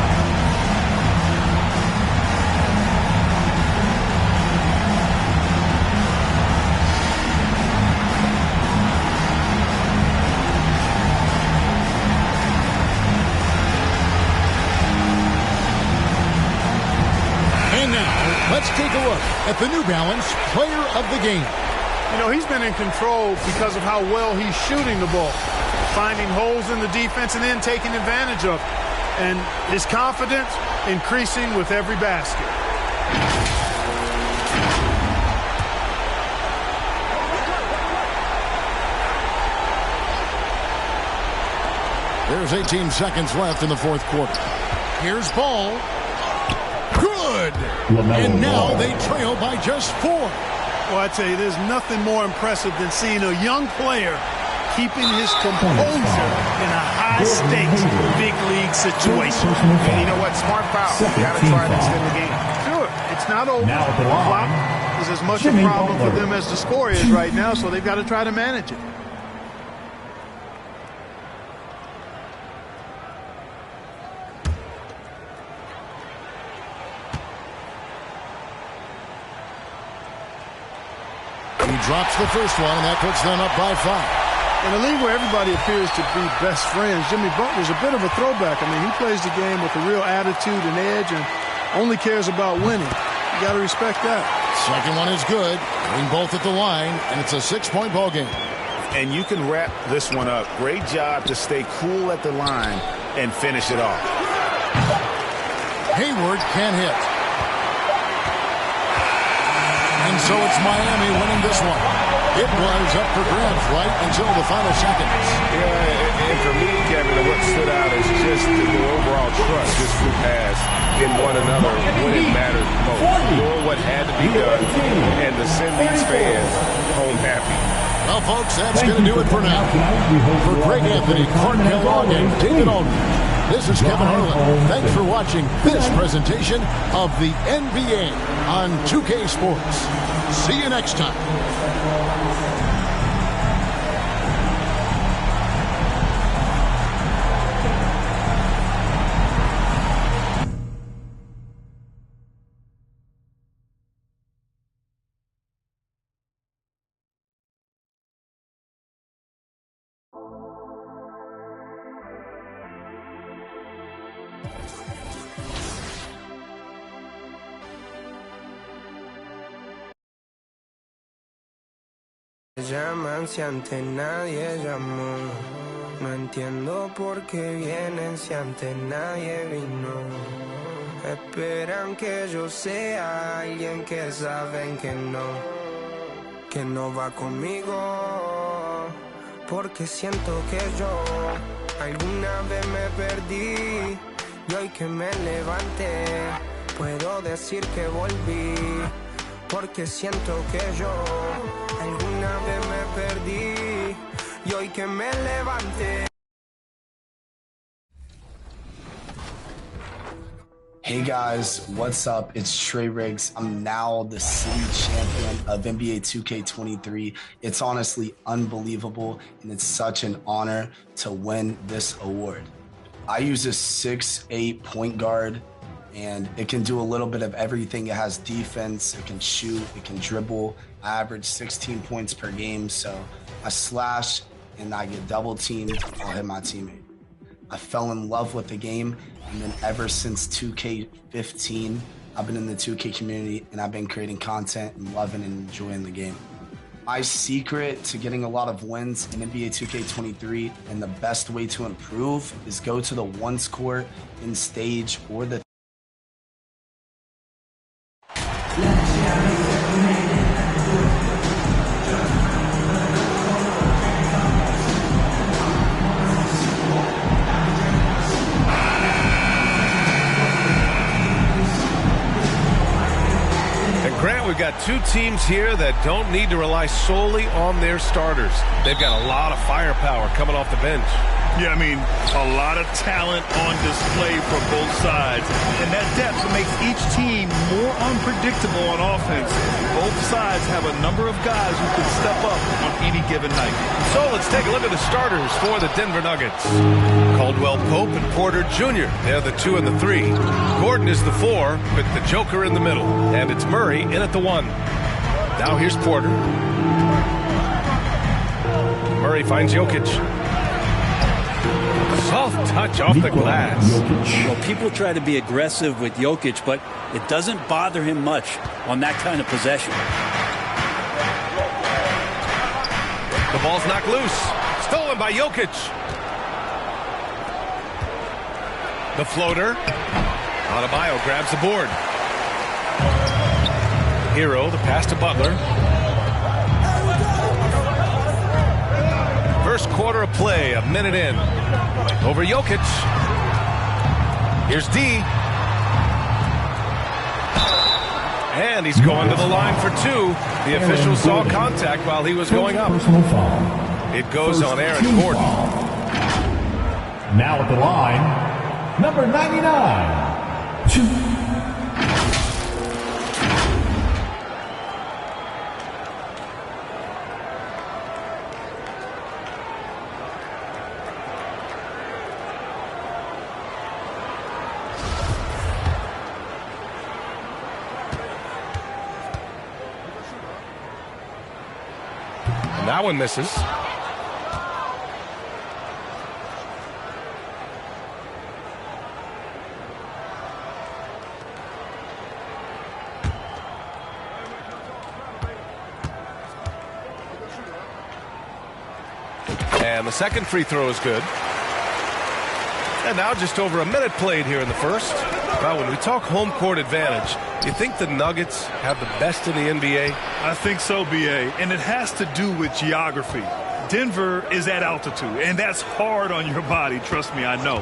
Let's take a look at the New Balance Player of the Game. You know, he's been in control because of how well he's shooting the ball, finding holes in the defense and then taking advantage of it. And his confidence increasing with every basket. There's 18 seconds left in the 4th quarter. Here's Ball. Good. And now they trail by just 4. Well, I tell you, there's nothing more impressive than seeing a young player keeping his composure in a high-stakes, big-league situation. And you know what? Smart foul. You got to try to extend the game. Sure, it's not over. The clock is as much a problem for them as the score is right now, so they've got to try to manage it. He drops the first one, and that puts them up by 5. In a league where everybody appears to be best friends, Jimmy Butler's a bit of a throwback. I mean, he plays the game with a real attitude and edge and only cares about winning. You got to respect that. Second one is good. Going both at the line, and it's a 6-point ball game. And you can wrap this one up. Great job to stay cool at the line and finish it off. Hayward can't hit. And so it's Miami winning this one. It was up for grabs right until the final seconds. Yeah, and for me, Kevin, what stood out is just the overall trust this group has in one another when it matters most. Doing what had to be done and to send these fans home happy. Well, folks, that's going to do it for now. For Greg Anthony, Clark Kellogg, and David Aldridge, this is Kevin Harlan. Thanks for watching this presentation of the NBA on 2K Sports. See you next time. Llaman si antes nadie llamó. No entiendo por qué vienen si antes nadie vino. Esperan que yo sea alguien que saben que no va conmigo. Porque siento que yo alguna vez me perdí y hoy que me levanté puedo decir que volví. Porque siento que yo alguna vez me perdí y hoy que me levanté. Hey guys, what's up? It's Trey Riggs. I'm now the city champion of NBA 2K23. It's honestly unbelievable, and it's such an honor to win this award. I use a 6'8" point guard, and it can do a little bit of everything. It has defense, it can shoot, it can dribble. I average 16 points per game, so I slash and I get double teamed, I'll hit my teammate. I fell in love with the game, and then ever since 2K15, I've been in the 2K community and I've been creating content and loving and enjoying the game. My secret to getting a lot of wins in NBA 2K23 and the best way to improve is go to the once court, in stage, or the We've got two teams here that don't need to rely solely on their starters. They've got a lot of firepower coming off the bench. Yeah, I mean, a lot of talent on display for both sides. And that depth makes each team more unpredictable on offense. Both sides have a number of guys who can step up on any given night. So let's take a look at the starters for the Denver Nuggets. Caldwell Pope and Porter Jr. They're the 2 and the 3. Gordon is the 4 with the Joker in the middle. And it's Murray in at the 1. Now here's Porter. Murray finds Jokic. Soft touch off the glass. Well, people try to be aggressive with Jokic, but it doesn't bother him much on that kind of possession. The ball's knocked loose. Stolen by Jokic. The floater. Adebayo grabs the board. Hero, the pass to Butler. First quarter of play, a minute in. Over Jokic. Here's D. And he's going to the line for 2. The official saw contact while he was going up. Personal foul. It goes on Aaron Gordon. Now at the line, number 99, 2. That one misses. And the second free throw is good. And now just over a minute played here in the first. Now, when we talk home court advantage, do you think the Nuggets have the best in the NBA? I think so, B.A., and it has to do with geography. Denver is at altitude, and that's hard on your body, trust me, I know.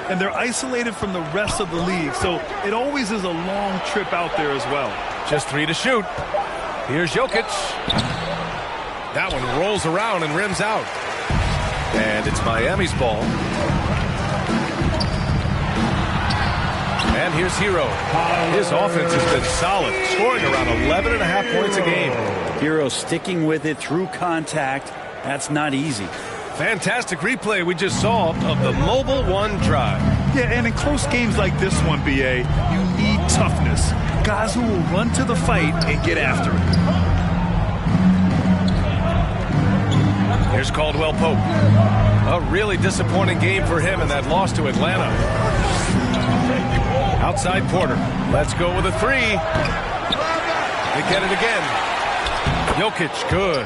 And they're isolated from the rest of the league, so it always is a long trip out there as well. Just 3 to shoot. Here's Jokic. That one rolls around and rims out. And it's Miami's ball. And here's Hero. His offense has been solid, scoring around 11.5 points a game. Hero sticking with it through contact. That's not easy. Fantastic replay we just saw of the Mobile One drive. Yeah, and in close games like this one, B.A., you need toughness. Guys who will run to the fight and get after it. Here's Caldwell Pope. A really disappointing game for him in that loss to Atlanta. Outside Porter. Let's go with a 3. They get it again. Jokic, good.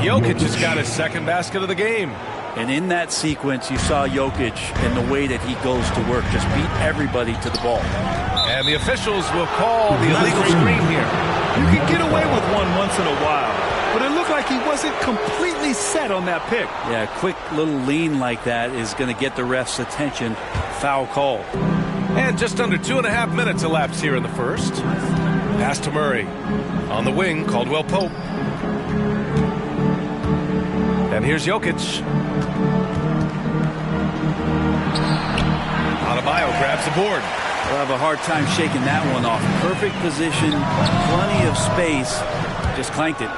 Jokic has got his second basket of the game. And in that sequence, you saw Jokic in the way that he goes to work. Just beat everybody to the ball. And the officials will call the illegal screen here. You can get away with one once in a while, but it looked like he wasn't completely set on that pick. Yeah, a quick little lean like that is going to get the ref's attention. Foul call. And just under 2.5 minutes elapsed here in the first. Pass to Murray. On the wing, Caldwell Pope. And here's Jokic. Adebayo grabs the board. We'll have a hard time shaking that one off. Perfect position, plenty of space. Just clanked it.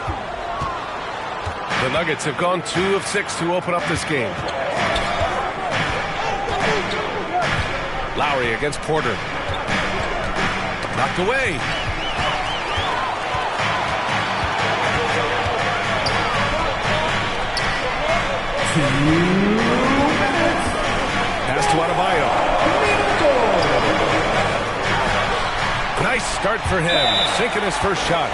The Nuggets have gone 2 of 6 to open up this game. Lowry against Porter. Knocked away. Pass to Adebayo. Nice start for him, sinking his first shot.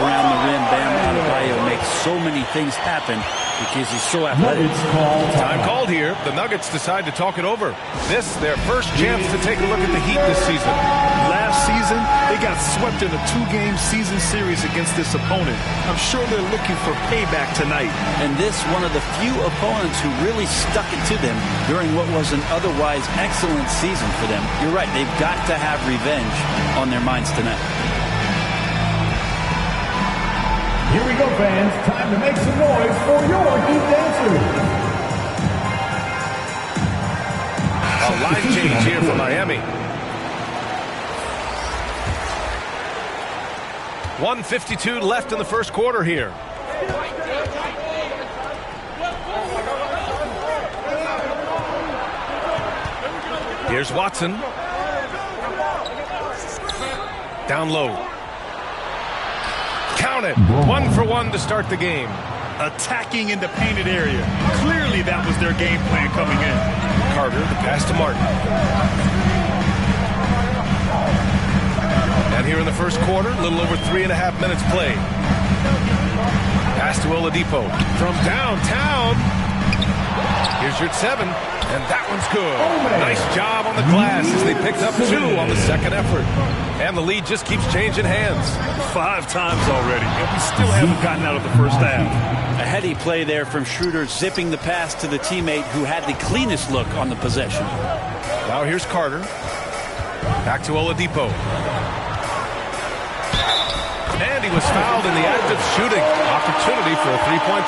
Around the rim, Bam Adebayo makes so many things happen because he's so athletic. Time called here. The Nuggets decide to talk it over. This, their first chance to take a look at the Heat this season. Last season, they got swept in a 2-game season series against this opponent. I'm sure they're looking for payback tonight. And this, one of the few opponents who really stuck it to them during what was an otherwise excellent season for them. You're right, they've got to have revenge on their minds tonight. Here we go, fans. Time to make some noise for your Heat dancers. A line change here for Miami. 1:52 left in the first quarter here. Here's Watson. Down low. Count it. 1 for 1 to start the game. Attacking in the painted area. Clearly that was their game plan coming in. Carter, the pass to Martin. And here in the first quarter, a little over 3.5 minutes played. Pass to Oladipo from downtown. Here's your 7, and that one's good. Nice job on the glass as they picked up 2 on the second effort. And the lead just keeps changing hands. 5 times already, and we still haven't gotten out of the first half. A heady play there from Schroeder, zipping the pass to the teammate who had the cleanest look on the possession. Now here's Carter. Back to Oladipo. And he was fouled in the act of shooting. Opportunity for a 3-point.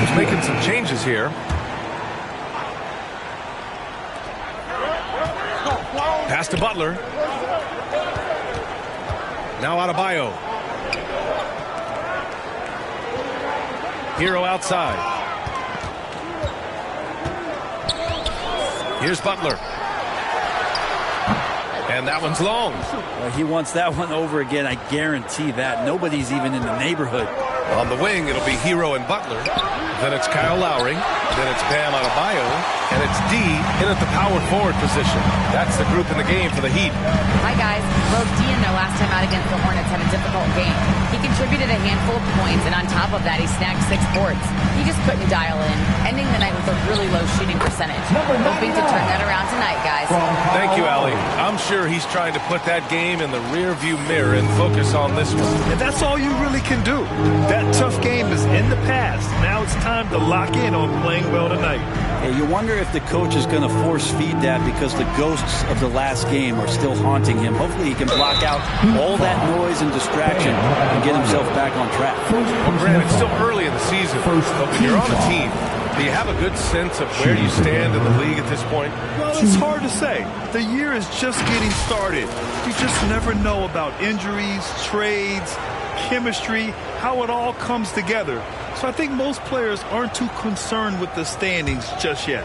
He's making some changes here. Pass to Butler. Now Adebayo. Hero outside. Here's Butler. And that one's long. He wants that one over again. I guarantee that. Nobody's even in the neighborhood. On the wing, it'll be Hero and Butler. Then it's Kyle Lowry. Then it's Bam Adebayo. And it's D in at the power forward position. That's the group in the game for the Heat. Hi, guys. Both D and their last time out against the Hornets had a difficult game. He contributed a handful of points, and on top of that, he snagged 6 boards. He just couldn't dial in, ending the night with a really low shooting percentage. Hoping to turn that around tonight, guys. Thank you, Allie. I'm sure he's trying to put that game in the rearview mirror and focus on this one. And that's all you really can do. That tough game is in the past. Now it's time to lock in on playing well tonight. Hey, you wonder if the coach is going to force feed that because the ghosts of the last game are still haunting him. Hopefully he can block out all that noise and distraction and get himself back on track. Well, Grant, it's still early in the season, but when you're on a team, do you have a good sense of where you stand in the league at this point? Well, it's hard to say. The year is just getting started. You just never know about injuries, trades, chemistry, how it all comes together. So I think most players aren't too concerned with the standings just yet.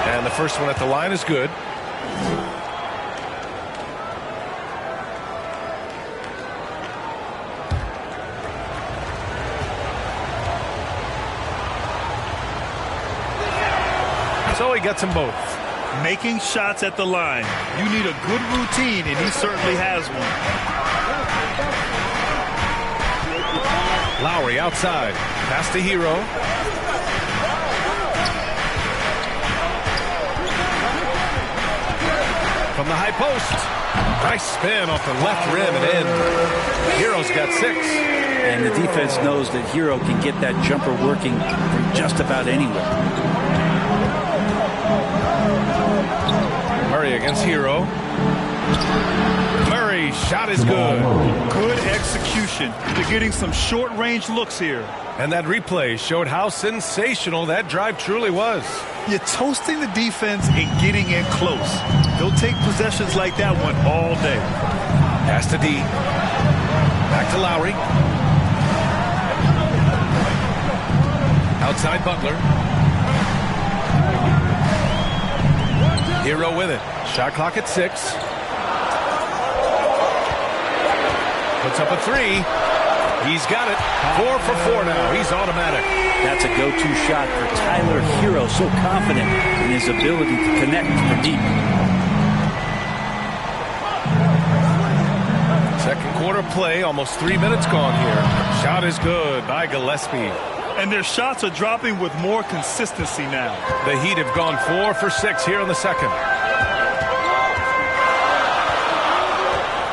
And the first one at the line is good. So he gets them both. Making shots at the line. You need a good routine, and he certainly has one. Lowry outside. Pass to Hero. From the high post. Nice spin off the left rim and in. Hero's got 6. And the defense knows that Hero can get that jumper working from just about anywhere. Murray against Hero. Murray, shot is good. Good execution. They're getting some short-range looks here. And that replay showed how sensational that drive truly was. You're toasting the defense and getting in close. They'll take possessions like that one all day. Pass to D. Back to Lowry. Outside Butler. Hero with it. Shot clock at 6. Puts up a 3. He's got it. 4 for 4 now. He's automatic. That's a go-to shot for Tyler Hero. So confident in his ability to connect from deep. Second quarter play. Almost 3 minutes gone here. Shot is good by Gillespie. And their shots are dropping with more consistency now. The Heat have gone 4 for 6 here in the second.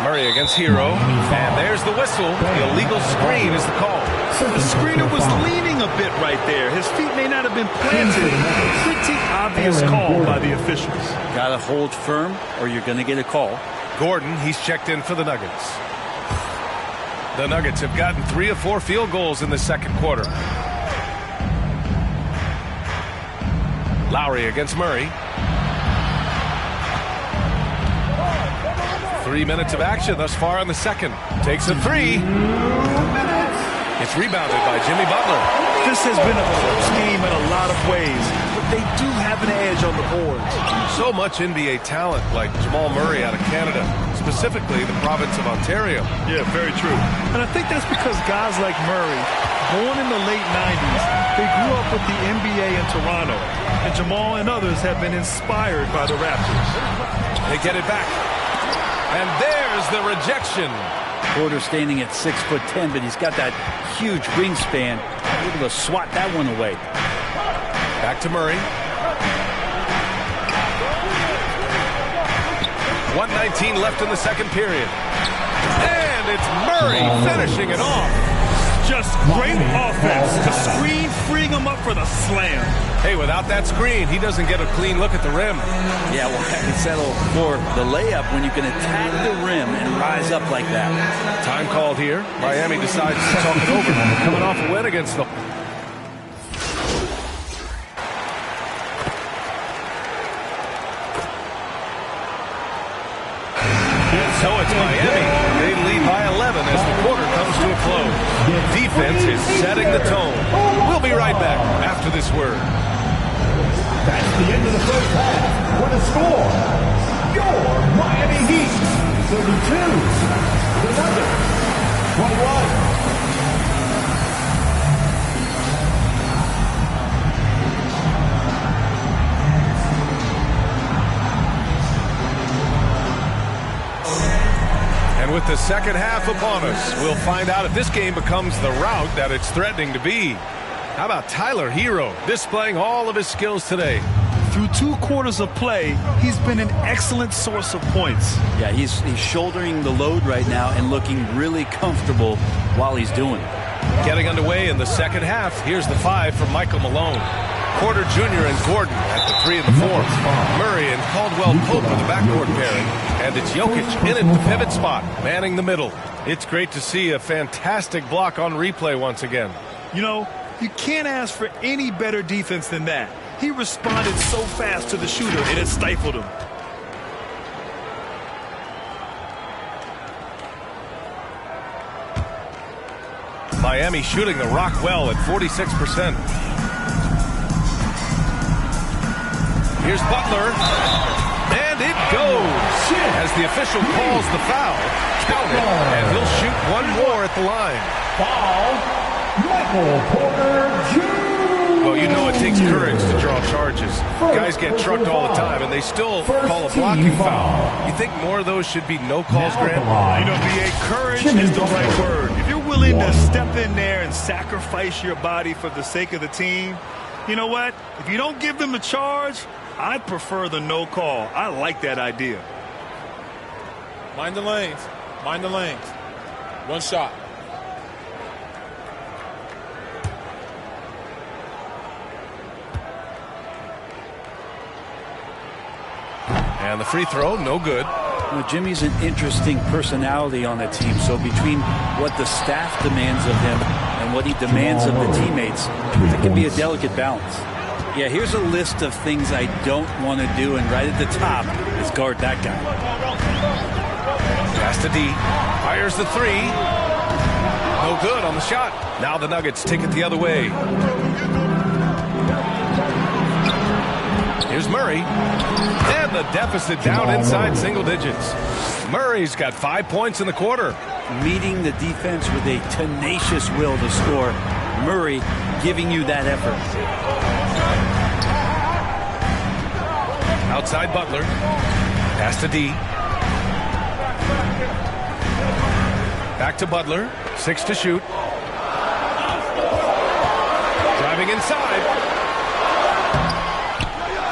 Murray against Hero. And there's the whistle. The illegal screen is the call. The screener was leaning a bit right there. His feet may not have been planted. Pretty obvious call by the officials. Got to hold firm or you're going to get a call. Gordon, he's checked in for the Nuggets. The Nuggets have gotten 3 of 4 field goals in the second quarter. Lowry against Murray. 3 minutes of action thus far in the second. Takes a 3. It's rebounded by Jimmy Butler. This has been a close game in a lot of ways, but they do have an edge on the boards. So much NBA talent like Jamal Murray out of Canada, specifically the province of Ontario. Yeah, very true. And I think that's because guys like Murray, born in the late 90s, they grew up with the NBA in Toronto. And Jamal and others have been inspired by the Raptors. They get it back. And there's the rejection. Porter standing at 6'10", but he's got that huge wingspan, able to swat that one away. Back to Murray. 1:19 left in the second period. And it's Murray finishing it off. Just great offense. The screen freeing him up for the slam. Hey, without that screen, he doesn't get a clean look at the rim. Yeah, well, I can settle for the layup when you can attack the rim and rise up like that. Time called here. Miami decides to talk it over. Coming off a win against the... So it's Miami. They lead by 11 as the quarter comes to a close. Defense is setting the tone. We'll be right back after this word. That's the end of the first half. What a score. Your Miami Heat. 32. The Nuggets. 21. And with the second half upon us, we'll find out if this game becomes the rout that it's threatening to be. How about Tyler Hero displaying all of his skills today? Through 2 quarters of play, he's been an excellent source of points. Yeah, he's shouldering the load right now and looking really comfortable while he's doing it. Getting underway in the second half, here's the 5 from Michael Malone. Porter Jr. and Gordon at the 3 and the 4. Murray and Caldwell-Pope with the backcourt pairing. And it's Jokic in at the pivot spot, manning the middle. It's great to see a fantastic block on replay once again. You know, you can't ask for any better defense than that. He responded so fast to the shooter, and it stifled him. Miami shooting the rock well at 46%. Here's Butler. And it goes. As the official calls the foul, count it, and he'll shoot one more at the line. Foul, Michael Porter Jr. Well, you know it takes courage to draw charges. Guys get trucked all the time, and they still call a blocking foul. You think more of those should be no calls granted? You know, BA, courage is the right word. If you're willing to step in there and sacrifice your body for the sake of the team, you know what? If you don't give them the charge, I'd prefer the no call. I like that idea. Mind the lanes. Mind the lanes. One shot. And the free throw, no good. Well, Jimmy's an interesting personality on the team. So between what the staff demands of him and what he demands of the teammates, it can be a delicate balance. Yeah, here's a list of things I don't want to do, and right at the top is guard that guy. Pass to D. Fires the 3. No good on the shot. Now the Nuggets take it the other way. Here's Murray. And the deficit down inside single digits. Murray's got 5 points in the quarter. Meeting the defense with a tenacious will to score. Murray giving you that effort. Outside Butler. Pass to D. Back to Butler. 6 to shoot. Driving inside.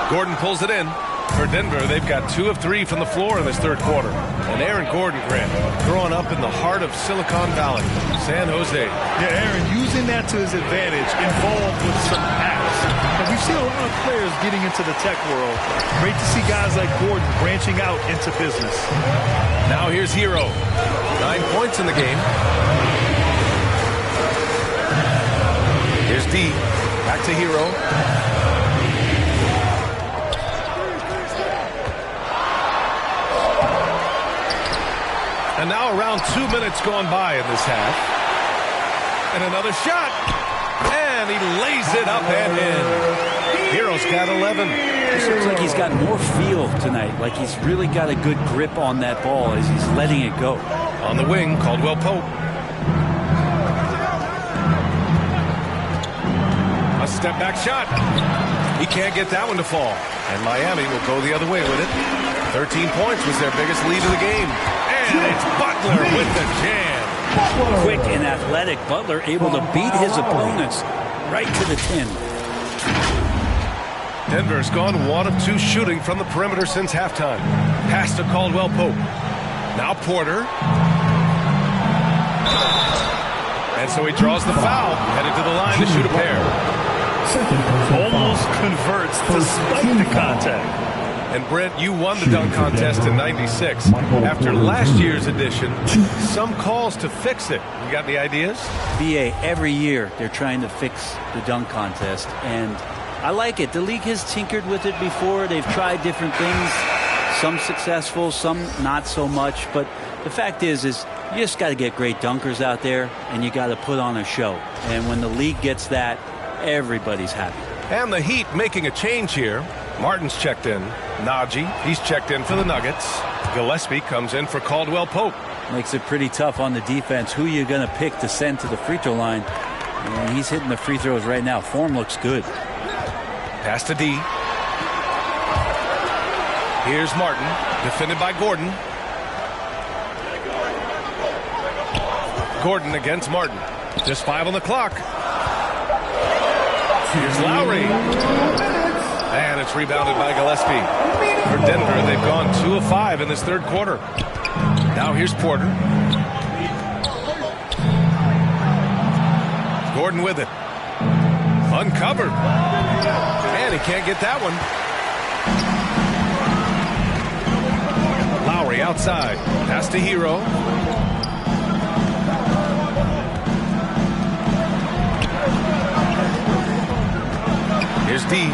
Gordon pulls it in. For Denver, they've got 2 of 3 from the floor in this third quarter. And Aaron Gordon, Grant, growing up in the heart of Silicon Valley, San Jose. Yeah, Aaron, using that to his advantage, involved with some hacks. And we've seen a lot of players getting into the tech world. Great to see guys like Gordon branching out into business. Now here's Hero. 9 points in the game. Here's D. Back to Hero. And now around 2 minutes gone by in this half. And another shot. And he lays it up and in. Hero's got 11. It looks like he's got more feel tonight. Like he's really got a good grip on that ball as he's letting it go. On the wing, Caldwell-Pope. A step back shot. He can't get that one to fall. And Miami will go the other way with it. 13 points was their biggest lead of the game. And it's Butler with the jam. Quick and athletic Butler able to beat his opponents right to the 10. Denver's gone 1 of 2 shooting from the perimeter since halftime. Pass to Caldwell-Pope. Now Porter. And so he draws the foul, headed to the line to shoot a pair. Almost converts despite the contact. And Brent, you won the dunk contest in '96. After last year's edition, some calls to fix it. You got any ideas? BA, every year they're trying to fix the dunk contest, and I like it. The league has tinkered with it before. They've tried different things, some successful, some not so much. But the fact is you just got to get great dunkers out there, and you got to put on a show. And when the league gets that, everybody's happy. And the Heat making a change here. Martin's checked in. Najee, he's checked in for the Nuggets. Gillespie comes in for Caldwell Pope. Makes it pretty tough on the defense. Who are you going to pick to send to the free throw line? And he's hitting the free throws right now. Form looks good. Pass to D. Here's Martin, defended by Gordon. Gordon against Martin. Just 5 on the clock. Here's Lowry. And it's rebounded by Gillespie. For Denver, they've gone 2 of 5 in this third quarter. Now here's Porter. Gordon with it. Uncovered. And he can't get that one. Lowry outside. Pass to Hero. Here's D.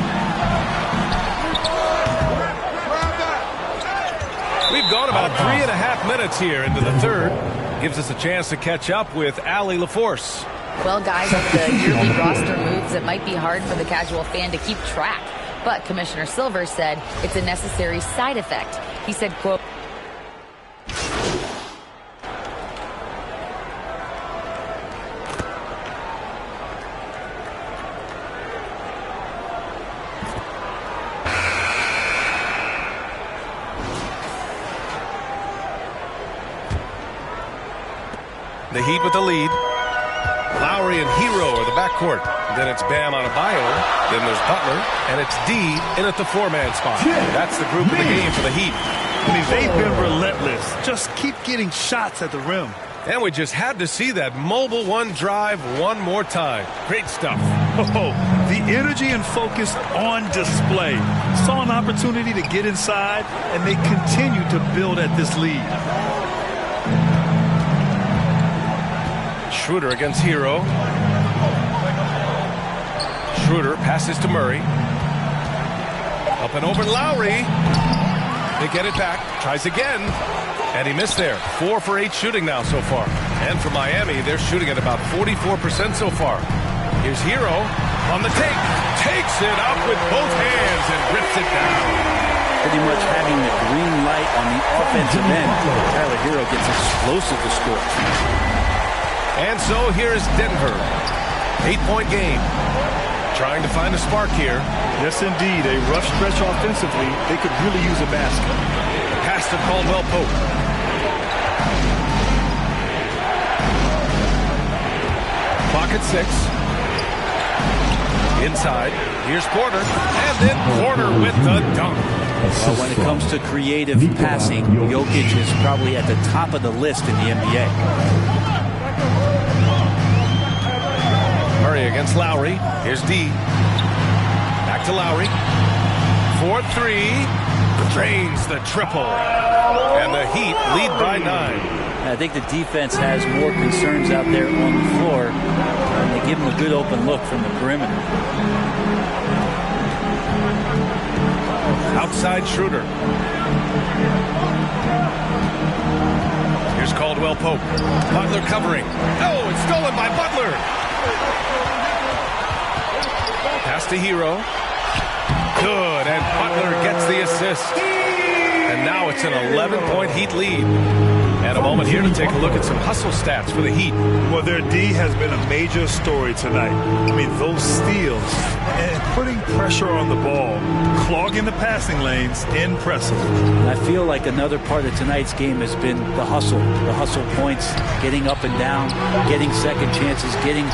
We've gone about 3.5 minutes here into the third. Gives us a chance to catch up with Allie LaForce. Well, guys, with the yearly roster moves, it might be hard for the casual fan to keep track. But Commissioner Silver said it's a necessary side effect. He said, quote, the Heat with the lead. Lowry and Hero are the backcourt. Then it's Bam Adebayo. Then there's Butler. And it's D in at the 4-man spot. That's the group of the game for the Heat. I mean, they've been relentless. Just keep getting shots at the rim. And we just had to see that mobile one drive one more time. Great stuff. Oh, the energy and focus on display. Saw an opportunity to get inside, and they continue to build at this lead. Schroeder against Hero. Schroeder passes to Murray. Up and over Lowry. They get it back. Tries again. And he missed there. 4 for 8 shooting now so far. And for Miami, they're shooting at about 44% so far. Here's Hero on the take. Takes it up with both hands and rips it down. Pretty much having the green light on the offensive end. Tyler Hero gets explosive to score. And so here's Denver. 8-point game. Trying to find a spark here. Yes, indeed. A rough stretch offensively. They could really use a basket. Pass to Caldwell Pope. Clock at 6. Inside. Here's Porter. And then Porter with the dunk. Well, when it comes to creative passing, Jokic is probably at the top of the list in the NBA. Murray against Lowry. Here's D. Back to Lowry. 4-3. Drains the triple. And the Heat lead by 9. I think the defense has more concerns out there on the floor. And they give them a good open look from the perimeter. Outside Schroeder. Here's Caldwell Pope. Butler covering. Oh, it's stolen by Butler. Pass to Hero. Good, and Butler gets the assist. And now it's an 11-point Heat lead. And a moment here to take a look at some hustle stats for the Heat. Well, their D has been a major story tonight. I mean, those steals and putting pressure on the ball, clogging the passing lanes, impressive. I feel like another part of tonight's game has been the hustle points, getting up and down, getting second chances, getting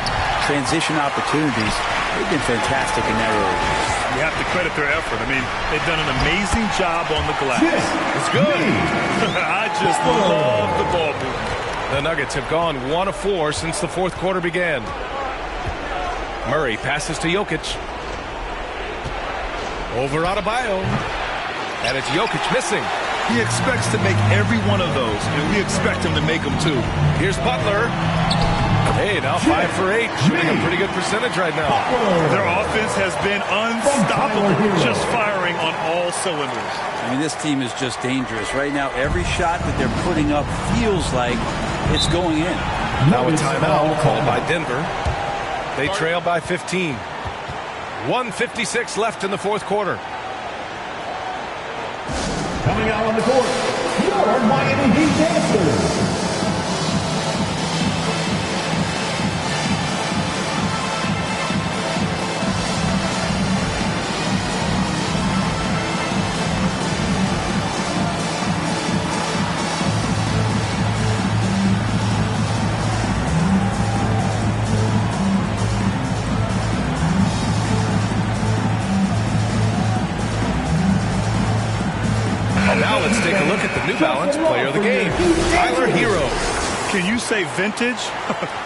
transition opportunities. They've been fantastic in that area. You have to credit their effort. I mean, they've done an amazing job on the glass. It's good. I just love the ball movement. The Nuggets have gone 1 of 4 since the fourth quarter began. Murray passes to Jokic. Over Adebayo. And it's Jokic missing. He expects to make every one of those, and we expect him to make them too. Here's Butler. Hey, now 5 for 8, shooting a pretty good percentage right now. Their offense has been unstoppable, just firing on all cylinders. I mean, this team is just dangerous. Right now, every shot that they're putting up feels like it's going in. Now a timeout called by Denver. They trail by 15. 1:56 left in the fourth quarter. Coming out on the court, your Miami Heat dancers. Now let's take a look at the New Balance player of the game, Tyler Hero. Can you say vintage?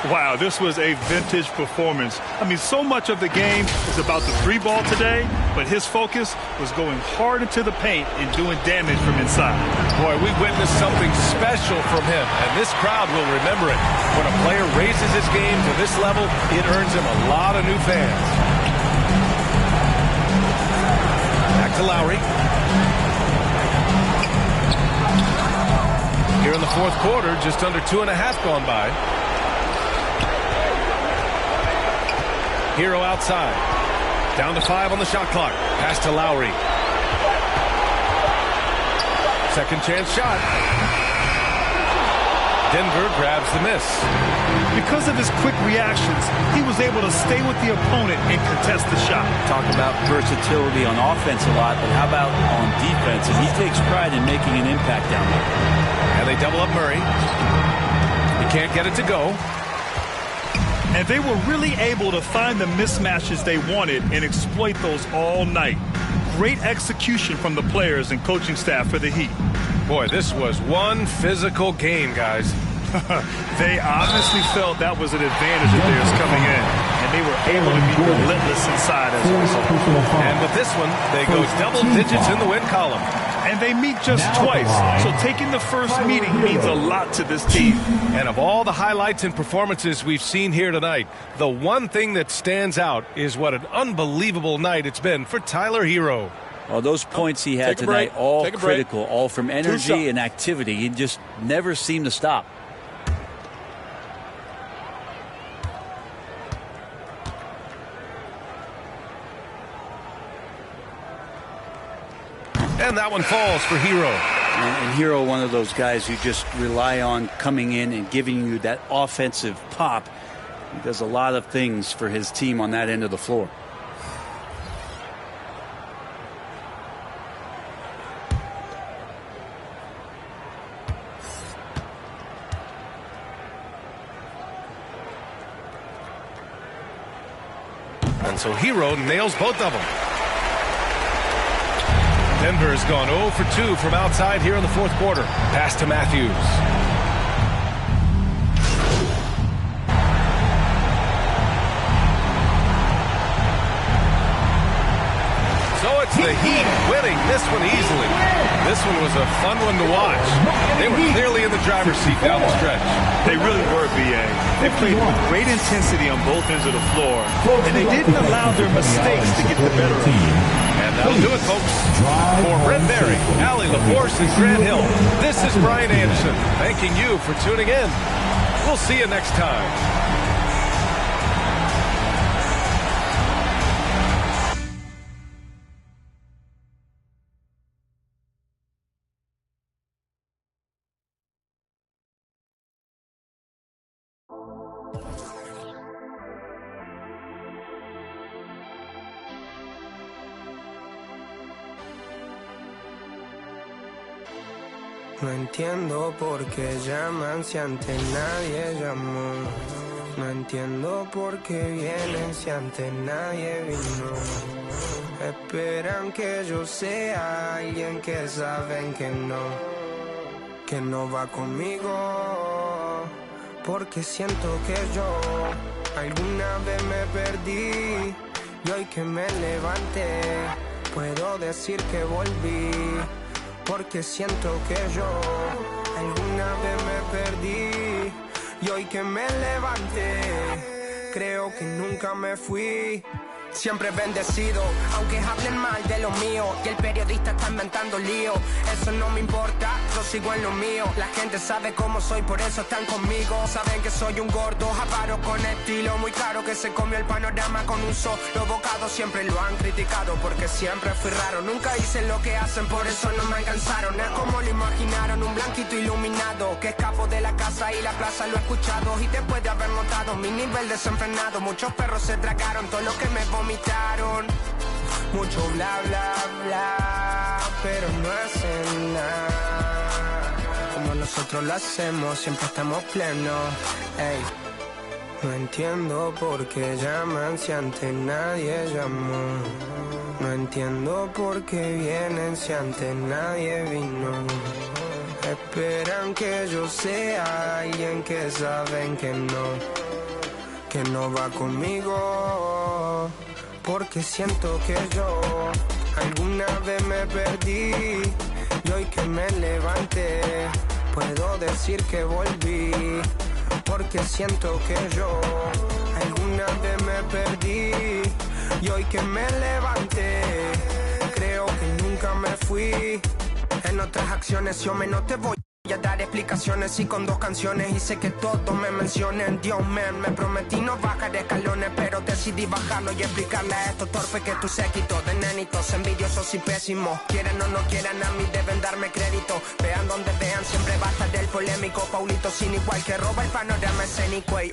Wow, this was a vintage performance. I mean, so much of the game is about the three ball today, but his focus was going hard into the paint and doing damage from inside. Boy, we witnessed something special from him, and this crowd will remember it. When a player raises his game to this level, it earns him a lot of new fans. Back to Lowry. Here in the fourth quarter, just under 2.5 gone by. Hero outside. Down to 5 on the shot clock. Pass to Lowry. Second chance shot. Denver grabs the miss. Because of his quick reactions, he was able to stay with the opponent and contest the shot. Talk about versatility on offense a lot, but how about on defense? And he takes pride in making an impact down there. And they double up Murray. He can't get it to go. And they were really able to find the mismatches they wanted and exploit those all night. Great execution from the players and coaching staff for the Heat. Boy, this was one physical game, guys. They obviously felt that was an advantage of theirs coming in, and they were able to be relentless inside as a result. And with this one, they go double digits in the win column. And they meet just twice, so taking the first meeting means a lot to this team. And of all the highlights and performances we've seen here tonight, the one thing that stands out is what an unbelievable night it's been for Tyler Hero. Well, those points he had tonight, all critical, all from energy and activity. He just never seemed to stop. And that one falls for Hero. And Hero, one of those guys who just rely on coming in and giving you that offensive pop. He does a lot of things for his team on that end of the floor. And so Hero nails both of them. Denver's gone 0 for 2 from outside here in the fourth quarter. Pass to Matthews. So it's the Heat winning this one easily. This one was a fun one to watch. They were clearly in the driver's seat down the stretch. They really were, B.A. They played with great intensity on both ends of the floor, and they didn't allow their mistakes to get the better of them. And that'll do it, folks. For Brent Berry, Allie LaForce, and Grant Hill, this is Brian Anderson thanking you for tuning in. We'll see you next time. No entiendo por qué llaman si antes nadie llamó. No entiendo por qué vienen si antes nadie vino. Esperan que yo sea alguien que saben que no va conmigo. porque siento que yo alguna vez me perdí y hoy que me levanté puedo decir que volví, porque siento que yo alguna vez me perdí y hoy que me levanté creo que nunca me fui. Siempre bendecido, aunque hablen mal de lo mío y el periodista está inventando lío. Eso no me importa, yo sigo en lo mío. La gente sabe cómo soy, por eso están conmigo. Saben que soy un gordo, avaro con estilo muy caro, que se comió el panorama con un solo bocado. Siempre lo han criticado porque siempre fui raro. Nunca hice lo que hacen, por eso no me alcanzaron. Es como lo imaginaron, un blanquito iluminado, que escapo de la casa y la plaza lo he escuchado. Y después de haber notado mi nivel desenfrenado, muchos perros se tragaron todo lo que me vomitaron. Mucho bla bla bla, pero no hacen nada como nosotros lo hacemos, siempre estamos plenos. Ey. No entiendo por qué llaman si antes nadie llamó. No entiendo por qué vienen si antes nadie vino. Esperan que yo sea alguien que saben que no va conmigo, porque siento que yo alguna vez me perdí y hoy que me levanté puedo decir que volví, porque siento que yo alguna vez me perdí y hoy que me levanté creo que nunca me fui. En otras acciones yo menos te voy a dar explicaciones y con 2 canciones hice que todos me mencionen. Dios man, me prometí no bajar escalones, pero decidí bajarlo y explicarle a estos torpes que tu séquito de nenitos envidiosos y pésimos, quieran o no quieran a mí deben darme crédito. Vean donde vean, siempre va a estar el polémico Paulito sin igual que roba el panorama escénico. Y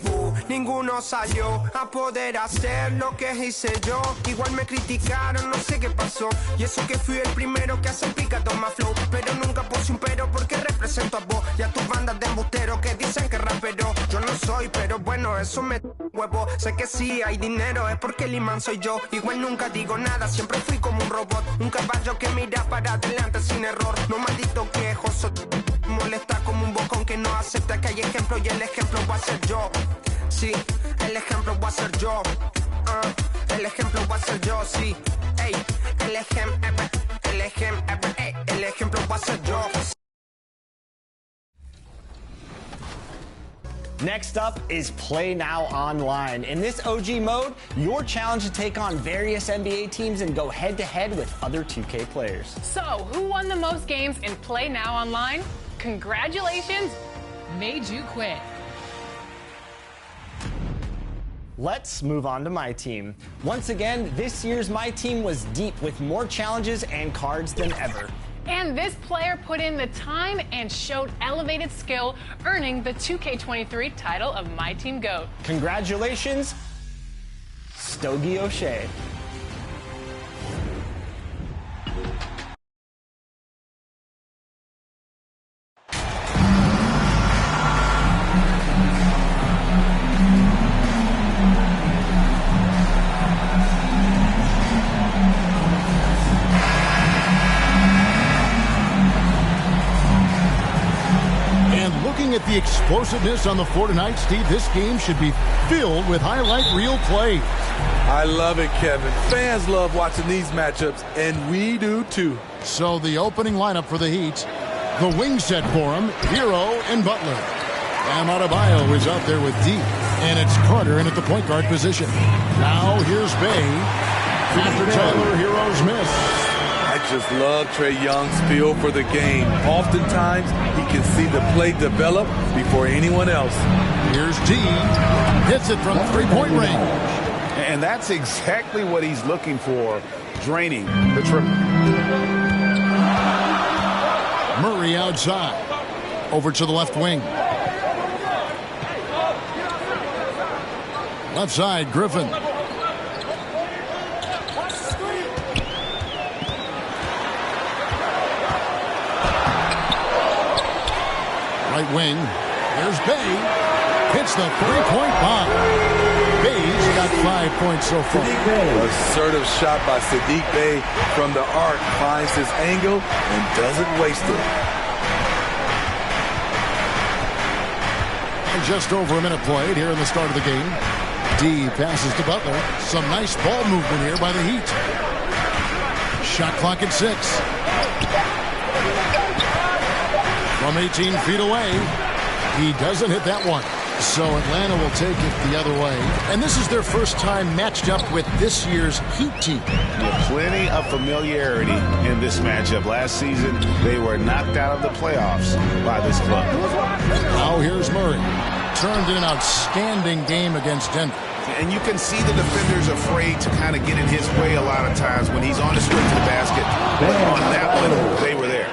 ninguno salió a poder hacer lo que hice yo. Igual me criticaron, no sé qué pasó, y eso que fui el primero que hace picado más flow, pero nunca puse un pero porque represento a vos y a tus bandas de embusteros que dicen que rapero yo no soy, pero bueno, eso me huevo. Sé que sí hay dinero, es porque el imán soy yo. Igual nunca digo nada, siempre fui como un robot, un caballo que mira para adelante sin error. No maldito quejoso, molesta como un bocón que no acepta que hay ejemplo y el ejemplo va a ser yo. Sí, el ejemplo va a ser yo. El ejemplo va a ser yo, sí. Ey, el ejemplo va a ser yo. Next up is Play Now Online. In this OG mode, you're challenged to take on various NBA teams and go head-to-head with other 2K players. So, who won the most games in Play Now Online? Congratulations, made you quit. Let's move on to my team. Once again, this year's My Team was deep with more challenges and cards than ever. And this player put in the time and showed elevated skill, earning the 2K23 title of My Team GOAT. Congratulations, Stogie O'Shea. At the explosiveness on the floor tonight, Steve, this game should be filled with highlight reel plays. I love it, Kevin. Fans love watching these matchups, and we do too. So the opening lineup for the Heat, the wing set for him, Hero and Butler. Bam Adebayo is out there with D, and it's Carter in at the point guard position. Now here's Bay after Tyler Hero's miss. I just love Trae Young's feel for the game. Oftentimes, he can see the play develop before anyone else. Here's D. Hits it from three-point range. And that's exactly what he's looking for, draining the triple. Murray outside. Over to the left wing. Left side, Griffin. Right wing. There's Bay. Hits the three-point bomb. Bay's got 5 points so far. Assertive shot by Sadiq Bey from the arc. Finds his angle and doesn't waste it. And just over a minute played here in the start of the game. D passes to Butler. Some nice ball movement here by the Heat. Shot clock at 6. From 18 feet away, he doesn't hit that one. So Atlanta will take it the other way. And this is their first time matched up with this year's Heat team. With plenty of familiarity in this matchup. Last season, they were knocked out of the playoffs by this club. Now here's Murray. Turned in an outstanding game against Denver. And you can see the defenders afraid to kind of get in his way a lot of times when he's on his way to the basket. But on that one, they were there.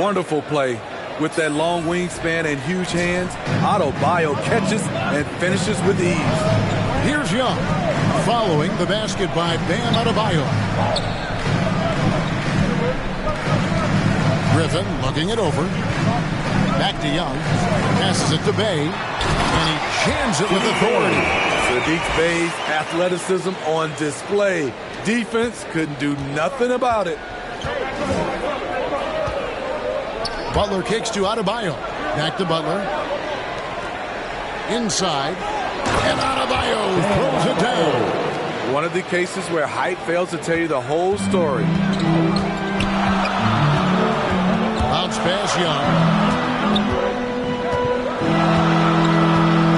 Wonderful play. With that long wingspan and huge hands, Adebayo catches and finishes with ease. Here's Young, following the basket by Bam Adebayo. Griffin looking it over. Back to Young. Passes it to Bay. And he jams it with authority. Sadiq Bey's athleticism on display. Defense couldn't do nothing about it. Butler kicks to Adebayo. Back to Butler. Inside. And Adebayo throws it down. One of the cases where height fails to tell you the whole story. Bounce pass Young.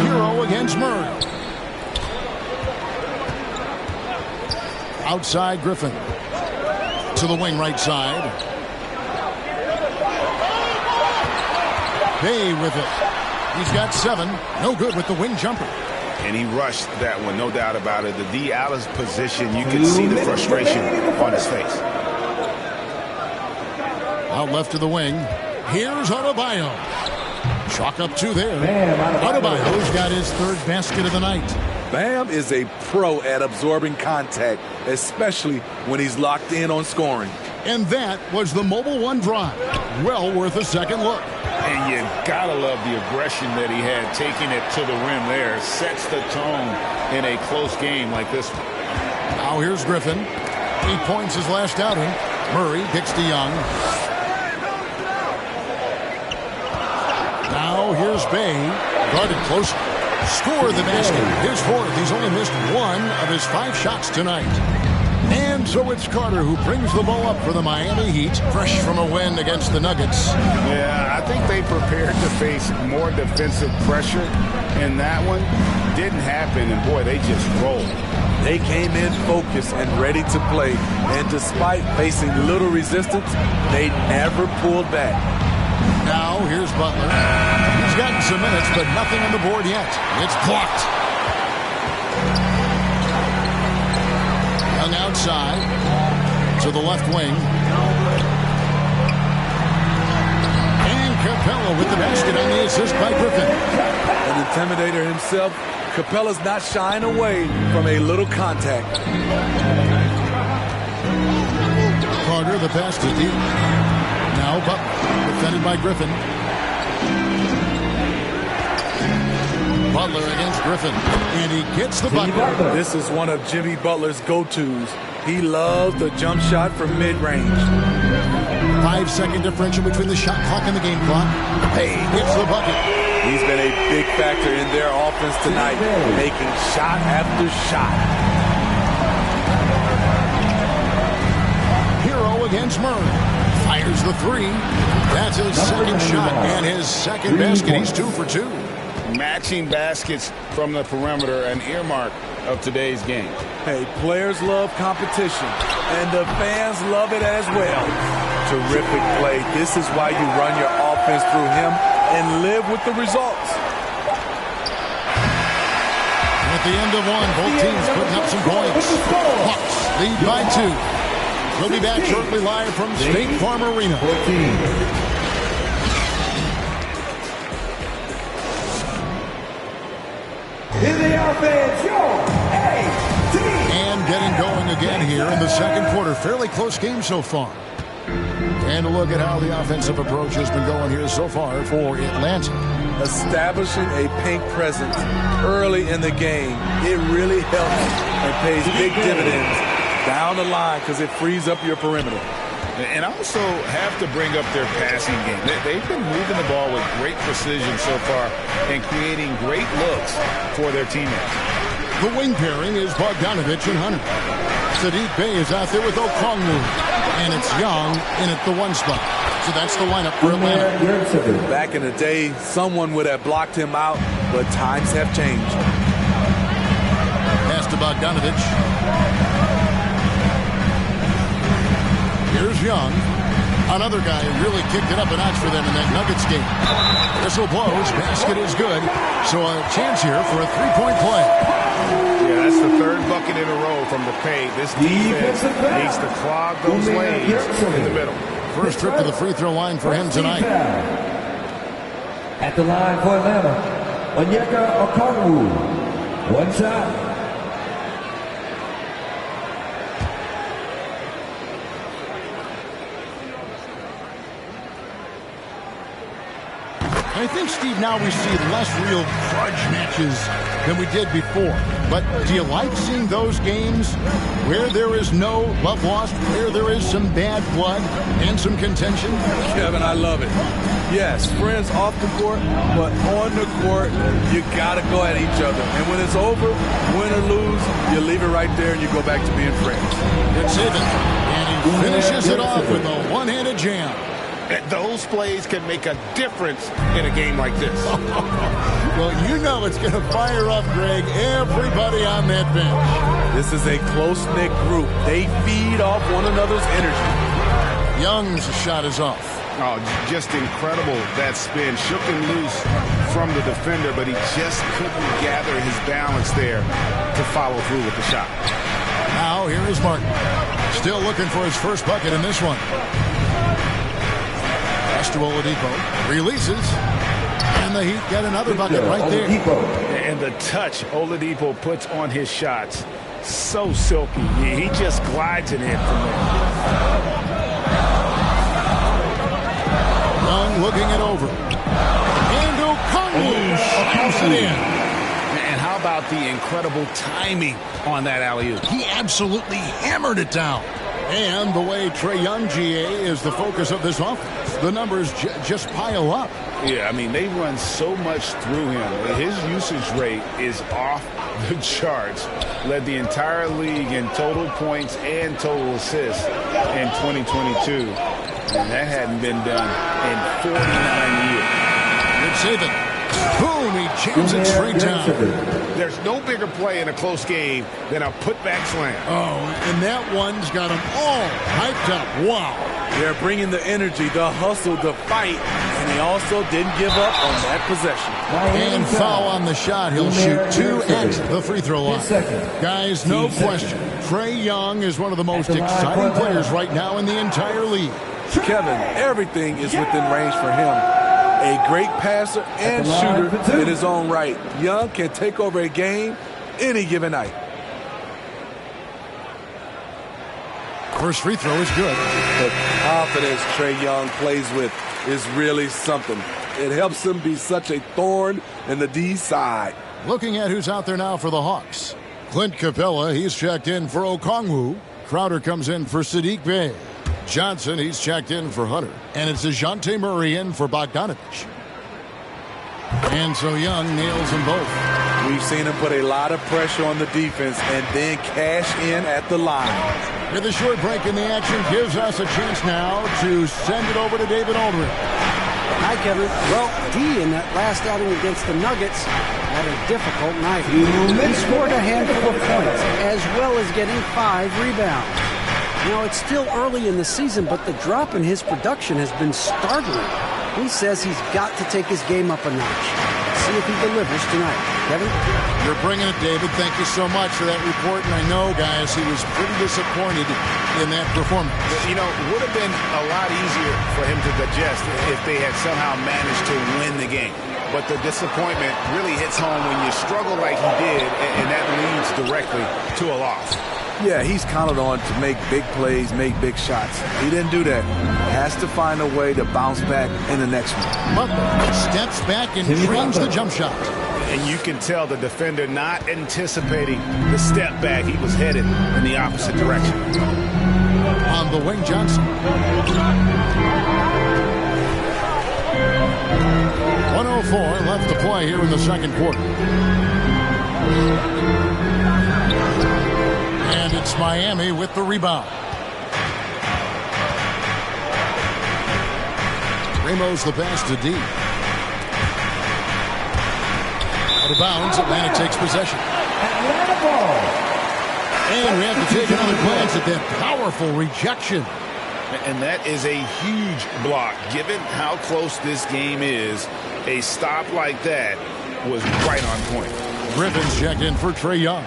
Hero against Murray. Outside Griffin. To the wing right side. Bay with it. He's got 7. No good with the wing jumper. And he rushed that one, no doubt about it. The D out of position, you can see the frustration on his face. Out left to the wing. Here's Adebayo. Chalk up 2 there. Adebayo's got his 3rd basket of the night. Bam is a pro at absorbing contact, especially when he's locked in on scoring. And that was the Mobile One drive. Well worth a second look. And you gotta love the aggression that he had, taking it to the rim there. Sets the tone in a close game like this one. Now here's Griffin. 8 points his last outing. Murray kicks to Young. Now here's Bay. Guarded close. Score the basket. His 4th. He's only missed 1 of his 5 shots tonight. And so it's Carter who brings the ball up for the Miami Heat, fresh from a win against the Nuggets. Yeah, I think they prepared to face more defensive pressure, and that one didn't happen, and boy, they just rolled. They came in focused and ready to play, and despite facing little resistance, they never pulled back. Now here's Butler. He's gotten some minutes, but nothing on the board yet. It's blocked. Young outside to the left wing. And Capella with the basket on the assist by Griffin. An intimidator himself, Capella's not shying away from a little contact. Carter, the pass to deep. Now Butler, defended by Griffin. Butler against Griffin, and he gets the bucket. This is one of Jimmy Butler's go-tos. He loves the jump shot from mid-range. 5-second differential between the shot clock and the game clock. Hey, gets the bucket. He's been a big factor in their offense tonight, making shot after shot. Hero against Murray. Fires the 3. That's his second shot and his second basket. He's 2 for 2. Matching baskets from the perimeter, an earmark of today's game. Hey, players love competition, and the fans love it as well. Terrific play. This is why you run your offense through him and live with the results. At the end of 1, both teams putting up some points. Bucks lead by 2. We'll be back shortly live from State Farm Arena. In the offense, your A-Team. And getting going again here in the second quarter. Fairly close game so far. And a look at how the offensive approach has been going here so far for Atlanta. Establishing a paint presence early in the game, it really helps and pays big dividends down the line because it frees up your perimeter. And I also have to bring up their passing game. They've been moving the ball with great precision so far and creating great looks for their teammates. The wing pairing is Bogdanovich and Hunter. Sadiq Bey is out there with Okongwu. And it's Young in at the 1 spot. So that's the lineup for Atlanta. Back in the day, someone would have blocked him out, but times have changed. Pass to Bogdanovich. Here's Young. Another guy who really kicked it up a notch for them in that Nuggets game. Whistle blows. Basket is good. So a chance here for a 3-point play. Yeah, that's the 3rd bucket in a row from the paint. This defense needs to clog those lanes in the middle. First trip to the free throw line for him tonight. At the line for Atlanta, Onyeka Okongwu. 1 shot. I think, Steve, now we see less real grudge matches than we did before. But do you like seeing those games where there is no love lost, where there is some bad blood and some contention? Kevin, I love it. Yes, friends off the court, but on the court, you got to go at each other. And when it's over, win or lose, you leave it right there and you go back to being friends. It's even. And he finishes it off with a one-handed jam. Those plays can make a difference in a game like this. Well, you know it's going to fire up, Greg, everybody on that bench. This is a close-knit group. They feed off one another's energy. Young's shot is off. Oh, just incredible, that spin. Shook him loose from the defender, but he just couldn't gather his balance there to follow through with the shot. Now, here is Martin. Still looking for his first bucket in this one. Pass to Oladipo. Releases. And the Heat get another bucket right there. And the touch Oladipo puts on his shots, so silky. He just glides it in from there. Young looking it over. And Okongwu shoots it in. And how about the incredible timing on that alley-oop? He absolutely hammered it down. And the way Trae Young, GA, is the focus of this offense. The numbers just pile up. Yeah, I mean, they run so much through him. His usage rate is off the charts. Led the entire league in total points and total assists in 2022. And that hadn't been done in 49 years. Good saving. Boom, he jams it straight down. There's no bigger play in a close game than a putback slam. Oh, and that one's got them all hyped up. Wow. They're bringing the energy, the hustle, the fight, and they also didn't give up on that possession. And foul on the shot. He'll shoot 2 at the free throw line. Guys, no question. Trae Young is one of the most exciting players right now in the entire league. Kevin, everything is within range for him. A great passer and shooter in his own right. Young can take over a game any given night. First free throw is good. The confidence Trae Young plays with is really something. It helps him be such a thorn in the D side. Looking at who's out there now for the Hawks. Clint Capella, he's checked in for Okongwu. Crowder comes in for Sadiq Bey. Johnson, he's checked in for Hunter. And it's DeJounte Murray in for Bogdanovich. And so Young nails them both. We've seen him put a lot of pressure on the defense and then cash in at the line. With a short break in the action gives us a chance now to send it over to David Aldridge. Hi, Kevin. Well, D in that last outing against the Nuggets had a difficult night. He scored a handful of points as well as getting 5 rebounds. Now, it's still early in the season, but the drop in his production has been startling. He says he's got to take his game up a notch. See if he delivers tonight. Kevin? You're bringing it, David. Thank you so much for that report. And I know, guys, he was pretty disappointed in that performance. You know, it would have been a lot easier for him to digest if they had somehow managed to win the game. But the disappointment really hits home when you struggle like he did, and that leads directly to a loss. Yeah, he's counted on to make big plays, make big shots. He didn't do that. Has to find a way to bounce back in the next one. Butler steps back and trains the jump shot. And you can tell the defender not anticipating the step back. He was headed in the opposite direction. on the wing, Johnson. 104 left to play here in the second quarter. And it's Miami with the rebound. Ramos the pass to D. Out of bounds, Atlanta takes possession. Atlanta ball. And we have to take another glance at that powerful rejection. And that is a huge block. Given how close this game is, a stop like that was right on point. Griffin's checked in for Trae Young.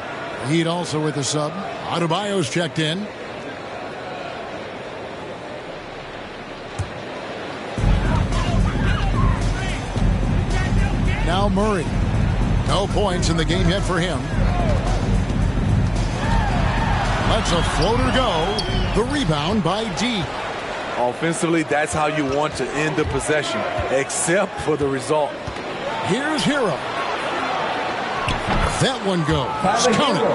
Heat also with the sub. Adebayo's checked in. Now Murray. No points in the game yet for him. Lets a floater go. The rebound by D. Offensively, that's how you want to end the possession, except for the result. Here's Hero. That one goes. Counted.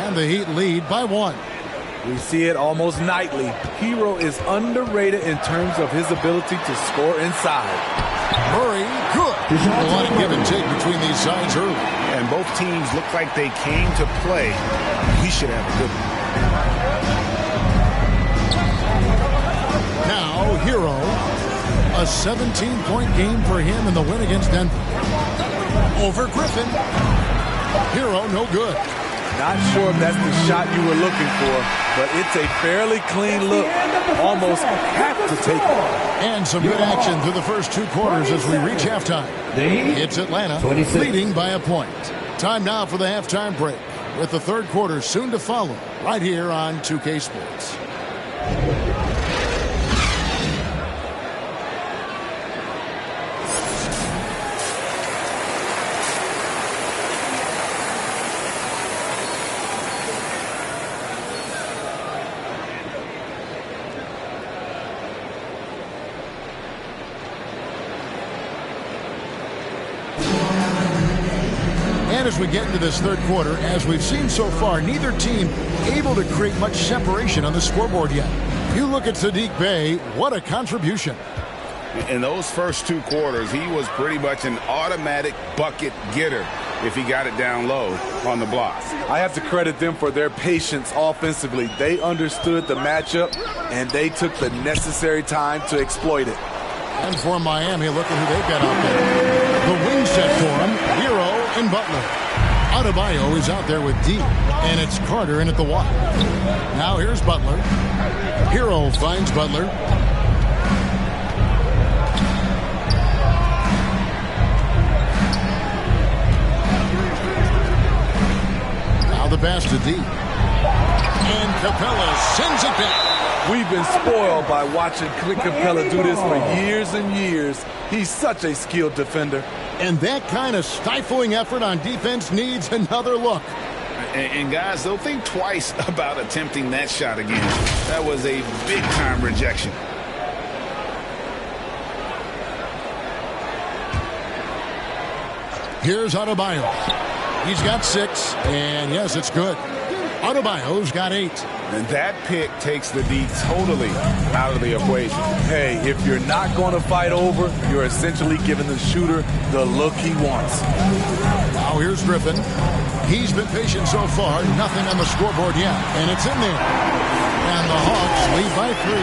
And the Heat lead by 1. We see it almost nightly. Hero is underrated in terms of his ability to score inside. Murray, good. A lot of give and take between these sides early. And both teams look like they came to play. We should have a good one. Now, Hero. A 17-point game for him in the win against Denver. Over Griffin. Hero, no good. Not sure if that's the shot you were looking for, but it's a fairly clean look. Almost have to take it. And some good action through the first 2 quarters as we reach halftime. It's Atlanta leading by a point. Time now for the halftime break, with the third quarter soon to follow, right here on 2K Sports. As we get into this third quarter, as we've seen so far, neither team able to create much separation on the scoreboard yet. You look at Saddiq Bey, what a contribution. In those first 2 quarters, he was pretty much an automatic bucket getter if he got it down low on the block. I have to credit them for their patience offensively. They understood the matchup, and they took the necessary time to exploit it. And for Miami, look at who they've got out there. The wing set for him, Hero and Butler. Adebayo is out there with D, and it's Carter in at the Y. Now here's Butler. Hero finds Butler. Now the pass to D. And Capella sends it back. We've been spoiled by watching Clint Capella do this for years and years. He's such a skilled defender. And that kind of stifling effort on defense needs another look. And guys, they'll think twice about attempting that shot again. That was a big-time rejection. Here's Adebayo. He's got 6, and yes, it's good. Adebayo's got 8. And that pick takes the D totally out of the equation. Hey, if you're not going to fight over, you're essentially giving the shooter the look he wants. Now here's Griffin. He's been patient so far. Nothing on the scoreboard yet. And it's in there. And the Hawks lead by 3.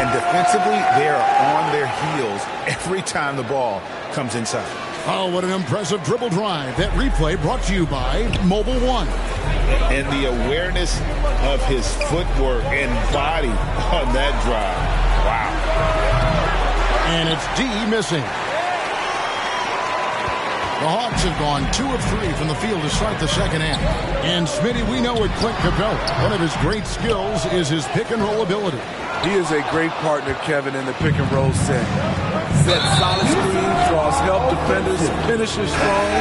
And defensively, they are on their heels every time the ball comes inside. Oh, what an impressive dribble drive. That replay brought to you by Mobile One. And the awareness of his footwork and body on that drive. Wow. And it's D missing. The Hawks have gone 2 of 3 from the field to start the second half. And Smitty, we know with Clint Capella, one of his great skills is his pick and roll ability. He is a great partner, Kevin, in the pick and roll set. Set solid screens, draws help defenders, finishes strong.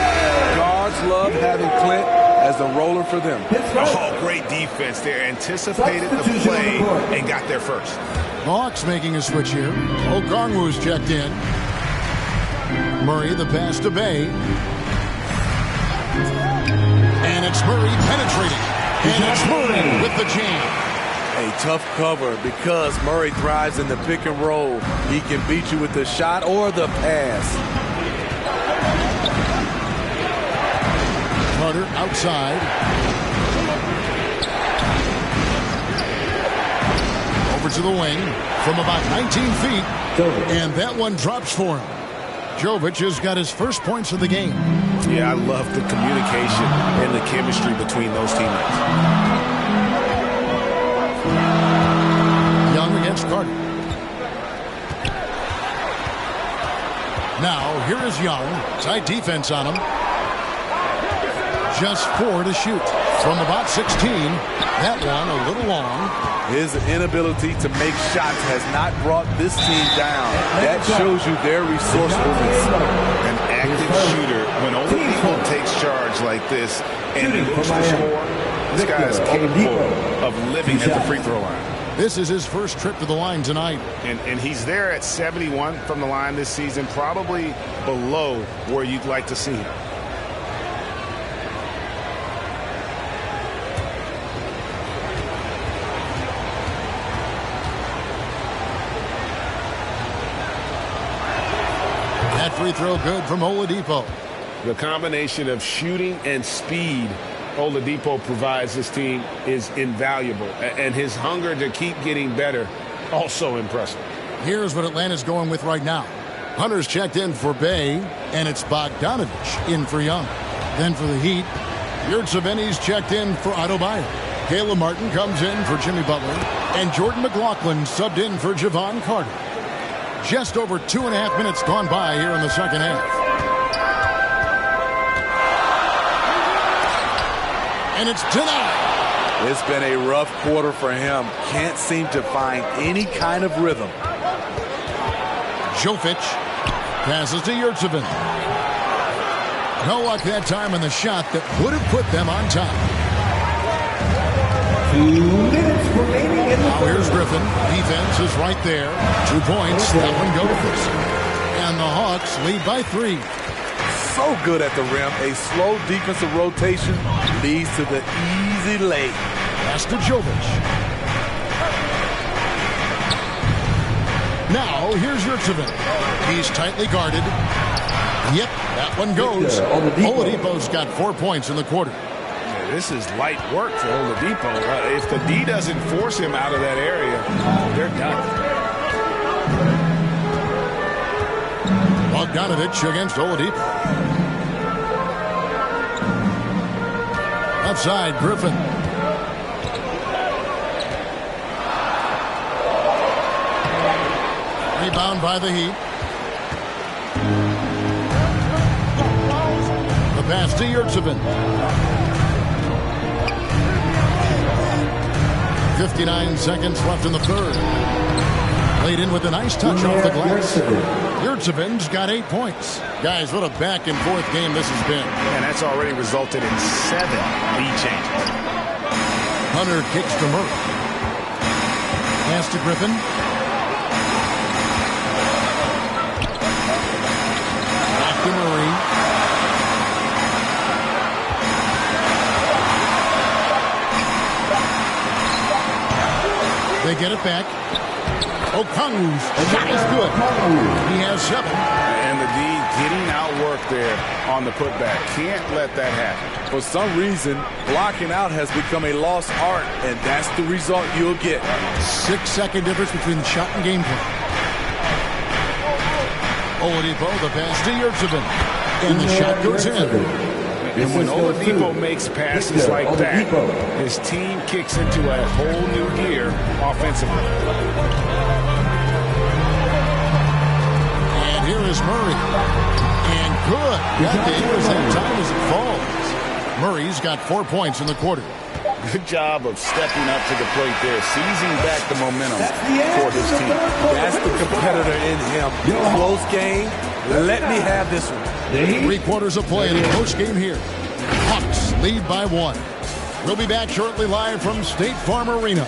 Guards love having Clint as a roller for them. Oh, great defense there. Anticipated the play and got there first. The Hawks making a switch here. Okongwu's checked in. Murray the pass to Bey. And it's Murray penetrating. And it's Murray with the jam. A tough cover because Murray thrives in the pick and roll. He can beat you with the shot or the pass. Carter outside. Over to the wing from about 19 feet. And that one drops for him. Jovic has got his first points of the game. Yeah, I love the communication and the chemistry between those teammates. Young against Carter. Now, here is Young. Tight defense on him. Just 4 to shoot. From about 16. That one a little long. His inability to make shots has not brought this team down. That shows you their resourcefulness. An active shooter, when Oladipo takes charge like this and he looks to score, this guy is capable of living at the free throw line. This is his first trip to the line tonight. And he's there at 71 from the line this season, probably below where you'd like to see him. Free throw good from Oladipo. The combination of shooting and speed Oladipo provides this team is invaluable. And his hunger to keep getting better, also impressive. Here's what Atlanta's going with right now. Hunter's checked in for Bay, and it's Bogdanovich in for Young. Then for the Heat, Yurtseven's checked in for Adebayo. Caleb Martin comes in for Jimmy Butler, and Jordan McLaughlin subbed in for Javon Carter. Just over 2.5 minutes gone by here in the second half. And it's denied. It's been a rough quarter for him. Can't seem to find any kind of rhythm. Jovic passes to Yurtseven. No luck that time in the shot that would have put them on top. 2 minutes remaining in the now here's Griffin. Defense is right there. 2 points. That one goes. And the Hawks lead by 3. So good at the rim. A slow defensive rotation leads to the easy lay. Pass to Jovic. Now here's Yurtseven. He's tightly guarded. Yep, that one goes. Oladipo's got 4 points in the quarter. This is light work for Oladipo. If the D doesn't force him out of that area, they're done. Bogdanovich against Oladipo. Outside, Griffin. Rebound by the Heat. The pass to Yurtseven. 59 seconds left in the third. Played in with a nice touch off the glass. Yurtseven's got 8 points. Guys, what a back-and-forth game this has been. And that's already resulted in 7 lead changes. Hunter kicks to Murray. Pass to Griffin. Back to Murray. They get it back. Okongwu's shot is good. He has 7. And the D getting outworked there on the putback. Can't let that happen. For some reason, blocking out has become a lost art, and that's the result you'll get. 6-second difference between the shot and game plan. Oladipo, the pass to Yurtseven. And the shot goes in. And when Oladipo makes passes like that, his team kicks into a whole new gear offensively. And here is Murray. And good. Got the Ingles that time as it falls. Murray's got 4 points in the quarter. Good job of stepping up to the plate there, seizing back the momentum for his team. That's the competitor in him. Close game. Let me have this one. 3 quarters of play in the post game here. Hawks lead by 1. We'll be back shortly live from State Farm Arena.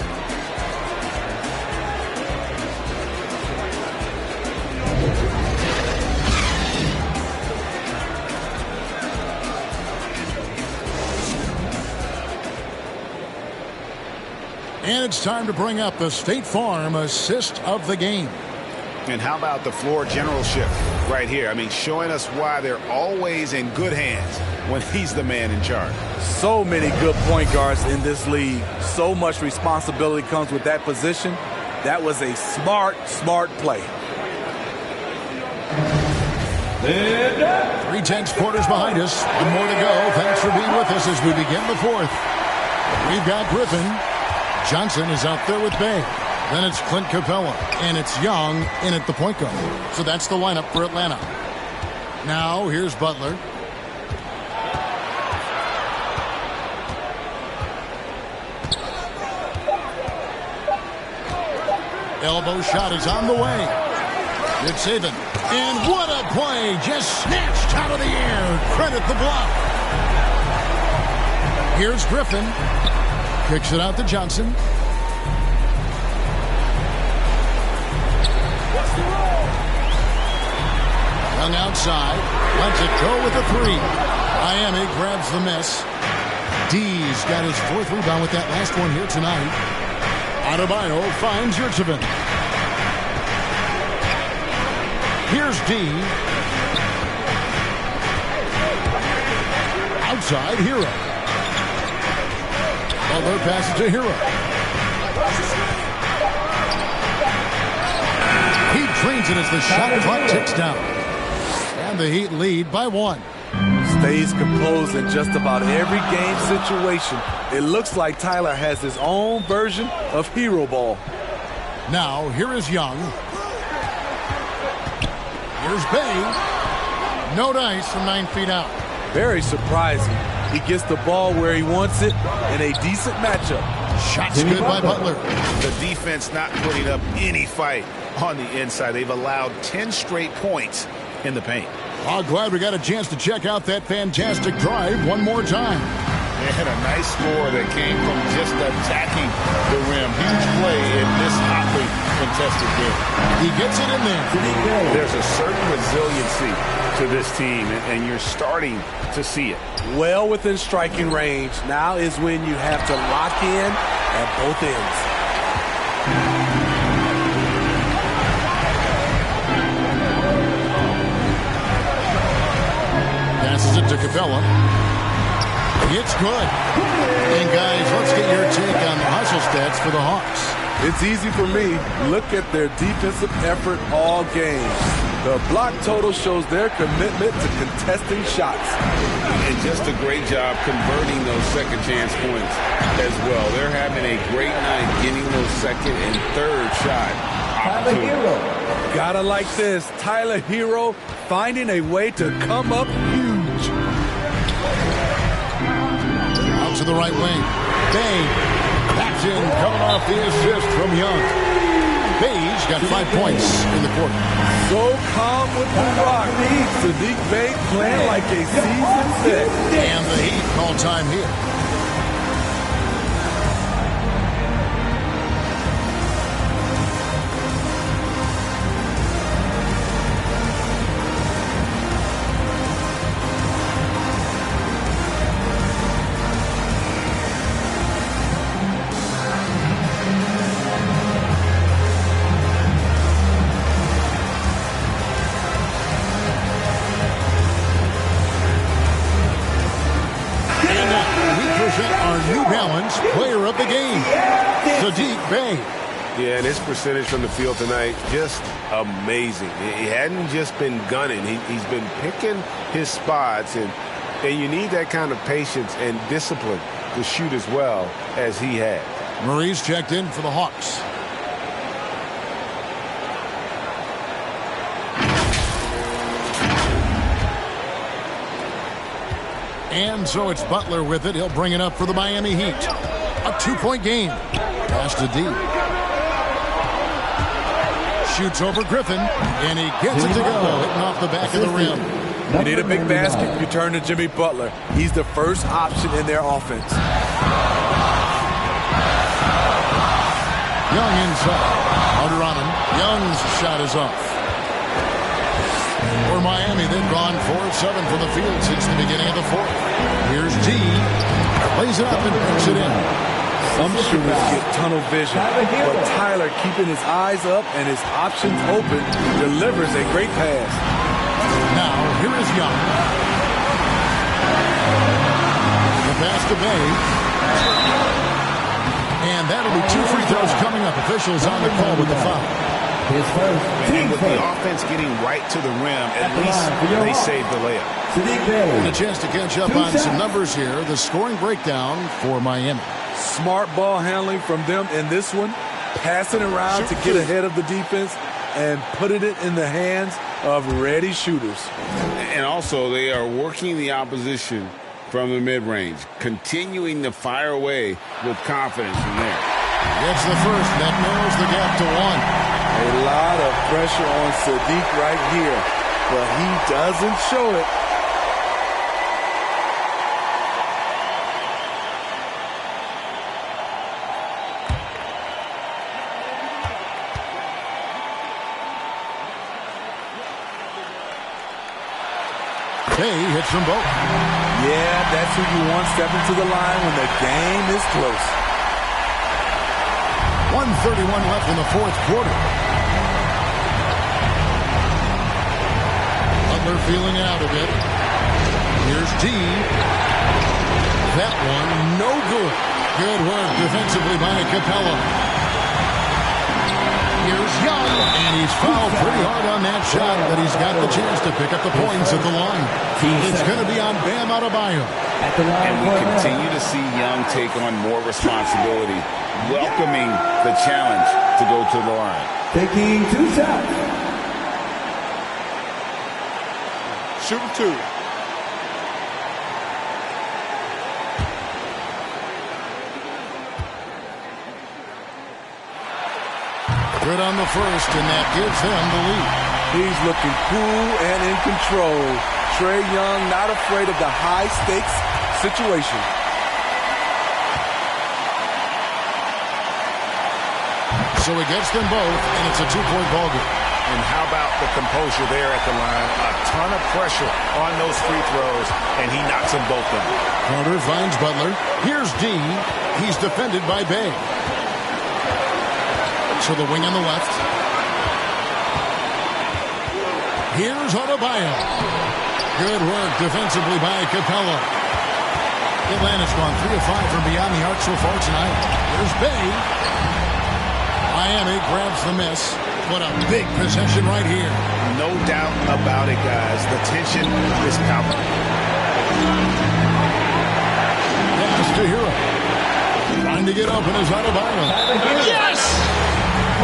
And it's time to bring up the State Farm assist of the game. And how about the floor generalship right here? I mean, showing us why they're always in good hands when he's the man in charge. So many good point guards in this league. So much responsibility comes with that position. That was a smart play. 3/10 quarters behind us. One more to go. Thanks for being with us as we begin the fourth. We've got Griffin. Johnson is out there with Bay. Then it's Clint Capella. And it's Young in at the point guard. So that's the lineup for Atlanta. Now here's Butler. Elbow shot is on the way. Good saving. And what a play. Just snatched out of the air. Credit the block. Here's Griffin. Kicks it out to Johnson. Young outside. Lets it go with a three. Miami grabs the miss. D's got his fourth rebound with that last one here tonight. Adebayo finds Yurtseven. Here's D. Outside, Hero. Butler passes to Hero. He drains it as the shot clock ticks down. And the Heat lead by 1. Stays composed in just about every game situation. It looks like Tyler has his own version of hero ball. Now, here is Young. Here's Bay. No dice from 9 feet out. Very surprising. He gets the ball where he wants it in a decent matchup. Shots good by Butler. The defense not putting up any fight on the inside. They've allowed 10 straight points in the paint. Oh, glad we got a chance to check out that fantastic drive one more time. They had a nice score that came from just attacking the rim. Huge play in this hotly contested game. He gets it in there. There's a certain resiliency to this team, and you're starting to see it. Well within striking range. Now is when you have to lock in at both ends. Passes it to Capella. It's good. And guys, let's get your take on the hustle stats for the Hawks. It's easy for me. Look at their defensive effort all game. The block total shows their commitment to contesting shots. And just a great job converting those second chance points as well. They're having a great night getting those second and third shot opportunities. Gotta like this. Tyler Hero finding a way to come up huge. Out to the right wing. Bay. That's in, coming off the assist from Young. Bay's got 5 points in the quarter. So calm with the rock. Sadiq Bey playing like a seasoned vet. And the Heat call time here. Player of the game, Sadiq Bey. Yeah, and his percentage from the field tonight, just amazing. He hadn't just been gunning. He's been picking his spots, and you need that kind of patience and discipline to shoot as well as he had. Murray's checked in for the Hawks. And so it's Butler with it. He'll bring it up for the Miami Heat. A 2-point game. Pass to D. Shoots over Griffin, and he gets it to go. Hitting off the back of the rim. You need a big basket, you turn to Jimmy Butler. He's the first option in their offense. Young inside. Harder on him. Young's shot is off. For Miami, they've gone 4 of 7 from the field since the beginning of the fourth. Here's D. Lays it up and puts it in. Some shooters get tunnel vision, but Tyler, keeping his eyes up and his options open, delivers a great pass. Now, here is Young. The pass to Bay. And that'll be 2 free throws coming up. Officials on the call with the foul. And with the offense getting right to the rim, at least they saved the layup. And a chance to catch up on some numbers here. The scoring breakdown for Miami. Smart ball handling from them in this one. Passing around to get ahead of the defense and putting it in the hands of ready shooters. And also, they are working the opposition from the mid-range, continuing to fire away with confidence from there. Gets the first. That narrows the gap to 1. A lot of pressure on Sadiq right here, but he doesn't show it. Bay hits them both. Yeah, that's who you want stepping to the line when the game is close. 1:31 left in the fourth quarter. Butler feeling out a bit. Here's D. That one, no good. Good work defensively by Capella. Here's Young, and he's fouled pretty hard on that shot, but he's got the chance to pick up the points at the line. It's going to be on Bam Adebayo. And we continue to see Young take on more responsibility, welcoming the challenge to go to the line. Taking 2 shots. Shooting 2. Good on the first, and that gives them the lead. He's looking cool and in control. Trae Young not afraid of the high-stakes situation. So he gets them both, and it's a 2-point ball game. And how about the composure there at the line? A ton of pressure on those free throws, and he knocks them both down. Carter finds Butler. Here's D. He's defended by Bay. To the wing on the left. Here's Adebayo. Good work defensively by Capella. Atlanta's gone 3 of 5 from beyond the arc so far tonight. There's Bay. Miami grabs the miss. What a big possession right here. No doubt about it, guys. The tension is palpable. Pass to Hero. Trying to get open is Adebayo. Yes!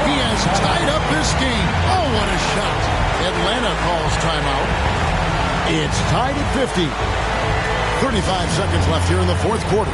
He has tied up this game. Oh, what a shot. Atlanta calls timeout. It's tied at 50. 35 seconds left here in the fourth quarter.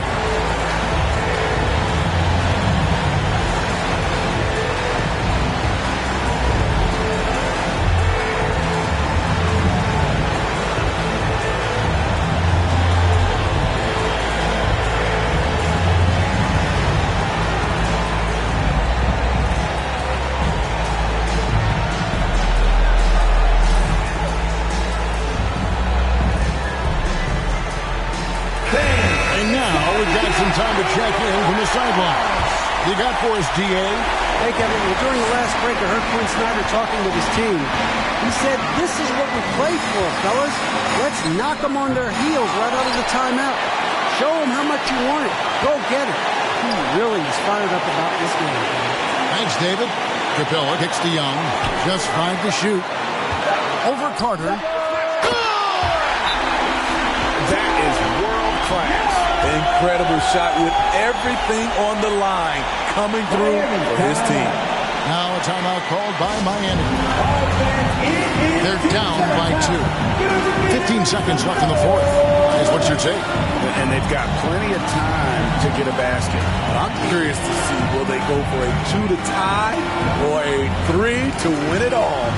Time to check in from the sidelines. You got for us, DA? Hey, Kevin, during the last break, I heard Quinn Snyder talking with his team. He said, this is what we play for, fellas. Let's knock them on their heels right out of the timeout. Show them how much you want it. Go get it. He really is fired up about this game. Thanks, David. Capella kicks to Young. Just 5 to shoot. Over Carter. That is world class. Incredible shot with everything on the line coming through for his team. Now a timeout called by Miami. They're down by 2. 15 seconds left in the fourth. Is what you're saying. And they've got plenty of time to get a basket. I'm curious to see, will they go for a 2 to tie or a 3 to win it all?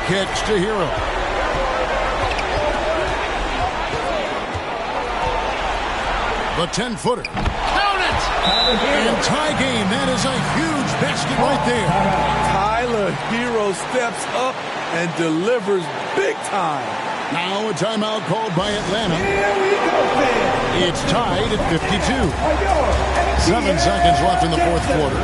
catch to Hero. The 10-footer. Count it! And tie game. That is a huge basket right there. Tyler Hero steps up and delivers big time. Now a timeout called by Atlanta. Here we go, fans. It's tied at 52. 7 seconds left in the fourth quarter.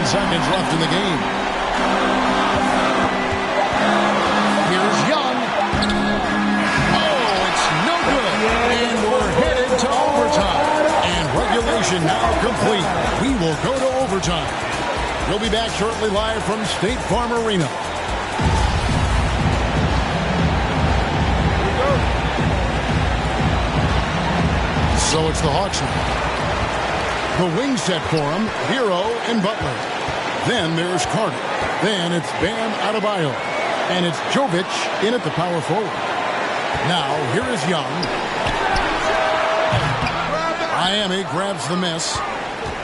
Seconds left in the game. Here's Young. Oh, it's no good. And we're headed to overtime. And regulation now complete. We will go to overtime. We'll be back shortly live from State Farm Arena. So it's the Hawks now. The wing set for him, Hero and Butler. Then there's Carter. Then it's Bam Adebayo. And it's Jovic in at the power forward. Now, here is Young. Miami grabs the miss.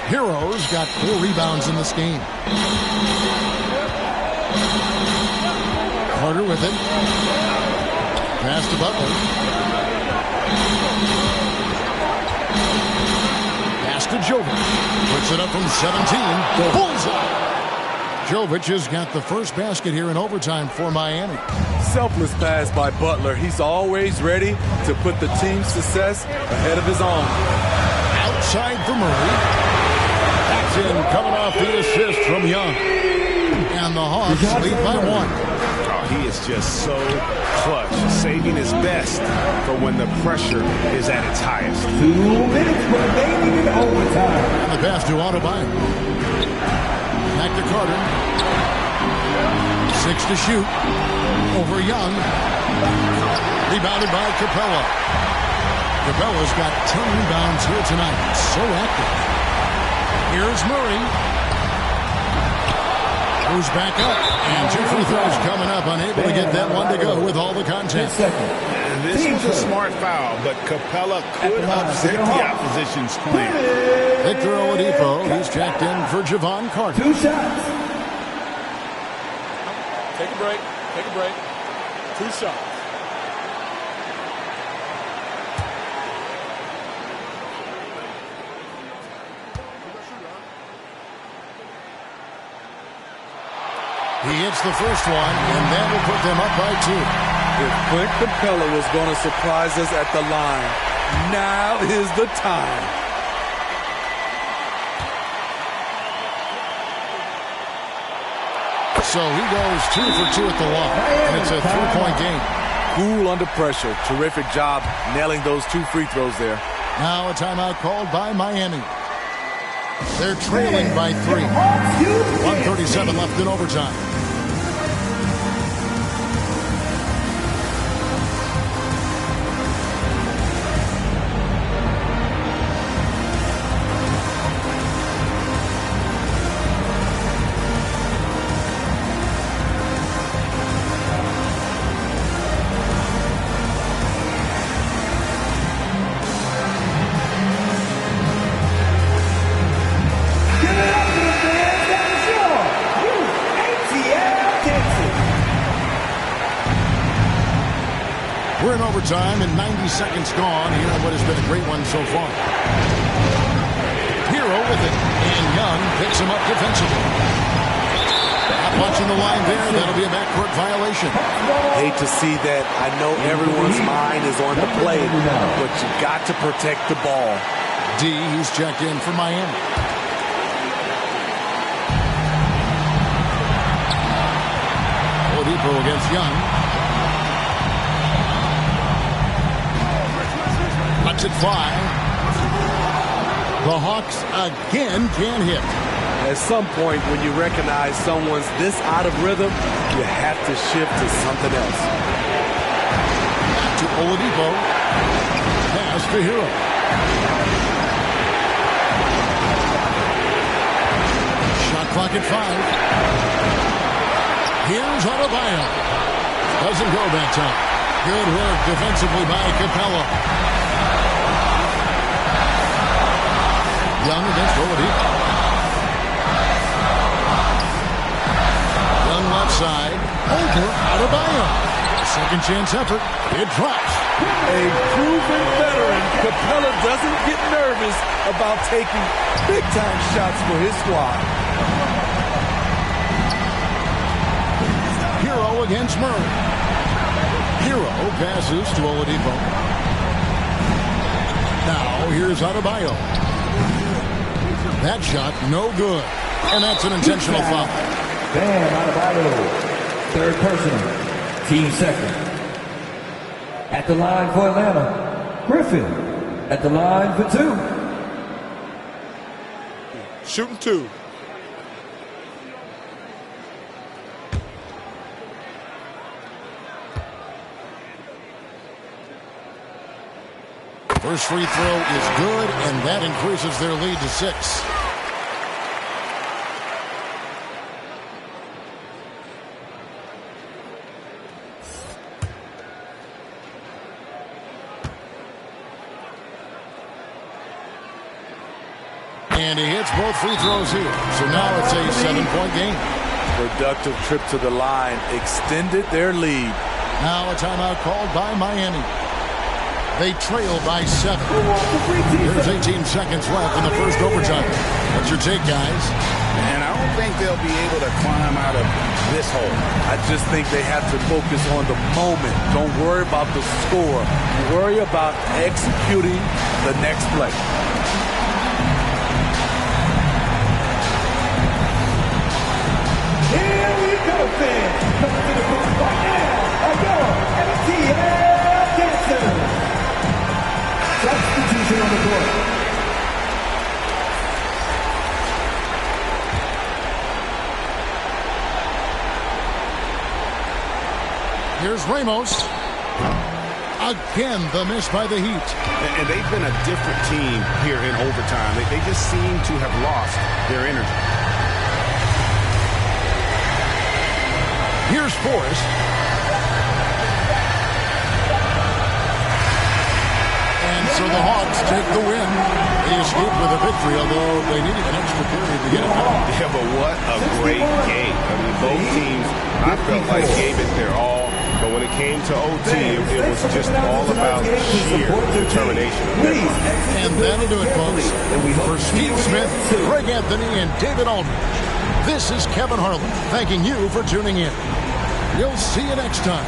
Hero's got 4 rebounds in this game. Carter with it. Pass to Butler. To Jovic. Puts it up from 17. Bullseye. Jovic has got the first basket here in overtime for Miami. Selfless pass by Butler. He's always ready to put the team's success ahead of his own. Outside for Murray. That's in, coming off the assist from Young. And the Hawks lead by 1. He is just so clutch, saving his best for when the pressure is at its highest. 2 minutes remaining in overtime. And the pass to Adebayo. Back to Carter. 6 to shoot. Over Young. Rebounded by Capella. Capella's got 10 rebounds here tonight. So active. Here's Murray. Goes back up, and 2 free throws coming up, unable to get that one to go with all the contact. This was a smart foul, but Capella could upset the opposition's plan. Victor Oladipo, he's checked in for Javon Carter. 2 shots. Take a break. Take a break. 2 shots. He hits the first one, and that will put them up by 2. If Clint Capella was going to surprise us at the line, now is the time. So he goes 2 for 2 at the line, and it's a 3-point game. Cool under pressure. Terrific job nailing those 2 free throws there. Now a timeout called by Miami. They're trailing by 3. 1:37 left in overtime. We're in overtime and 90 seconds gone here on what has been a great one so far. Hero with it, and Young picks him up defensively. Not watching the line there. That'll be a backcourt violation. Hate to see that. I know everyone's mind is on the play, but you got to protect the ball. D, he's checked in for Miami. Oladipo against Young. Lets it fly. The Hawks again can't hit. At some point, when you recognize someone's this out of rhythm, you have to shift to something else. To Oladipo. Pass to Hero. Shot clock at 5. Here's Adebayo. Doesn't go that time. Good work defensively by Capella. Young against Oladipo. Young left side. Over Adebayo. Second chance effort. It drops. A proven veteran, Capella doesn't get nervous about taking big-time shots for his squad. Hero against Murray. Hero passes to Oladipo. Now here's Adebayo. That shot no good. And that's an intentional foul. Bam Adebayo. Third personal. Team second. At the line for Atlanta, Griffin. At the line for 2. Shooting 2. First free throw is good, and that increases their lead to 6. And he hits both free throws here. So now it's a 7-point game. Productive trip to the line extended their lead. Now a timeout called by Miami. They trail by 7. There's 18 seconds left in the first overtime. What's your take, guys? And I don't think they'll be able to climb out of this hole. I just think they have to focus on the moment. Don't worry about the score. Worry about executing the next play. Here we go, fans. Coming to the booth right now are your MTL dancers. Substitution on the court. Here's Ramos. Again, the miss by the Heat. And they've been a different team here in overtime. They just seem to have lost their energy. Here's Forrest. And so the Hawks take the win. They escaped with a victory, although they needed an extra period to get it done. Yeah, but what a great game. I mean, both teams, I felt like gave it their all. But when it came to OT, it was just all about sheer determination. And that'll do it, folks. For Steve Smith, Greg Anthony, and David Aldridge, this is Kevin Harlan thanking you for tuning in. We'll see you next time.